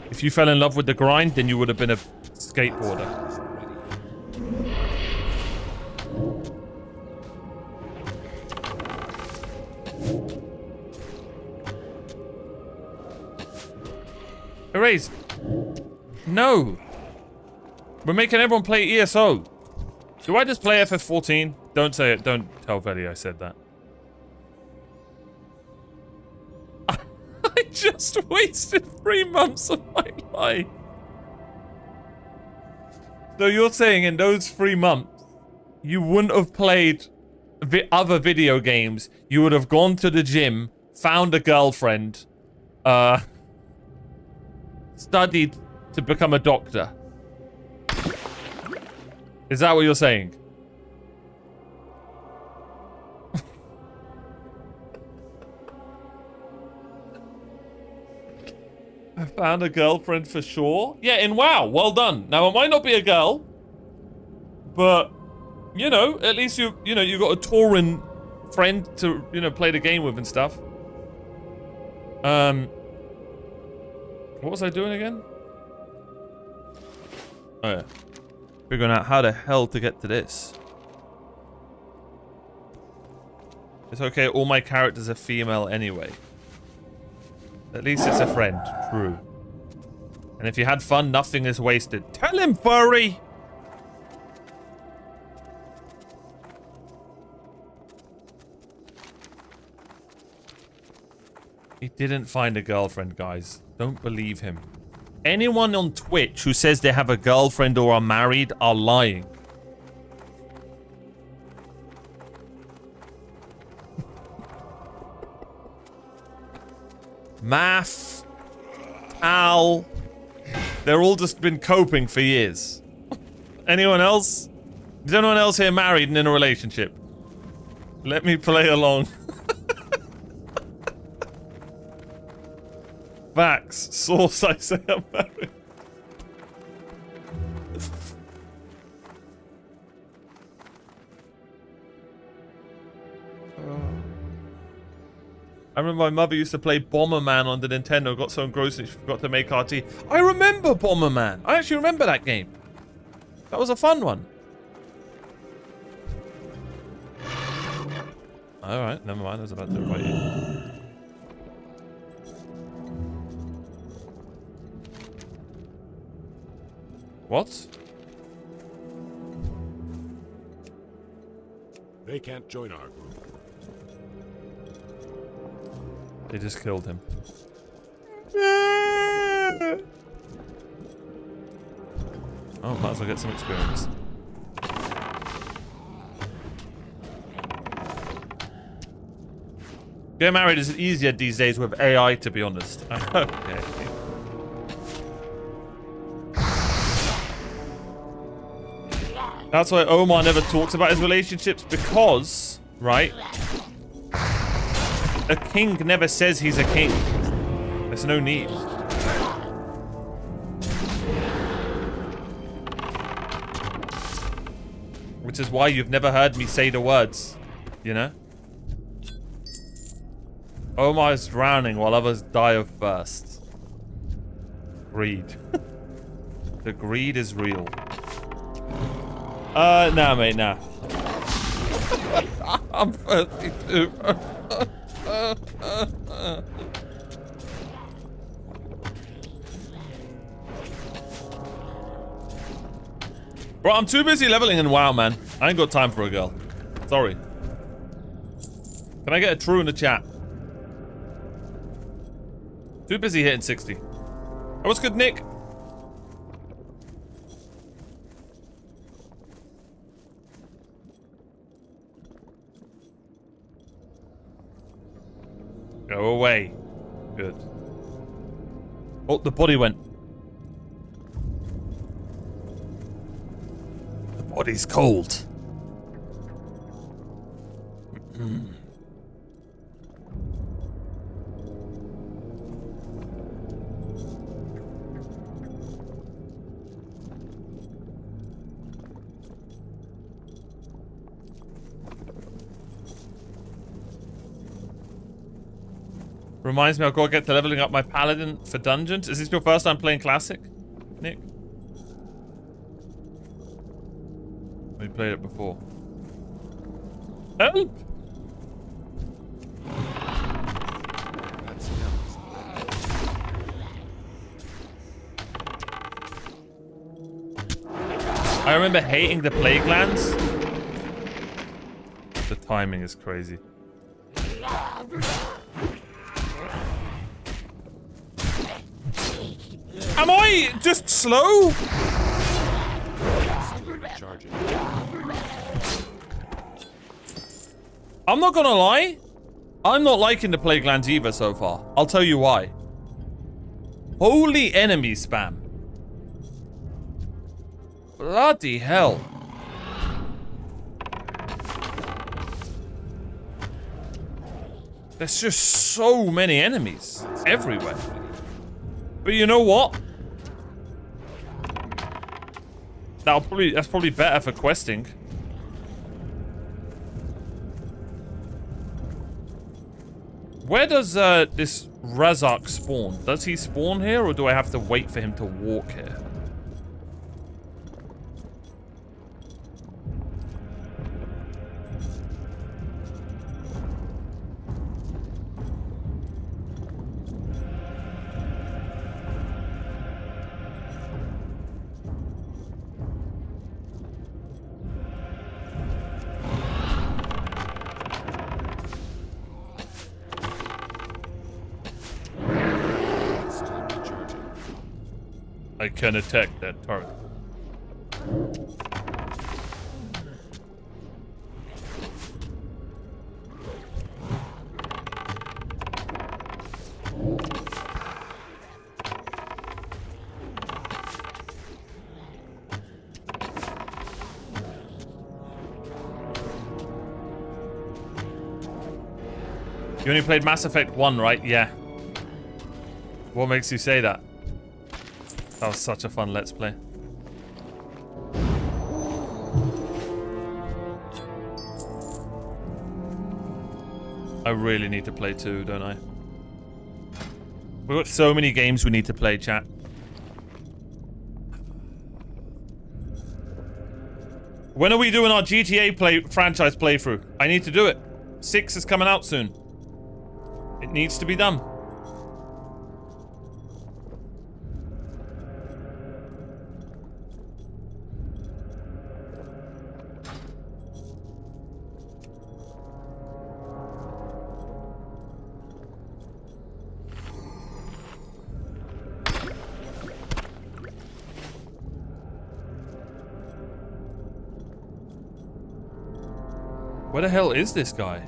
If you fell in love with the grind, then you would have been a skateboarder. Erase. No. We're making everyone play ESO. Do I just play FF14? Don't say it. Don't tell Veli I said that. I just wasted 3 months of my life. So you're saying in those 3 months, you wouldn't have played other video games. You would have gone to the gym, found a girlfriend, studied to become a doctor. Is that what you're saying? I found a girlfriend for sure. Yeah, in WoW. Well done. Now, it might not be a girl, but, you know, at least you got a Tauren friend to, play the game with and stuff. What was I doing again? Oh, yeah. Figuring out how the hell to get to this. It's okay, all my characters are female anyway. At least it's a friend. True. And if you had fun, nothing is wasted. Tell him, furry! He didn't find a girlfriend, guys. Don't believe him. Anyone on Twitch who says they have a girlfriend or are married are lying. Math, Al, they're all just been coping for years. Anyone else? Is anyone else here married and in a relationship? Let me play along. Facts. Source, I say I'm married. I remember my mother used to play Bomberman on the Nintendo. Got so engrossed that she forgot to make RT. I remember Bomberman. I actually remember that game. That was a fun one. Alright, never mind. I was about to invite you. What? They can't join our group. They just killed him. Oh, might as well get some experience. Getting married is easier these days with AI, to be honest. Okay. That's why Omar never talks about his relationships, because, right? A king never says he's a king. There's no need. Which is why you've never heard me say the words, you know? Omar is drowning while others die of thirst. Greed. The greed is real. Nah, mate, nah. I'm 32. Bro, I'm too busy leveling in WoW, man. I ain't got time for a girl. Sorry. Can I get a true in the chat? Too busy hitting 60. Oh, what's good, Nick? Go away. Good. Oh, the body went. The body's cold. Reminds me, I've got to get to leveling up my paladin for dungeons. Is this your first time playing classic, Nick? We played it before. Help! I remember hating the plague lands. The timing is crazy. Am I just slow? I'm not gonna lie. I'm not liking the plague lands either so far. I'll tell you why. Holy enemy spam. Bloody hell. There's just so many enemies everywhere. But you know what? That's probably better for questing. Where does this Razak spawn? Does he spawn here, or do I have to wait for him to walk here? I can attack that target. You only played Mass Effect 1, right? Yeah. What makes you say that? That was such a fun Let's Play. I really need to play 2, don't I? We've got so many games we need to play, chat. When are we doing our GTA franchise playthrough? I need to do it. 6 is coming out soon. It needs to be done. Where the hell is this guy?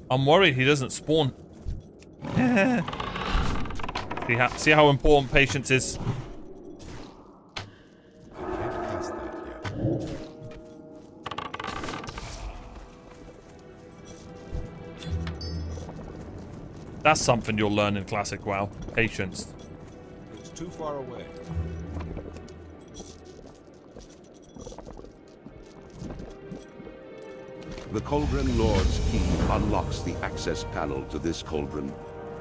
I'm worried he doesn't spawn. See how important patience is? I can't cast that yet. That's something you'll learn in Classic WoW. Patience. It's too far away. The Cauldron Lord's key unlocks the access panel to this cauldron,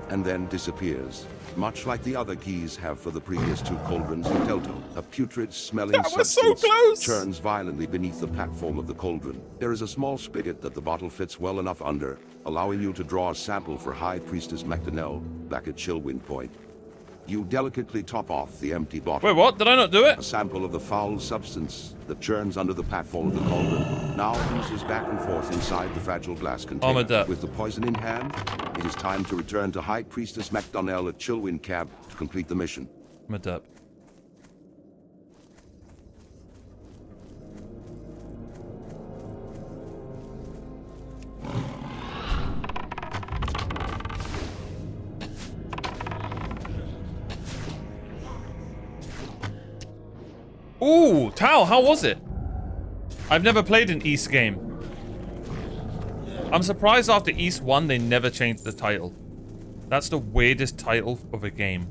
and then disappears. Much like the other keys have for the previous 2 cauldrons in Delta, a putrid-smelling substance churns violently beneath the platform of the cauldron. There is a small spigot that the bottle fits well enough under, allowing you to draw a sample for High Priestess McDonnell back at Chillwind Point. You delicately top off the empty bottle. Wait, what? Did I not do it? A sample of the foul substance that churns under the platform of the cauldron now oozes back and forth inside the fragile glass container. With the poison in hand, it is time to return to High Priestess McDonnell at Chillwind Cab to complete the mission. I'm a dup. Ooh, Tao, how was it? I've never played an East game. I'm surprised after East 1 they never changed the title. That's the weirdest title of a game.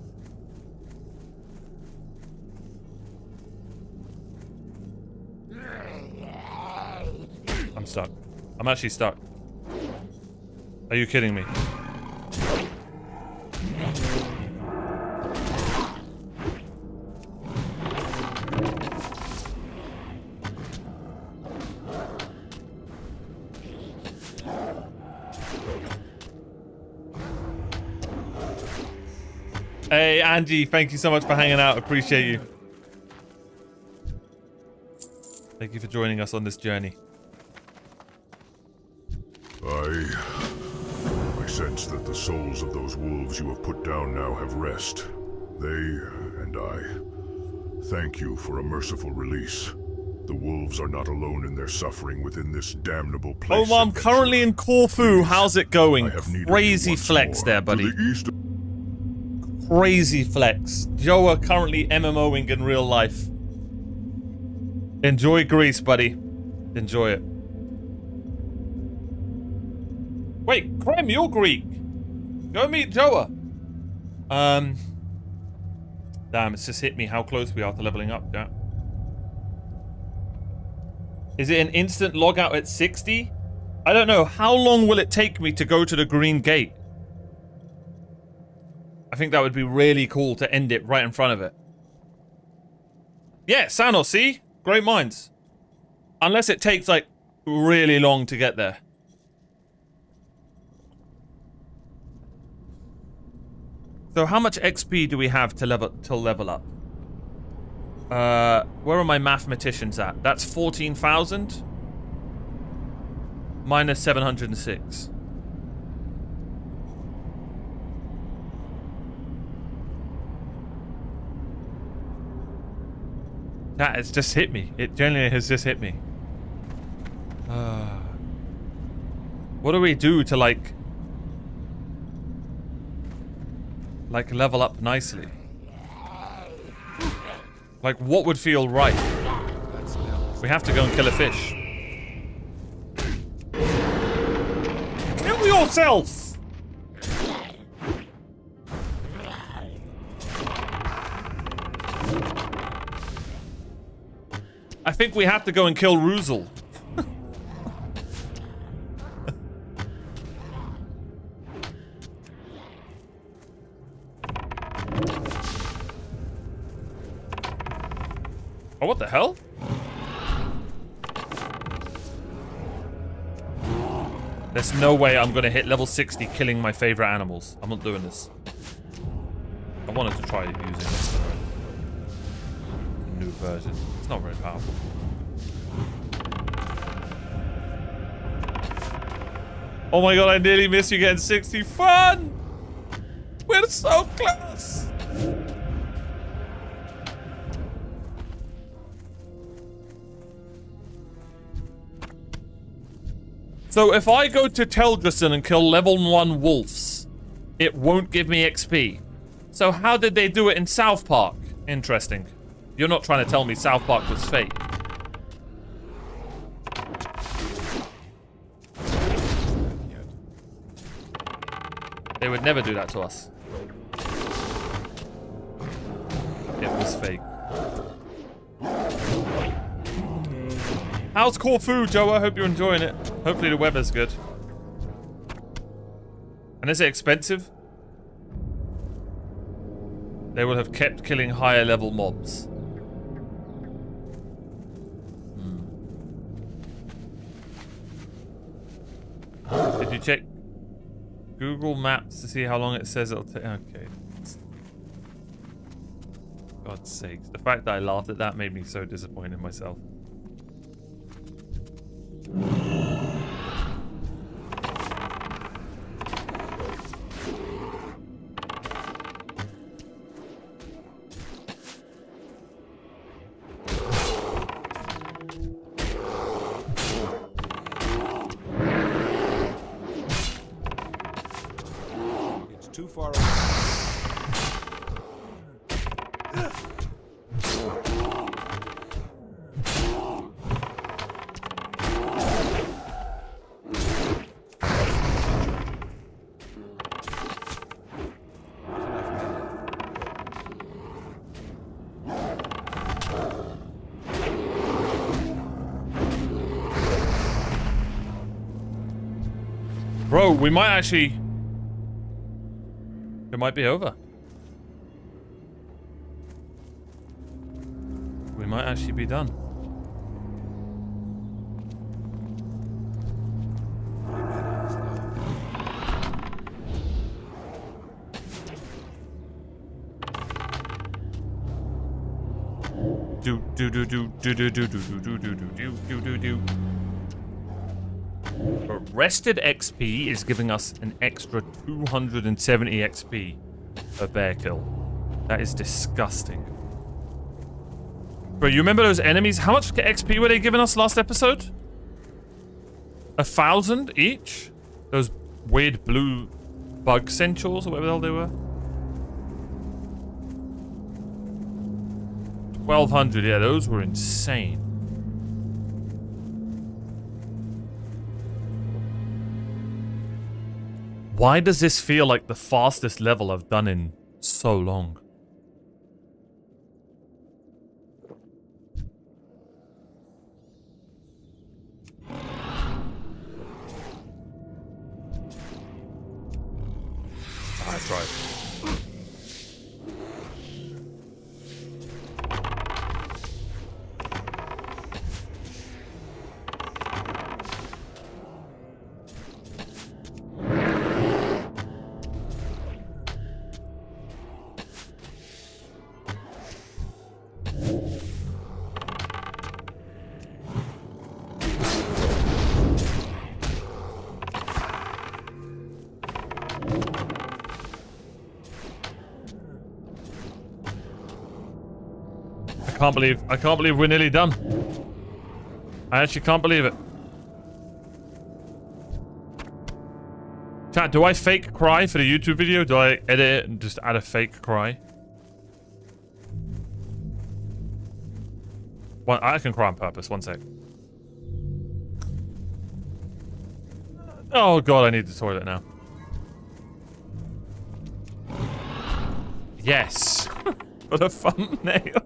I'm stuck. I'm actually stuck. Are you kidding me? Hey, Angie, thank you so much for hanging out. Appreciate you. Thank you for joining us on this journey. I sense that the souls of those wolves you have put down now have rest. They and I thank you for a merciful release. The wolves are not alone in their suffering within this damnable place. Oh, I'm currently in Corfu. How's it going? Crazy flex more. there, buddy. To the east. Crazy flex. Joa currently MMOing in real life. Enjoy Greece, buddy. Enjoy it. Wait, Krem, you're Greek. Go meet Joa. Damn, it's just hit me how close we are to leveling up, yeah. Is it an instant logout at 60? I don't know. How long will it take me to go to the green gate? I think that would be really cool to end it right in front of it. Yeah, Sano, see? Great minds. Unless it takes, like, really long to get there. So how much XP do we have to level up? Where are my mathematicians at? That's 14,000. Minus 706. That has just hit me. It genuinely has just hit me. What do we do to like level up nicely? Like, what would feel right? We have to go and kill a fish. Kill yourself! I think we have to go and kill Ruzel. Oh, what the hell? There's no way I'm gonna hit level 60 killing my favorite animals. I'm not doing this. I wanted to try using this new version. It's not very powerful. Oh my god, I nearly missed you getting 60. Fun! We're so close! So if I go to Teldrasson and kill level 1 wolves, it won't give me XP. So how did they do it in South Park? Interesting. You're not trying to tell me South Park was fake. They would never do that to us. It was fake. How's Corfu, Joe? I hope you're enjoying it. Hopefully the weather's good. And is it expensive? They will have kept killing higher level mobs. Did you check Google Maps to see how long it says it'll take? Okay. God's sakes. The fact that I laughed at that made me so disappointed in myself. It's too far away. Bro, we might actually... It might be over. We might actually be done. Rested XP is giving us an extra 270 XP per bear kill. That is disgusting. Bro, you remember those enemies? How much XP were they giving us last episode? 1,000 each? Those weird blue bug centaurs or whatever the hell they were. 1,200, yeah, those were insane. Why does this feel like the fastest level I've done in so long? That's right. I can't believe we're nearly done. I actually can't believe it. Chat, do I fake cry for the YouTube video? Do I edit it and just add a fake cry? Well, I can cry on purpose. One sec. Oh god, I need the toilet now. Yes. What a thumbnail.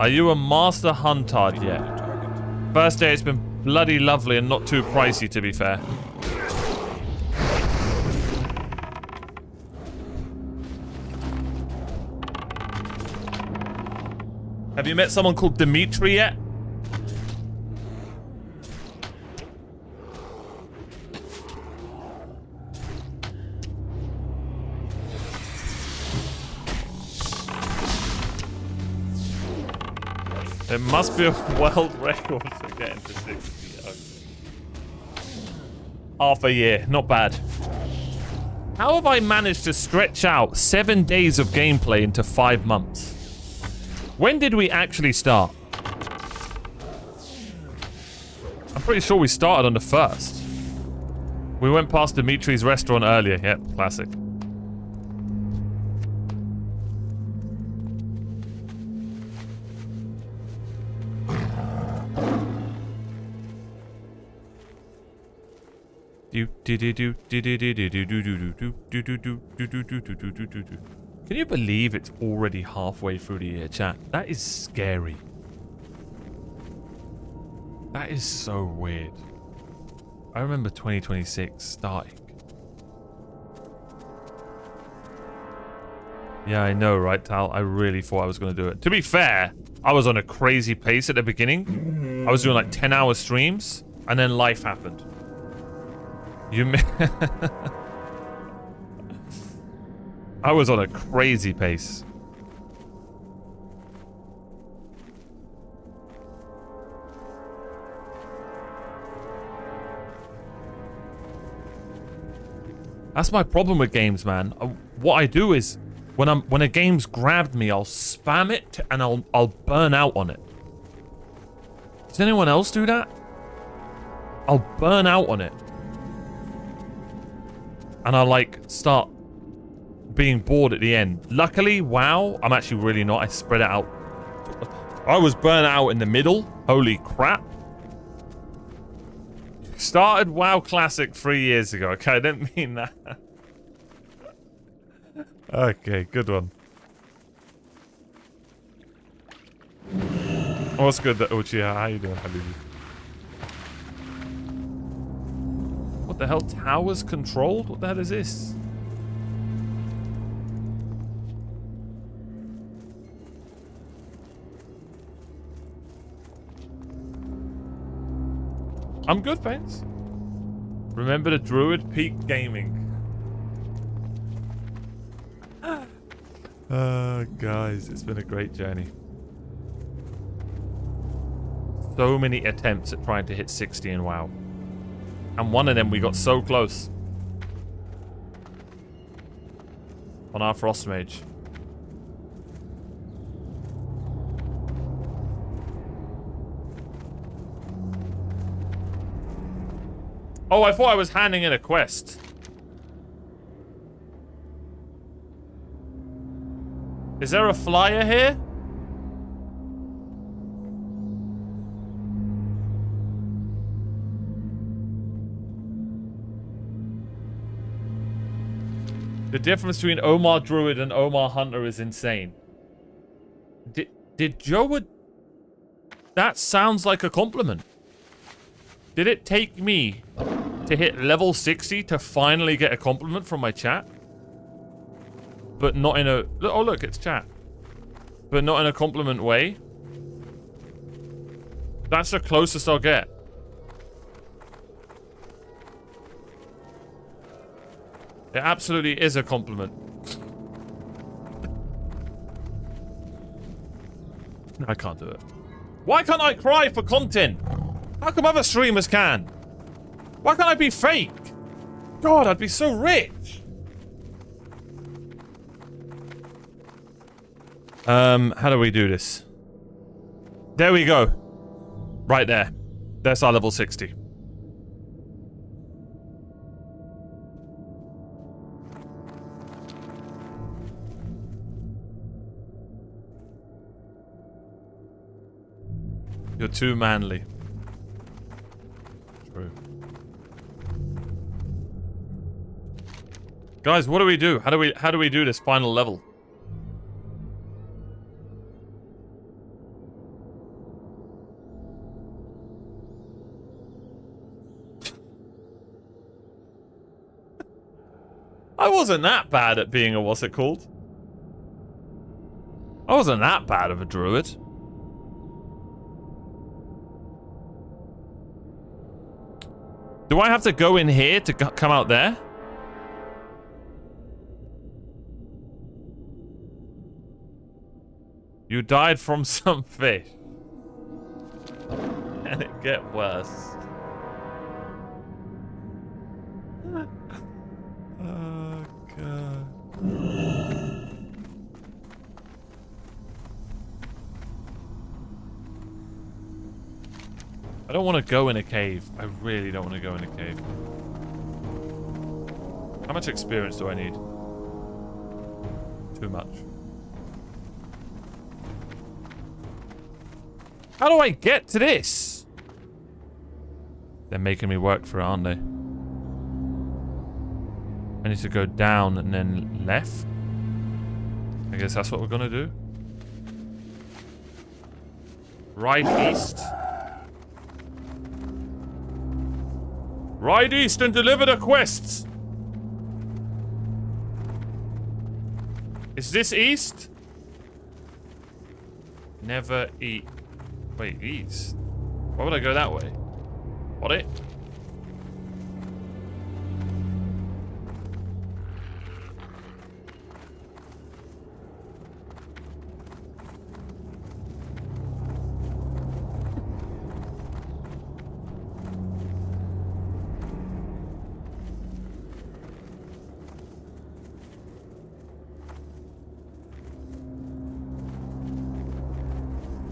Are you a master huntard yet? First day, it's been bloody lovely and not too pricey, to be fair. Have you met someone called Dimitri yet? It must be a world record for getting to 60. Okay. Half a year, not bad. How have I managed to stretch out 7 days of gameplay into 5 months? When did we actually start? I'm pretty sure we started on the 1st. We went past Dimitri's restaurant earlier. Yep, classic. Can you believe it's already halfway through the year, chat? That is scary. That is so weird. I remember 2026 starting. Yeah, I know, right, Tal? I really thought I was going to do it. To be fair, I was on a crazy pace at the beginning. I was doing like 10-hour streams, and then life happened. I was on a crazy pace. That's my problem with games, man. What I do is when a game's grabbed me, I'll spam it and I'll burn out on it. Does anyone else do that? I'll burn out on it. And I'll like start being bored at the end. Luckily, WoW, I'm actually really not. I spread it out. I was burnt out in the middle. Holy crap. Started WoW Classic 3 years ago. Okay, I didn't mean that. Okay, good one. What's good, Uchiha? How you doing, Habibi? What the hell? Towers controlled? What the hell is this? I'm good, thanks. Remember the Druid Peak Gaming. Guys, it's been a great journey. So many attempts at trying to hit 60 in WoW. And one of them we got so close. On our Frost Mage. Oh, I thought I was handing in a quest. Is there a flyer here? The difference between Omar Druid and Omar Hunter is insane. Did Joe... That sounds like a compliment. Did it take me to hit level 60 to finally get a compliment from my chat? But not in a... Oh, look, it's chat. But not in a compliment way. That's the closest I'll get. It absolutely is a compliment. I can't do it. Why can't I cry for content? How come other streamers can? Why can't I be fake? God, I'd be so rich. How do we do this? There we go. Right there. That's our level 60. You're too manly. True. Guys, what do we do? How do we do this final level? I wasn't that bad at being a what's it called? I wasn't that bad of a druid. Do I have to go in here to come out there? You died from some fish. Can it get worse? Oh, God. I don't want to go in a cave. I really don't want to go in a cave. How much experience do I need? Too much. How do I get to this? They're making me work for it, aren't they? I need to go down and then left. I guess that's what we're gonna do. Right east. Ride east and deliver the quests. Is this east? Never eat. Wait, east? Why would I go that way? What it?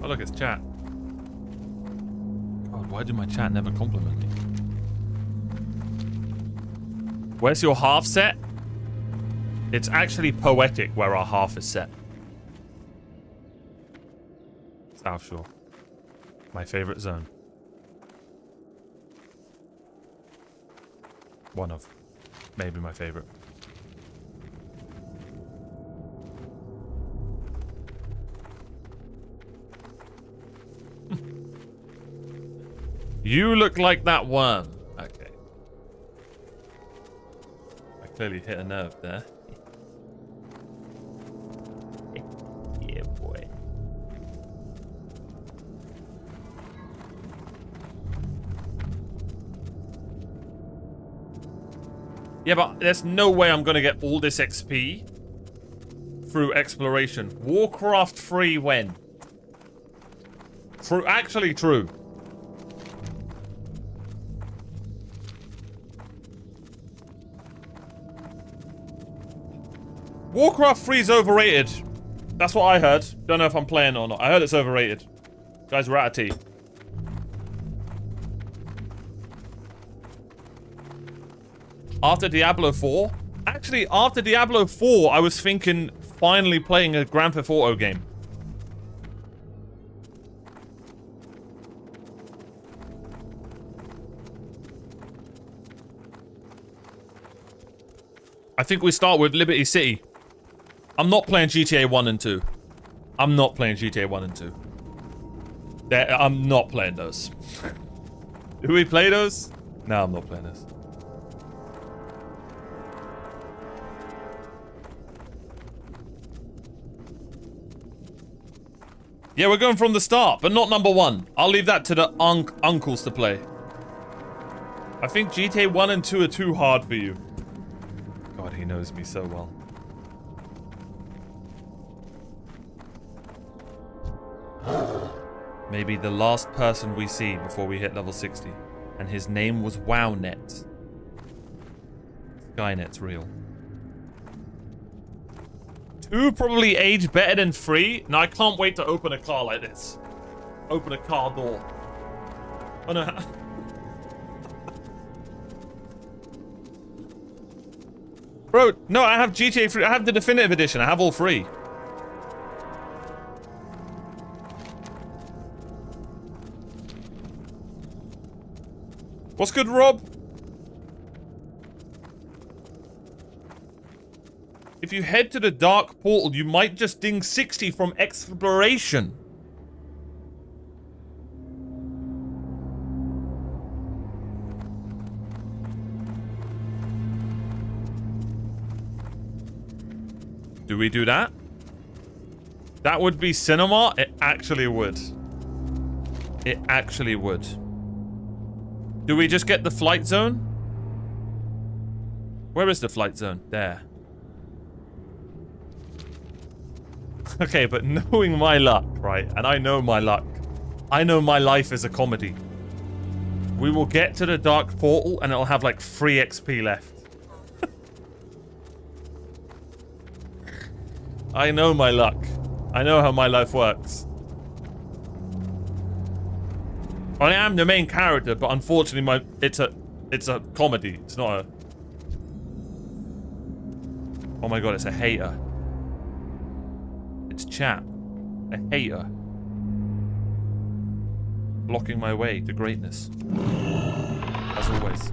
Oh, look, it's chat. God, why do my chat never compliment me? Where's your half set? It's actually poetic where our half is set. South Shore. My favorite zone. One of. Maybe my favorite. You look like that worm. Okay. I clearly hit a nerve there. Yeah, boy. Yeah, but there's no way I'm gonna get all this XP through exploration. Warcraft free when? True, actually true. Warcraft 3 is overrated. That's what I heard. Don't know if I'm playing or not. I heard it's overrated. Guys, we're out of tea. After Diablo 4? Actually, after Diablo 4, I was thinking finally playing a Grand Theft Auto game. I think we start with Liberty City. I'm not playing GTA 1 and 2. I'm not playing GTA 1 and 2. I'm not playing those. Do we play those? No, I'm not playing those. Yeah, we're going from the start, but not number 1. I'll leave that to the uncles to play. I think GTA 1 and 2 are too hard for you. God, he knows me so well. Maybe the last person we see before we hit level 60. And his name was WowNet. Skynet's real. 2 probably age better than 3. Now I can't wait to open a car like this. Open a car door. Oh no. Bro, no, I have GTA 3. I have the definitive edition. I have all 3. What's good, Rob? If you head to the dark portal, you might just ding 60 from exploration. Do we do that? That would be cinema? It actually would. It actually would. Do we just get the flight zone? Where is the flight zone? There. Okay, but knowing my luck, right? And I know my luck. I know my life is a comedy. We will get to the dark portal and it'll have like 3 XP left. I know my luck. I know how my life works. I am the main character, but unfortunately it's a comedy. It's not a... Oh my god, it's a hater. It's chat. A hater. Blocking my way to greatness. As always.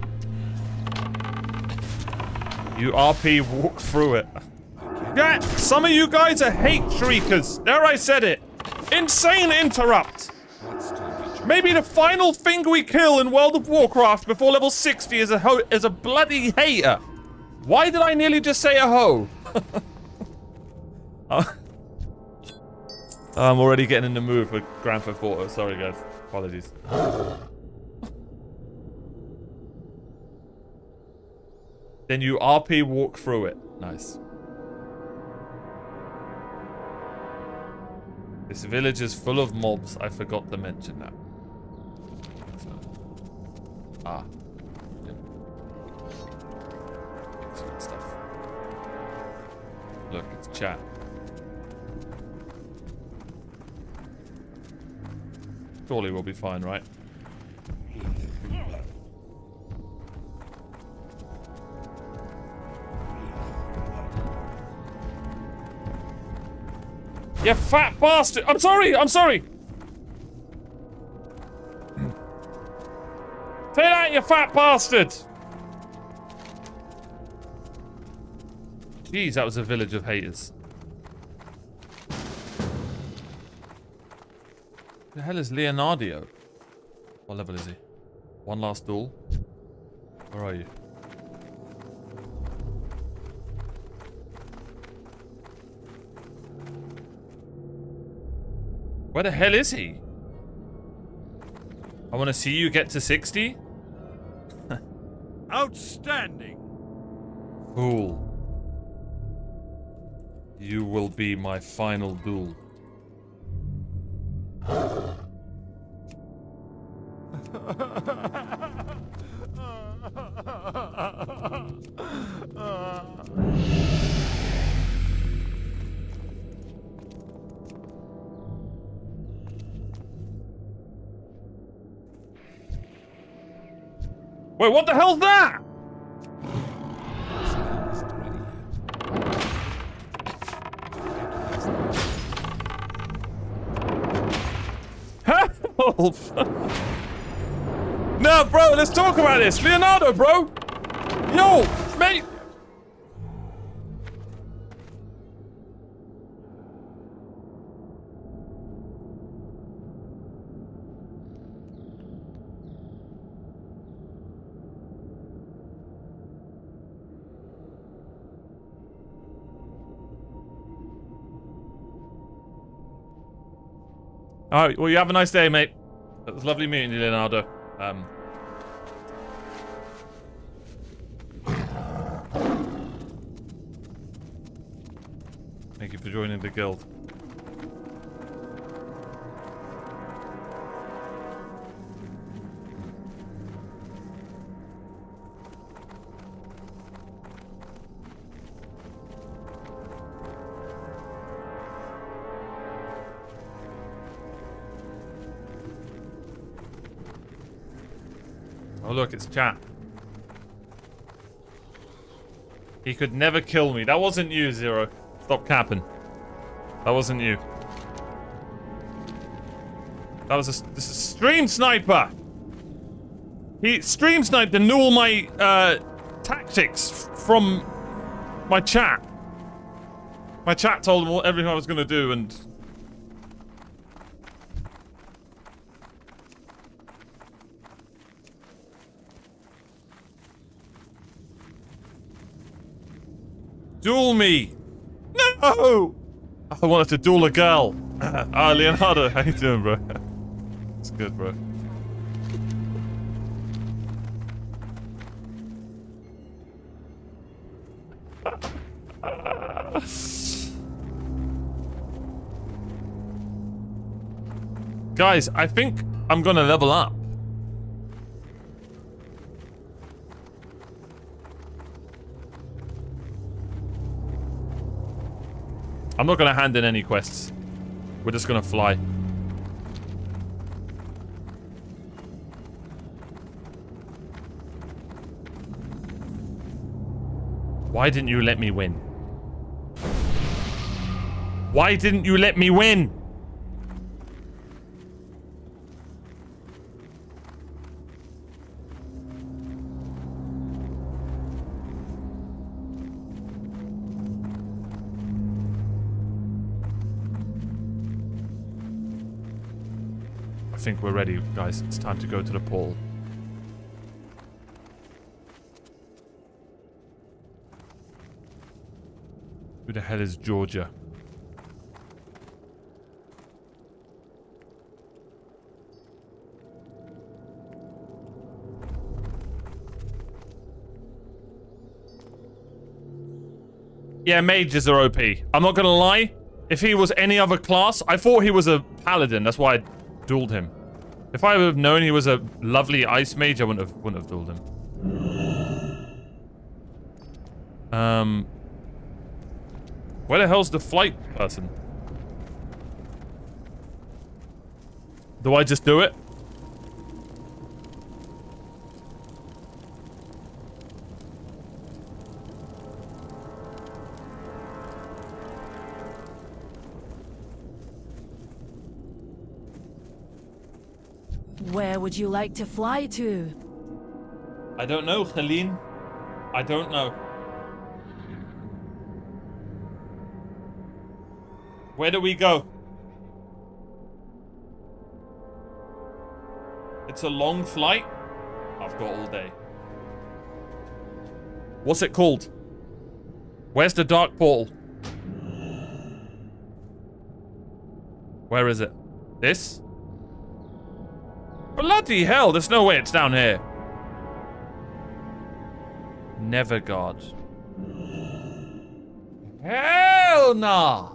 You RP walk through it. Yeah, some of you guys are hate shriekers. There, I said it. Insane interrupt. Maybe the final thing we kill in World of Warcraft before level 60 is a bloody hater. Why did I nearly just say a hoe? I'm already getting in the mood for Grand Theft Auto. Sorry, guys. Apologies. Then you RP walk through it. Nice. This village is full of mobs. I forgot to mention that. So. Ah. Yep. Excellent stuff. Look, it's chat. Surely we'll be fine, right? You fat bastard! I'm sorry! I'm sorry! Say that, you fat bastard! Jeez, that was a village of haters. Who the hell is Leonardo? What level is he? One last duel? Where are you? Where the hell is he? I want to see you get to 60. Outstanding. Fool. You will be my final duel. Wait, what the hell's that? Help! No, bro, let's talk about this. Leonardo, bro! Yo, mate! Alright, well, you have a nice day, mate. It was lovely meeting you, Leonardo. Thank you for joining the guild. Oh look, it's chat. He could never kill me. That wasn't you, Zero. Stop capping. That wasn't you. That was this is stream sniper. He stream sniped and knew all my tactics from my chat. My chat told him everything I was gonna do, and duel me! No! I wanted to duel a girl. Ah, Leonardo, how you doing, bro? It's good, bro. Guys, I think I'm gonna level up. I'm not gonna hand in any quests. We're just gonna fly. Why didn't you let me win? Why didn't you let me win? I think we're ready, guys. It's time to go to the portal. Who the hell is Georgia? Yeah, mages are OP. I'm not gonna lie. If he was any other class, I thought he was a paladin. That's why I dueled him. If I would have known he was a lovely ice mage, I wouldn't have dueled him. Where the hell's the flight person? Do I just do it? Where would you like to fly to? I don't know, Helene. I don't know. Where do we go? It's a long flight. I've got all day. What's it called? Where's the dark portal? Where is it? This? Bloody hell, there's no way it's down here. Never God. Hell nah!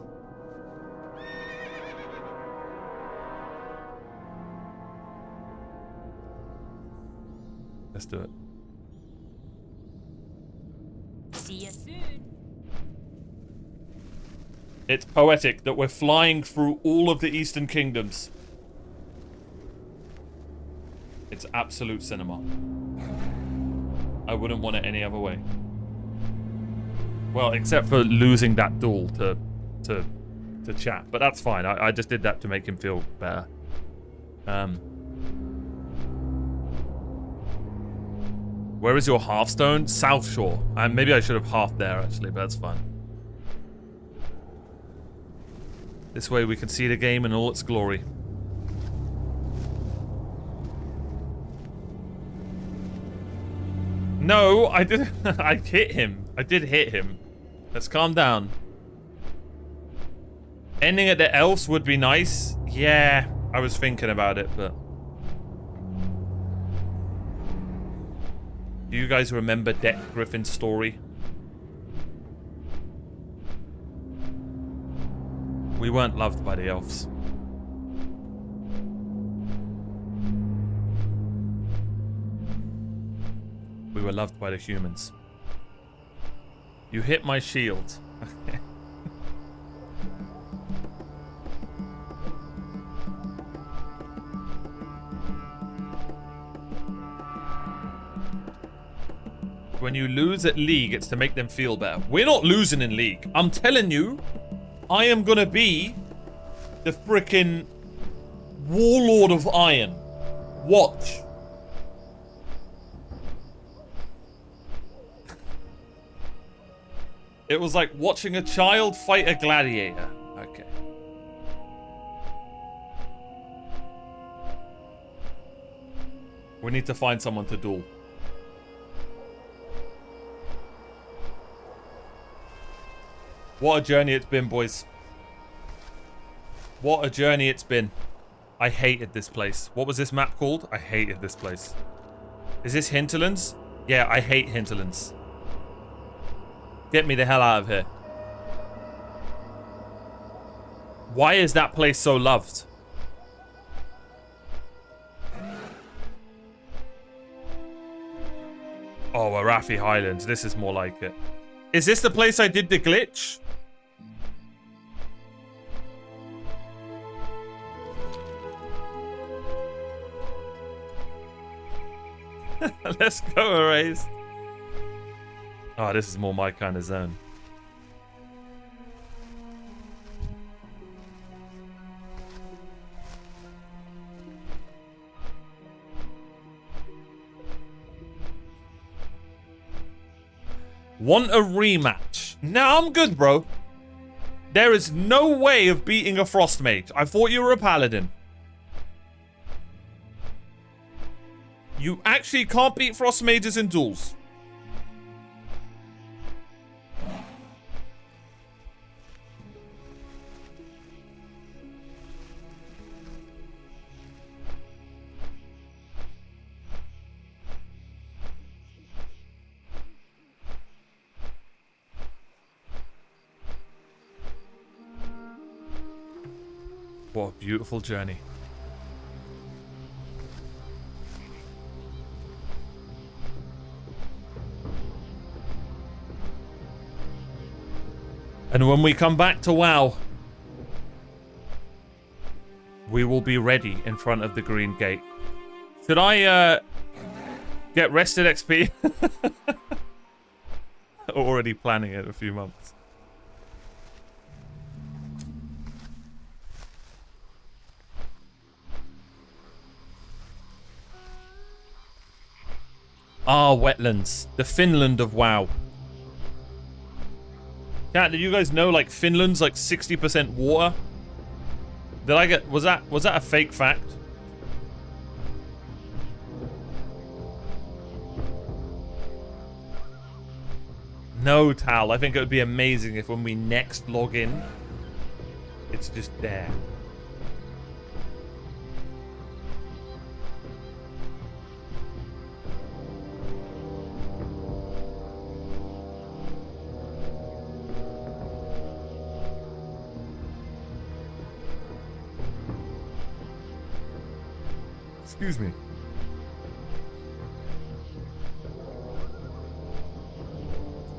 Let's do it. See you soon. It's poetic that we're flying through all of the Eastern Kingdoms. It's absolute cinema. I wouldn't want it any other way. Well, except for losing that duel to chat, but that's fine. I just did that to make him feel better. Where is your Hearthstone? South Shore. Maybe I should have halved there actually, but that's fine. This way we can see the game in all its glory. No, I didn't. I hit him. I did hit him. Let's calm down. Ending at the elves would be nice. Yeah, I was thinking about it, but... Do you guys remember Deck Griffin's story? We weren't loved by the elves. We were loved by the humans. You hit my shield. When you lose at League, it's to make them feel better. We're not losing in League. I'm telling you, I am gonna be the frickin' Warlord of Iron. Watch. It was like watching a child fight a gladiator. Okay. We need to find someone to duel. What a journey it's been, boys. What a journey it's been. I hated this place. What was this map called? I hated this place. Is this Hinterlands? Yeah, I hate Hinterlands. Get me the hell out of here. Why is that place so loved? Oh, Arathi Highlands. This is more like it. Is this the place I did the glitch? Let's go, Erased. Oh, this is more my kind of zone. Want a rematch? Nah, I'm good, bro. There is no way of beating a Frost Mage. I thought you were a Paladin. You actually can't beat Frost Mages in duels. What a beautiful journey. And when we come back to WoW, we will be ready in front of the Green Gate. Should I get rested XP? Already planning it a few months. Ah, wetlands. The Finland of WoW. Chat, did you guys know like Finland's like 60% water? Did I get was that a fake fact? No, Tal. I think it would be amazing if when we next log in, it's just there. Excuse me.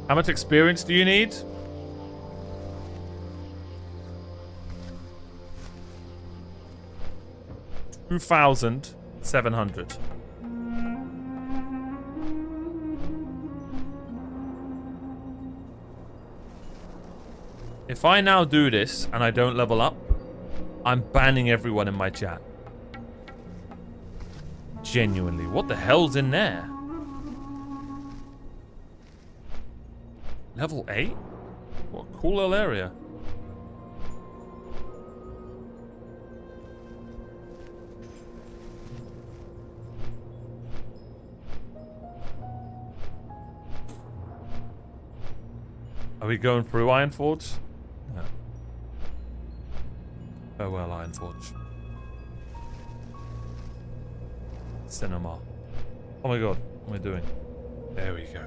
How much experience do you need? 2,700. If I now do this and I don't level up, I'm banning everyone in my chat. Genuinely, what the hell's in there? Level 8? What a cool little area. Are we going through Ironforge? No. Oh well, Ironforge. Cinema. Oh my god, what am I doing? There we go.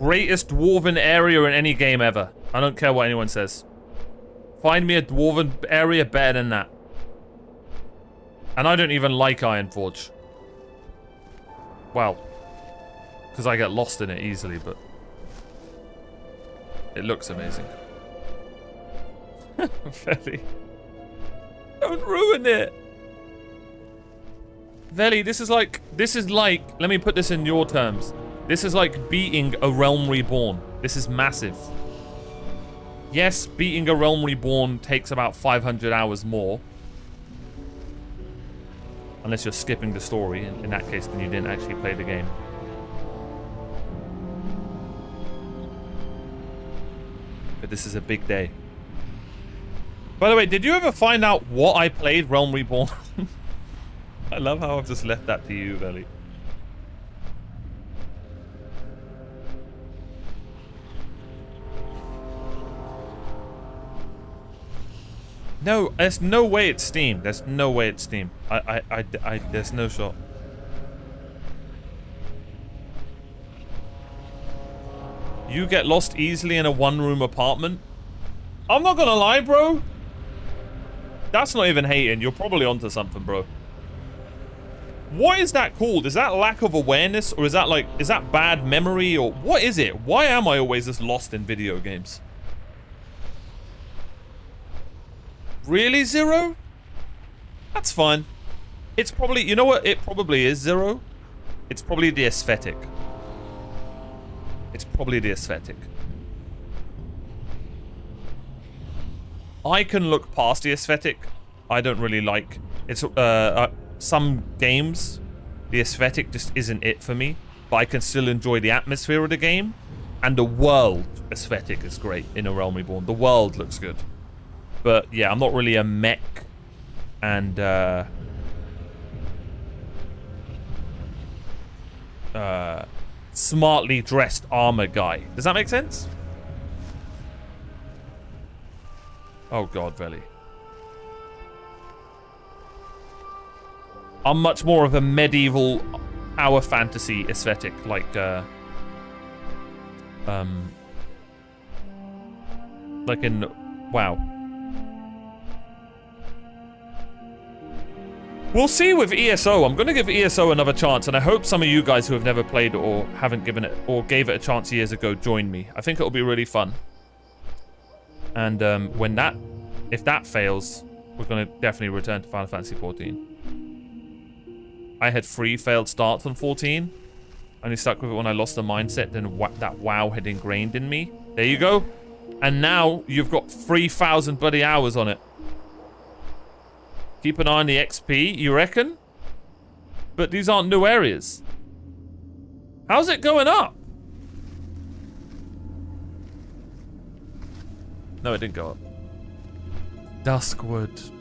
Greatest dwarven area in any game ever. I don't care what anyone says. Find me a dwarven area better than that. And I don't even like Ironforge. Well, because I get lost in it easily, but it looks amazing. Veli. Don't ruin it. Veli, this is like, let me put this in your terms. This is like beating a Realm Reborn. This is massive. Yes, beating a Realm Reborn takes about 500 hours more. Unless you're skipping the story. In that case, then you didn't actually play the game. But this is a big day. By the way, did you ever find out what I played Realm Reborn? I love how I've just left that to you, Veli. No, there's no way it's Steam. There's no way it's Steam. There's no shot. You get lost easily in a one-room apartment? I'm not gonna lie, bro. That's not even hating. You're probably onto something, bro. What is that called? Is that lack of awareness? Or is that like, is that bad memory? Or what is it? Why am I always just lost in video games? Really, Zero? That's fine. It's probably, you know what it probably is, Zero? It's probably the aesthetic. It's probably the aesthetic. I can look past the aesthetic. I don't really like... It's, some games, the aesthetic just isn't it for me. But I can still enjoy the atmosphere of the game. And the world aesthetic is great in A Realm Reborn. The world looks good. But yeah, I'm not really a mech and smartly dressed armor guy. Does that make sense? Oh god, Veli. I'm much more of a medieval hour fantasy aesthetic, like in WoW. We'll see with ESO. I'm going to give ESO another chance, and I hope some of you guys who have never played it or haven't given it or gave it a chance years ago join me. I think it'll be really fun. And if that fails, we're going to definitely return to Final Fantasy 14. I had 3 failed starts on 14. Only stuck with it when I lost the mindset, then that WoW had ingrained in me. There you go. And now you've got 3,000 bloody hours on it. Keep an eye on the XP, you reckon? But these aren't new areas. How's it going up? No, it didn't go up. Duskwood.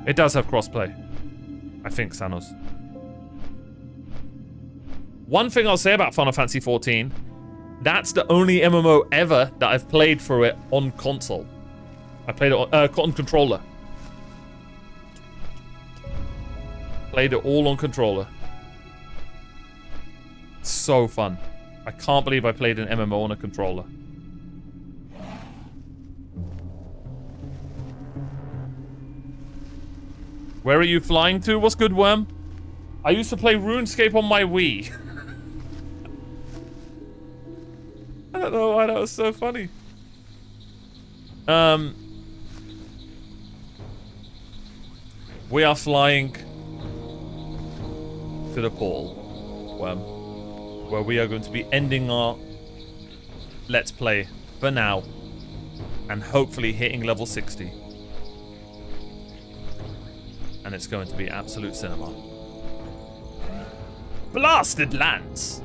It does have crossplay. I think, Sanos. One thing I'll say about Final Fantasy 14, that's the only MMO ever that I've played through it on console. I played it on controller. Played it all on controller. So fun. I can't believe I played an MMO on a controller. Where are you flying to? What's good, Worm? I used to play RuneScape on my Wii. I don't know why that was so funny. We are flying to the pole, where we are going to be ending our Let's Play for now, and hopefully hitting level 60. And it's going to be absolute cinema. Blasted lands!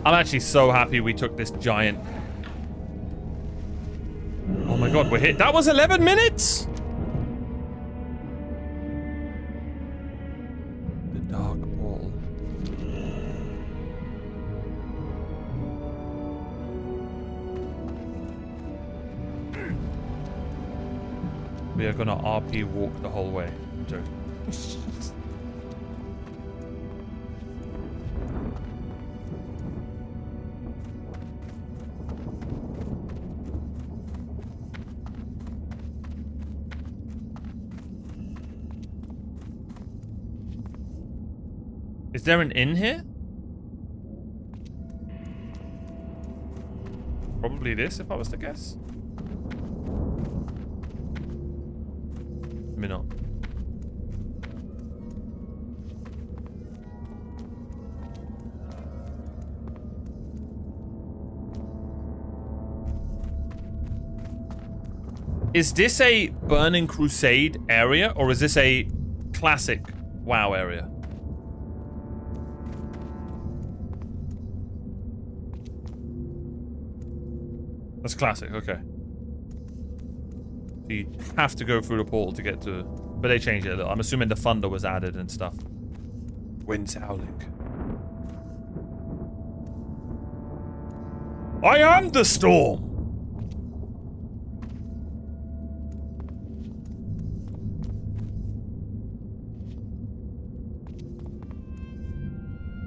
I'm actually so happy we took this giant. Oh my god, we're hit. That was 11 minutes? The dark ball. We are gonna RP walk the whole way. I'm joking. Is there an inn here? Probably this, if I was to guess. Maybe not. Is this a Burning Crusade area, or is this a classic WoW area? That's classic, okay. You have to go through the portal to get to... But they changed it a little. I'm assuming the thunder was added and stuff. Wind's howling. I am the storm!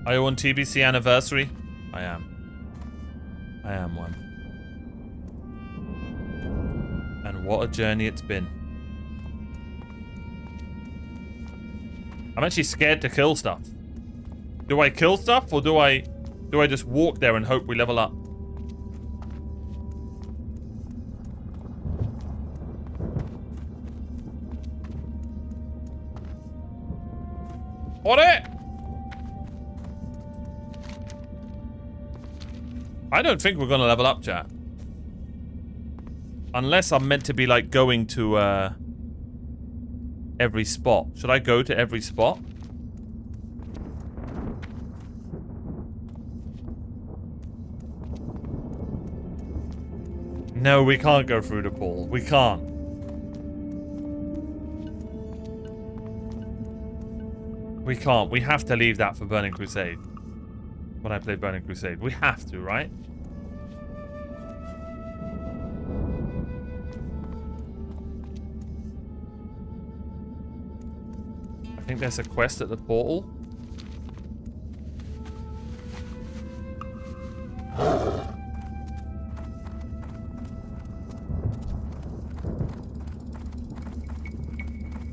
Are you on TBC anniversary? I am. I am one. And what a journey it's been. I'm actually scared to kill stuff. Do I kill stuff, or do I just walk there and hope we level up? What it? I don't think we're gonna level up, chat. Unless I'm meant to be, like, going to, every spot. Should I go to every spot? No, we can't go through the pool. We can't. We can't. We have to leave that for Burning Crusade. When I play Burning Crusade. We have to, right? I think there's a quest at the portal.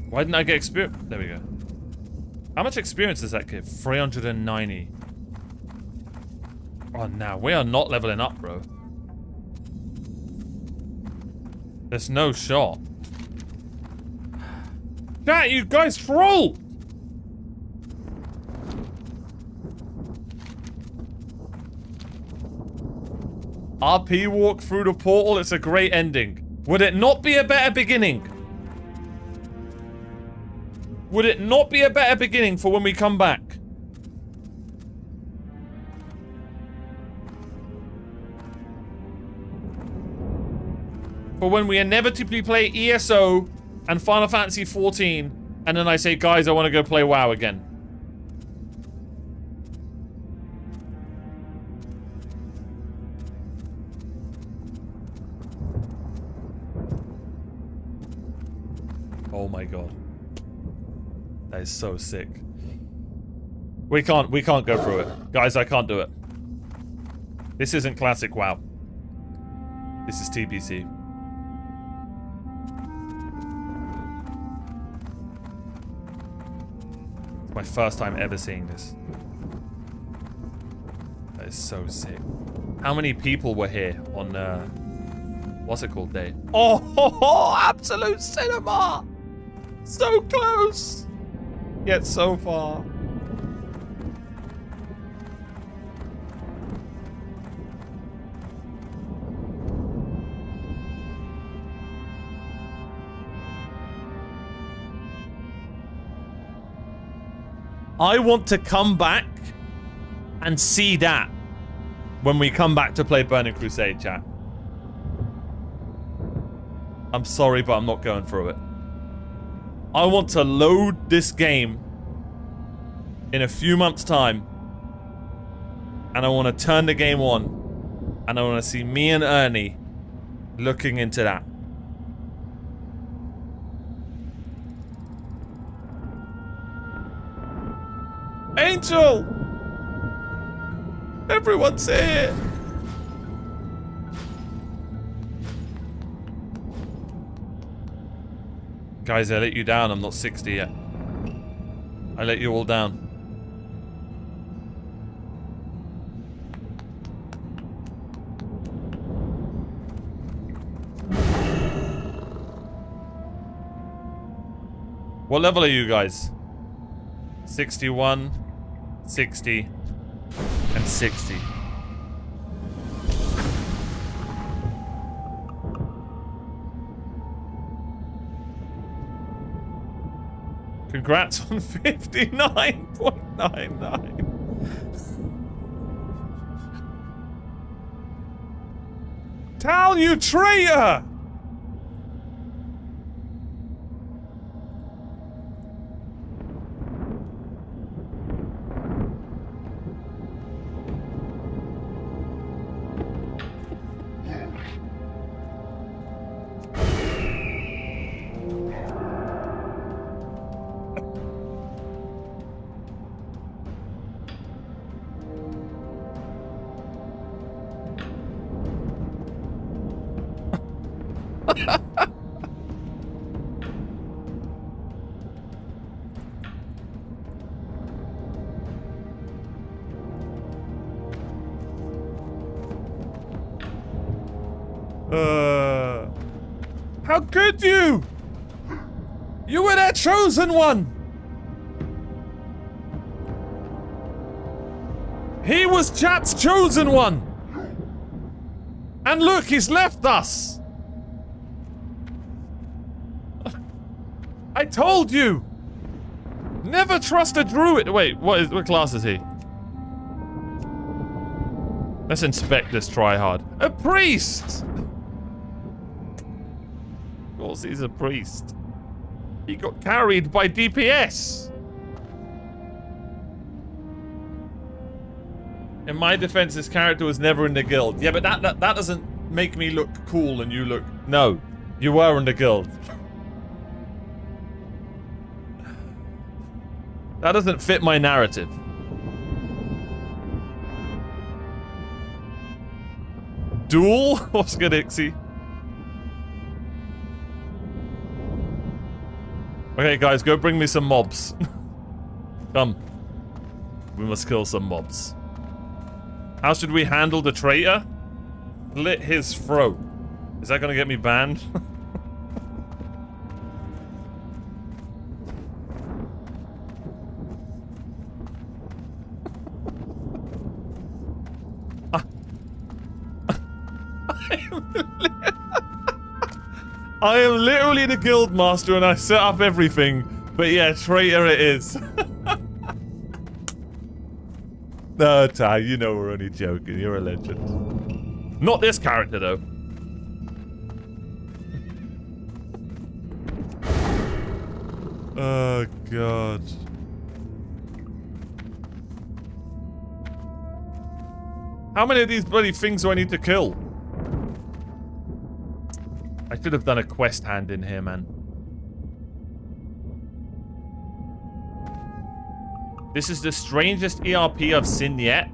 Why didn't I get experience? There we go. How much experience does that give? 390. Oh, now we are not leveling up, bro. There's no shot. Chat, you guys troll! RP walk through the portal, it's a great ending. Would it not be a better beginning? Would it not be a better beginning for when we come back? For when we inevitably play ESO and Final Fantasy XIV And then I say, guys, I want to go play WoW again. Oh my god. That is so sick. We can't go through it. Guys, I can't do it. This isn't classic WoW. This is TBC. It's my first time ever seeing this. That is so sick. How many people were here on, what's it called day? Oh, ho, ho, absolute cinema! So close! Yet so far. I want to come back and see that when we come back to play Burning Crusade, chat. I'm sorry, but I'm not going through it. I want to load this game in a few months' time, and I want to turn the game on, and I want to see me and Ernie looking into that. Angel! Everyone's here! Guys, I let you down. I'm not 60 yet. I let you all down. What level are you guys? 61, 60, and 60. Congrats on 59.99. Tal, you traitor! How could you? You were their chosen one. He was chat's chosen one. And look, he's left us. I told you. Never trust a druid. Wait, what class is he? Let's inspect this tryhard. A priest! Of course he's a priest. He got carried by DPS. In my defense, this character was never in the guild. Yeah, but that doesn't make me look cool and you look... No, you were in the guild. That doesn't fit my narrative. Duel? What's good, Ixie? Okay, guys, go bring me some mobs. Come. We must kill some mobs. How should we handle the traitor? Slit his throat. Is that gonna get me banned? I am literally the guild master and I set up everything. But yeah, traitor it is. No, Ty, you know we're only joking. You're a legend. Not this character, though. Oh, God. How many of these bloody things do I need to kill? I should have done a quest hand in here, man. This is the strangest ERP I've seen yet.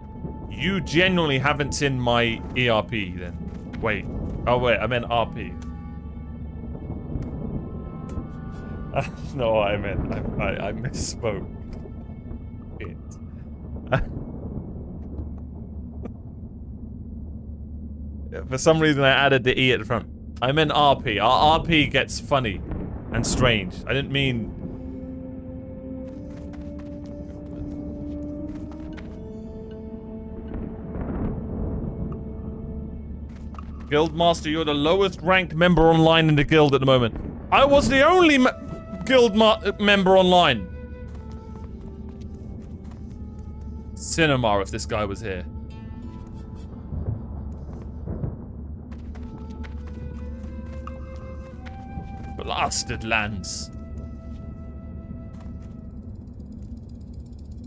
You genuinely haven't seen my ERP, then. Wait. Oh, wait. I meant RP. That's not what I meant. I misspoke. For some reason, I added the E at the front. I meant RP. Our RP gets funny and strange. I didn't mean... Guildmaster, you're the lowest ranked member online in the guild at the moment. I was the only guild member online. Cinema, if this guy was here. Blasted lands.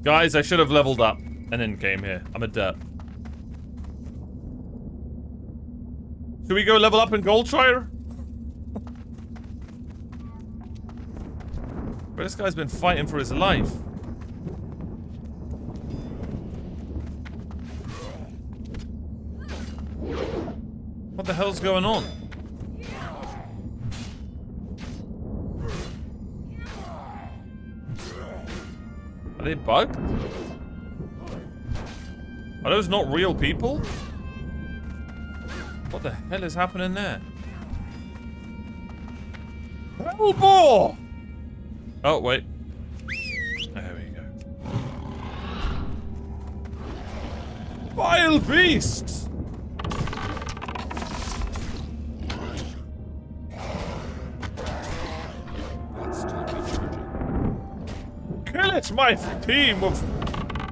Guys, I should have leveled up and then came here. I'm a dirt. Should we go level up in Goldshire? But this guy's been fighting for his life. What the hell's going on? Are they bugged? Are those not real people? What the hell is happening there? Hellbore! Oh, wait. There we go. Vile beasts! Kill it, my team of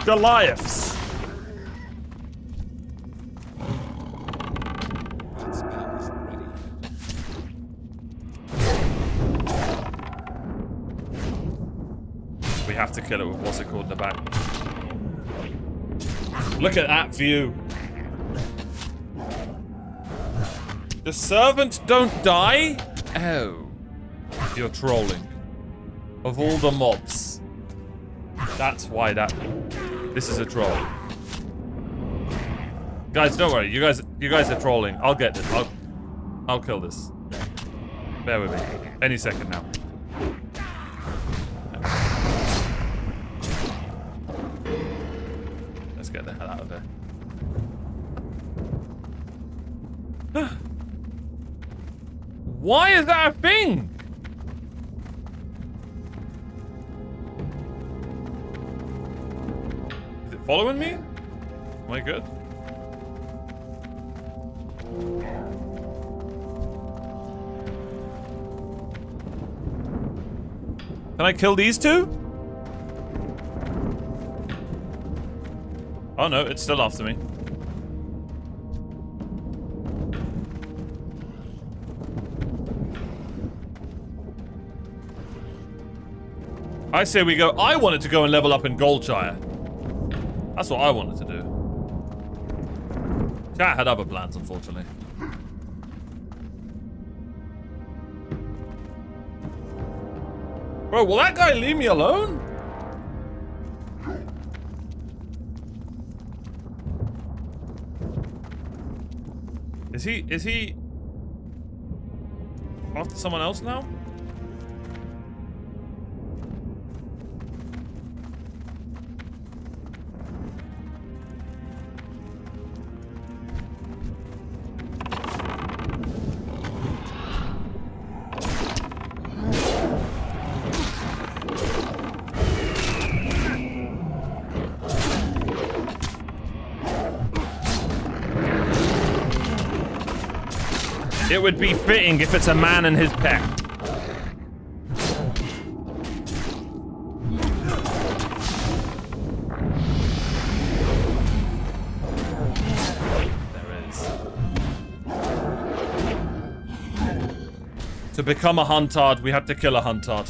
Goliaths! We have to kill it with what's it called in the back. Look at that view. The servants don't die? Oh. You're trolling. Of all the mobs. That's why that... This is a troll. Guys, don't worry. You guys are trolling. I'll get this. I'll kill this. Bear with me. Any second now. Let's get the hell out of there. Why is that a thing? Is it following me? Am I good? Can I kill these two? Oh no, it's still after me. I say we go. I wanted to go and level up in Goldshire. That's what I wanted to do. Chat had other plans, unfortunately. Bro, will that guy leave me alone? Is he after someone else now? It would be fitting if it's a man and his pet. There is. To become a huntard, we had to kill a huntard.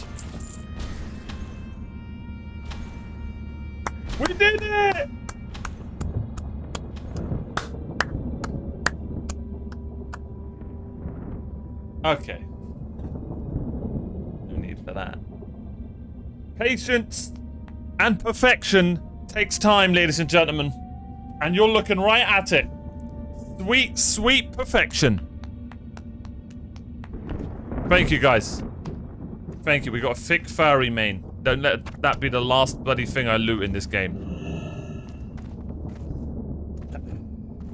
We did it! Okay. No need for that. Patience and perfection takes time, ladies and gentlemen. And you're looking right at it. Sweet, sweet perfection. Thank you, guys. Thank you. We got a thick furry main. Don't let that be the last bloody thing I loot in this game.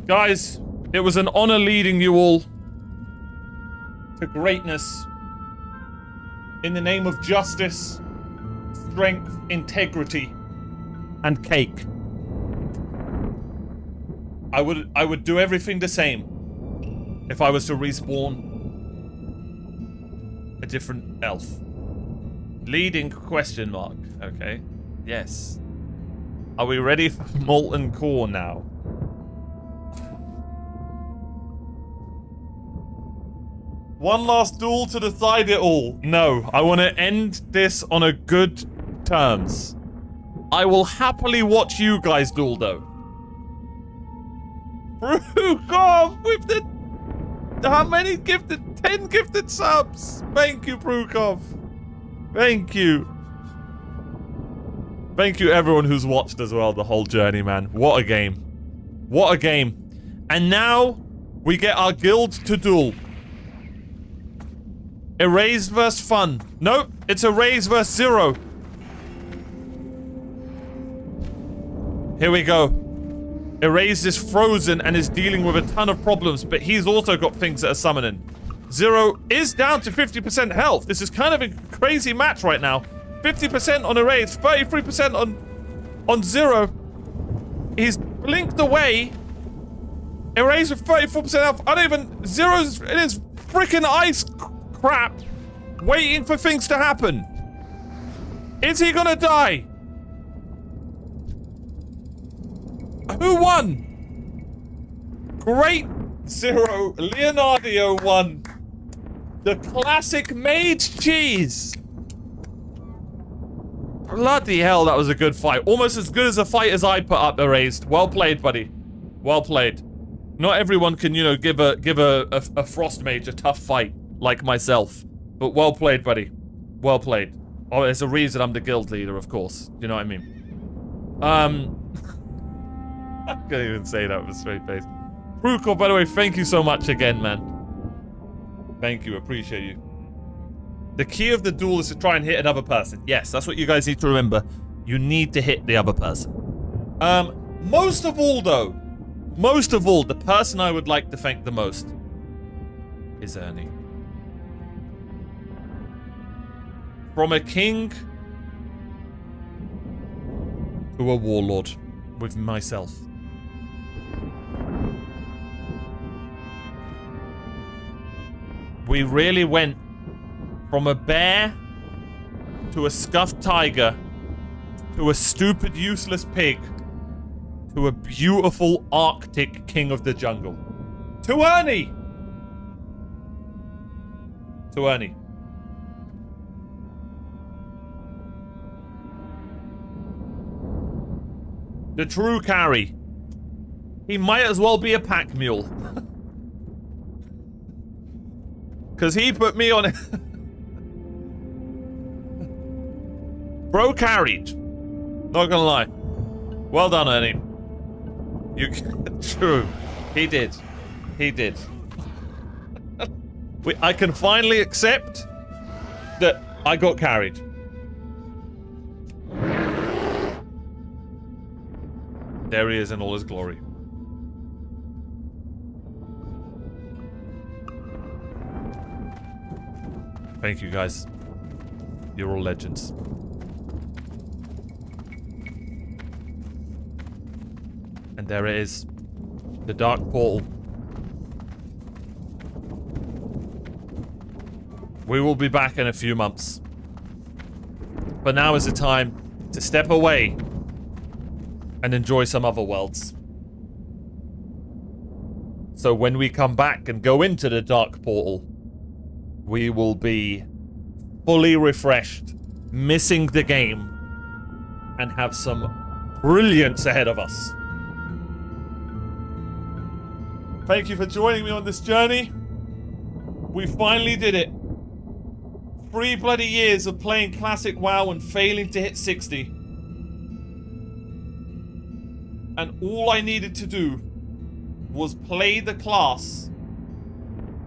Guys, it was an honor leading you all to greatness. In the name of justice, strength, integrity, and cake. I would do everything the same if I was to respawn a different elf. Leading question mark. Okay. Yes. Are we ready for molten core now? One last duel to decide it all. No, I want to end this on a good terms. I will happily watch you guys duel though. Brukov with the... How many gifted? 10 gifted subs. Thank you, Brukov. Thank you. Thank you everyone who's watched as well the whole journey, man. What a game. What a game. And now we get our guild to duel. Erased versus fun. Nope, it's Erased versus Zero. Here we go. Erased is frozen and is dealing with a ton of problems, but he's also got things that are summoning. Zero is down to 50% health. This is kind of a crazy match right now. 50% on Erased, 33% on Zero. He's blinked away. Erased with 34% health. I don't even... Zero's in his freaking ice crap, waiting for things to happen. Is he gonna die? Who won? Great Zero. Leonardo won. The classic mage cheese. Bloody hell, that was a good fight. Almost as good as a fight as I put up, Erased. Well played, buddy. Well played. Not everyone can, you know, give a frost mage a tough fight like myself. But well played, buddy. Well played. Oh, there's a reason I'm the guild leader, of course. You know what I mean? I can't even say that with a straight face. Brukov, by the way, thank you so much again, man. Thank you, appreciate you. The key of the duel is to try and hit another person. Yes, that's what you guys need to remember. You need to hit the other person. Most of all, though, the person I would like to thank the most is Ernie. From a king to a warlord with myself. We really went from a bear to a scuffed tiger to a stupid, useless pig to a beautiful Arctic king of the jungle. To Ernie! To Ernie. The true carry. He might as well be a pack mule. Because he put me on it. Bro carried. Not gonna lie. Well done, Ernie. You true. He did. He did. I can finally accept that I got carried. There he is in all his glory. Thank you, guys. You're all legends. And there it is. The Dark Portal. We will be back in a few months. But now is the time to step away and enjoy some other worlds. So when we come back and go into the Dark Portal, we will be fully refreshed, missing the game, and have some brilliance ahead of us. Thank you for joining me on this journey. We finally did it. 3 bloody years of playing classic WoW and failing to hit 60. And all I needed to do was play the class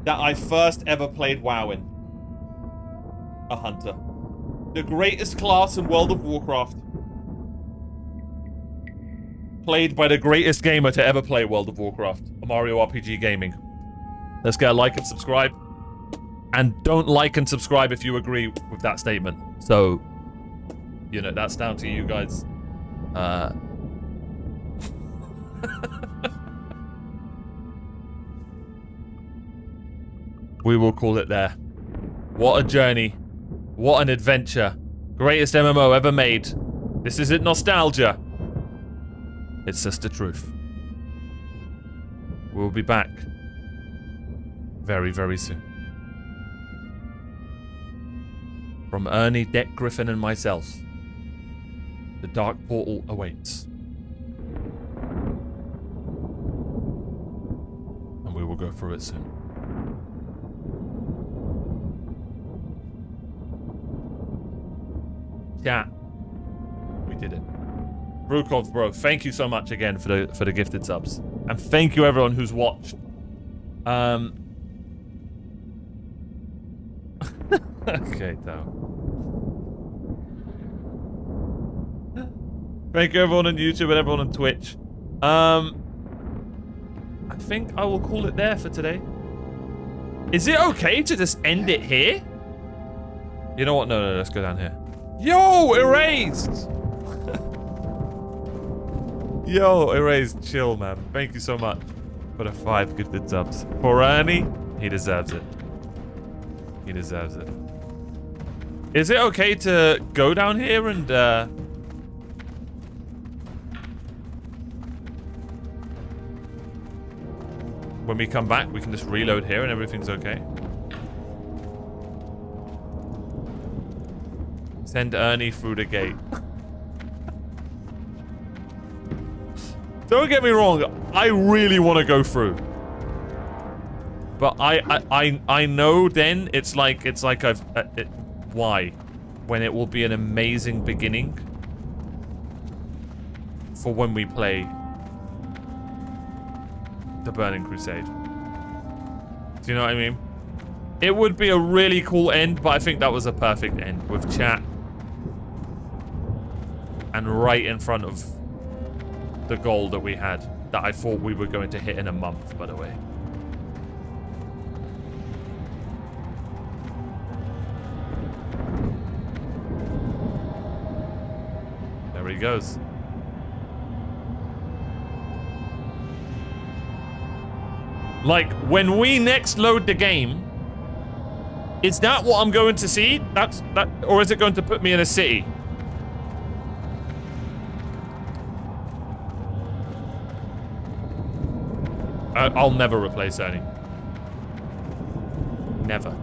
that I first ever played WoW in. A hunter. The greatest class in World of Warcraft. Played by the greatest gamer to ever play World of Warcraft. MMORPG Gaming. Let's get a like and subscribe. And don't like and subscribe if you agree with that statement. So, you know, that's down to you guys. We will call it there. What a journey. What an adventure. Greatest MMO ever made. This isn't nostalgia. It's just the truth. We'll be back very, very soon. From Ernie, Deck Griffin, and myself, the Dark Portal awaits. And we will go through it soon. Yeah, we did it. Brukov, bro, thank you so much again for the gifted subs, and thank you everyone who's watched. Okay, though. Thank you everyone on YouTube and everyone on Twitch. I think I will call it there for today. Is it okay to just end it here? You know what? No, let's go down here. Yo, erased! Yo, erased, chill, man. Thank you so much for the 5 gifted subs. For Ernie, he deserves it. He deserves it. Is it okay to go down here and, when we come back, we can just reload here and everything's okay? Send Ernie through the gate. Don't get me wrong, I really want to go through. But I know then it's like I've why? When it will be an amazing beginning for when we play the Burning Crusade. Do you know what I mean? It would be a really cool end, but I think that was a perfect end with chat. And right in front of the goal that we had, that I thought we were going to hit in a month, by the way. There he goes. Like, when we next load the game, is that what I'm going to see? Or is it going to put me in a city? I'll never replace Ernie. Never.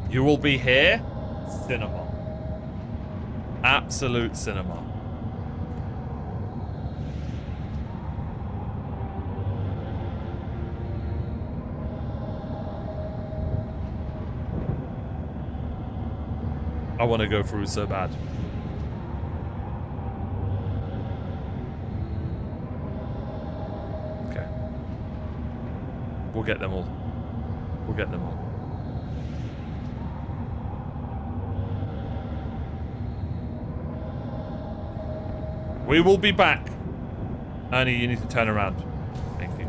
You will be here? Cinema. Absolute cinema. I want to go through so bad. Okay. We'll get them all. We'll get them all. We will be back. Ernie, you need to turn around. Thank you.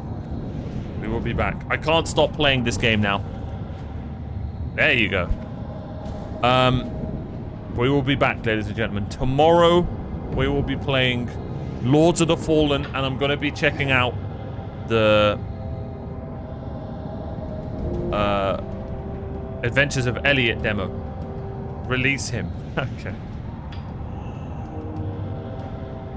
We will be back. I can't stop playing this game now. There you go. We will be back, ladies and gentlemen. Tomorrow, we will be playing Lords of the Fallen, and I'm going to be checking out the Adventures of Elliot demo. Release him. Okay.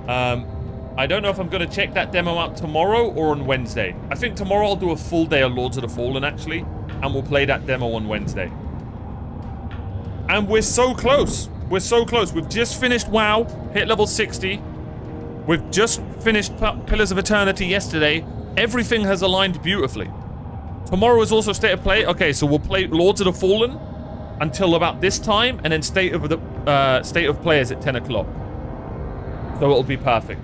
I don't know if I'm going to check that demo out tomorrow or on Wednesday. I think tomorrow I'll do a full day of Lords of the Fallen, actually, and we'll play that demo on Wednesday. And we're so close. We're so close. We've just finished WoW, hit level 60. We've just finished Pillars of Eternity yesterday. Everything has aligned beautifully. Tomorrow is also State of Play. Okay, so we'll play Lords of the Fallen until about this time, and then State of Play is at 10 o'clock. So it'll be perfect.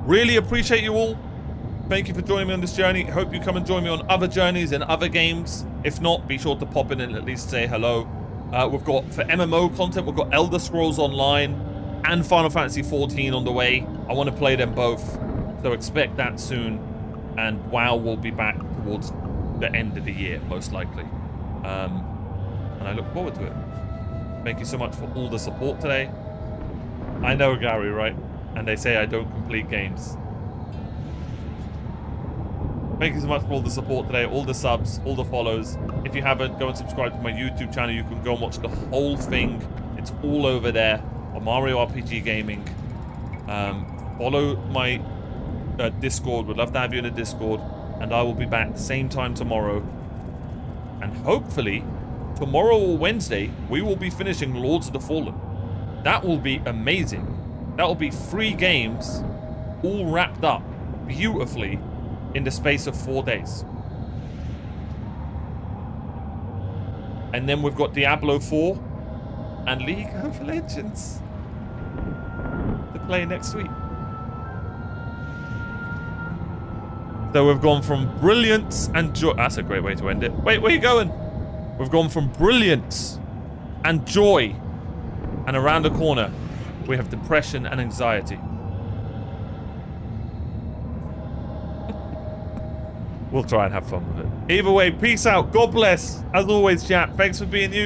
Really appreciate you all. Thank you for joining me on this journey. Hope you come and join me on other journeys and other games. If not, be sure to pop in and at least say hello. We've got, for MMO content, we've got Elder Scrolls Online and Final Fantasy XIV on the way. I want to play them both, so expect that soon. And WoW will be back towards the end of the year, most likely. And I look forward to it. Thank you so much for all the support today. I know, Gary, right? And they say I don't complete games. Thank you so much for all the support today, all the subs, all the follows. If you haven't, go and subscribe to my YouTube channel. You can go and watch the whole thing. It's all over there on MMORPG Gaming. Follow my Discord. Would love to have you in a Discord. And I will be back same time tomorrow. And hopefully, tomorrow or Wednesday, we will be finishing Lords of the Fallen. That will be amazing. That will be 3 games all wrapped up beautifully in the space of 4 days. And then we've got Diablo 4 and League of Legends to play next week. So we've gone from brilliance and joy. That's a great way to end it. Wait, where are you going? We've gone from brilliance and joy, and around the corner we have depression and anxiety. We'll try and have fun with it. Either way, peace out. God bless. As always, chat. Thanks for being you.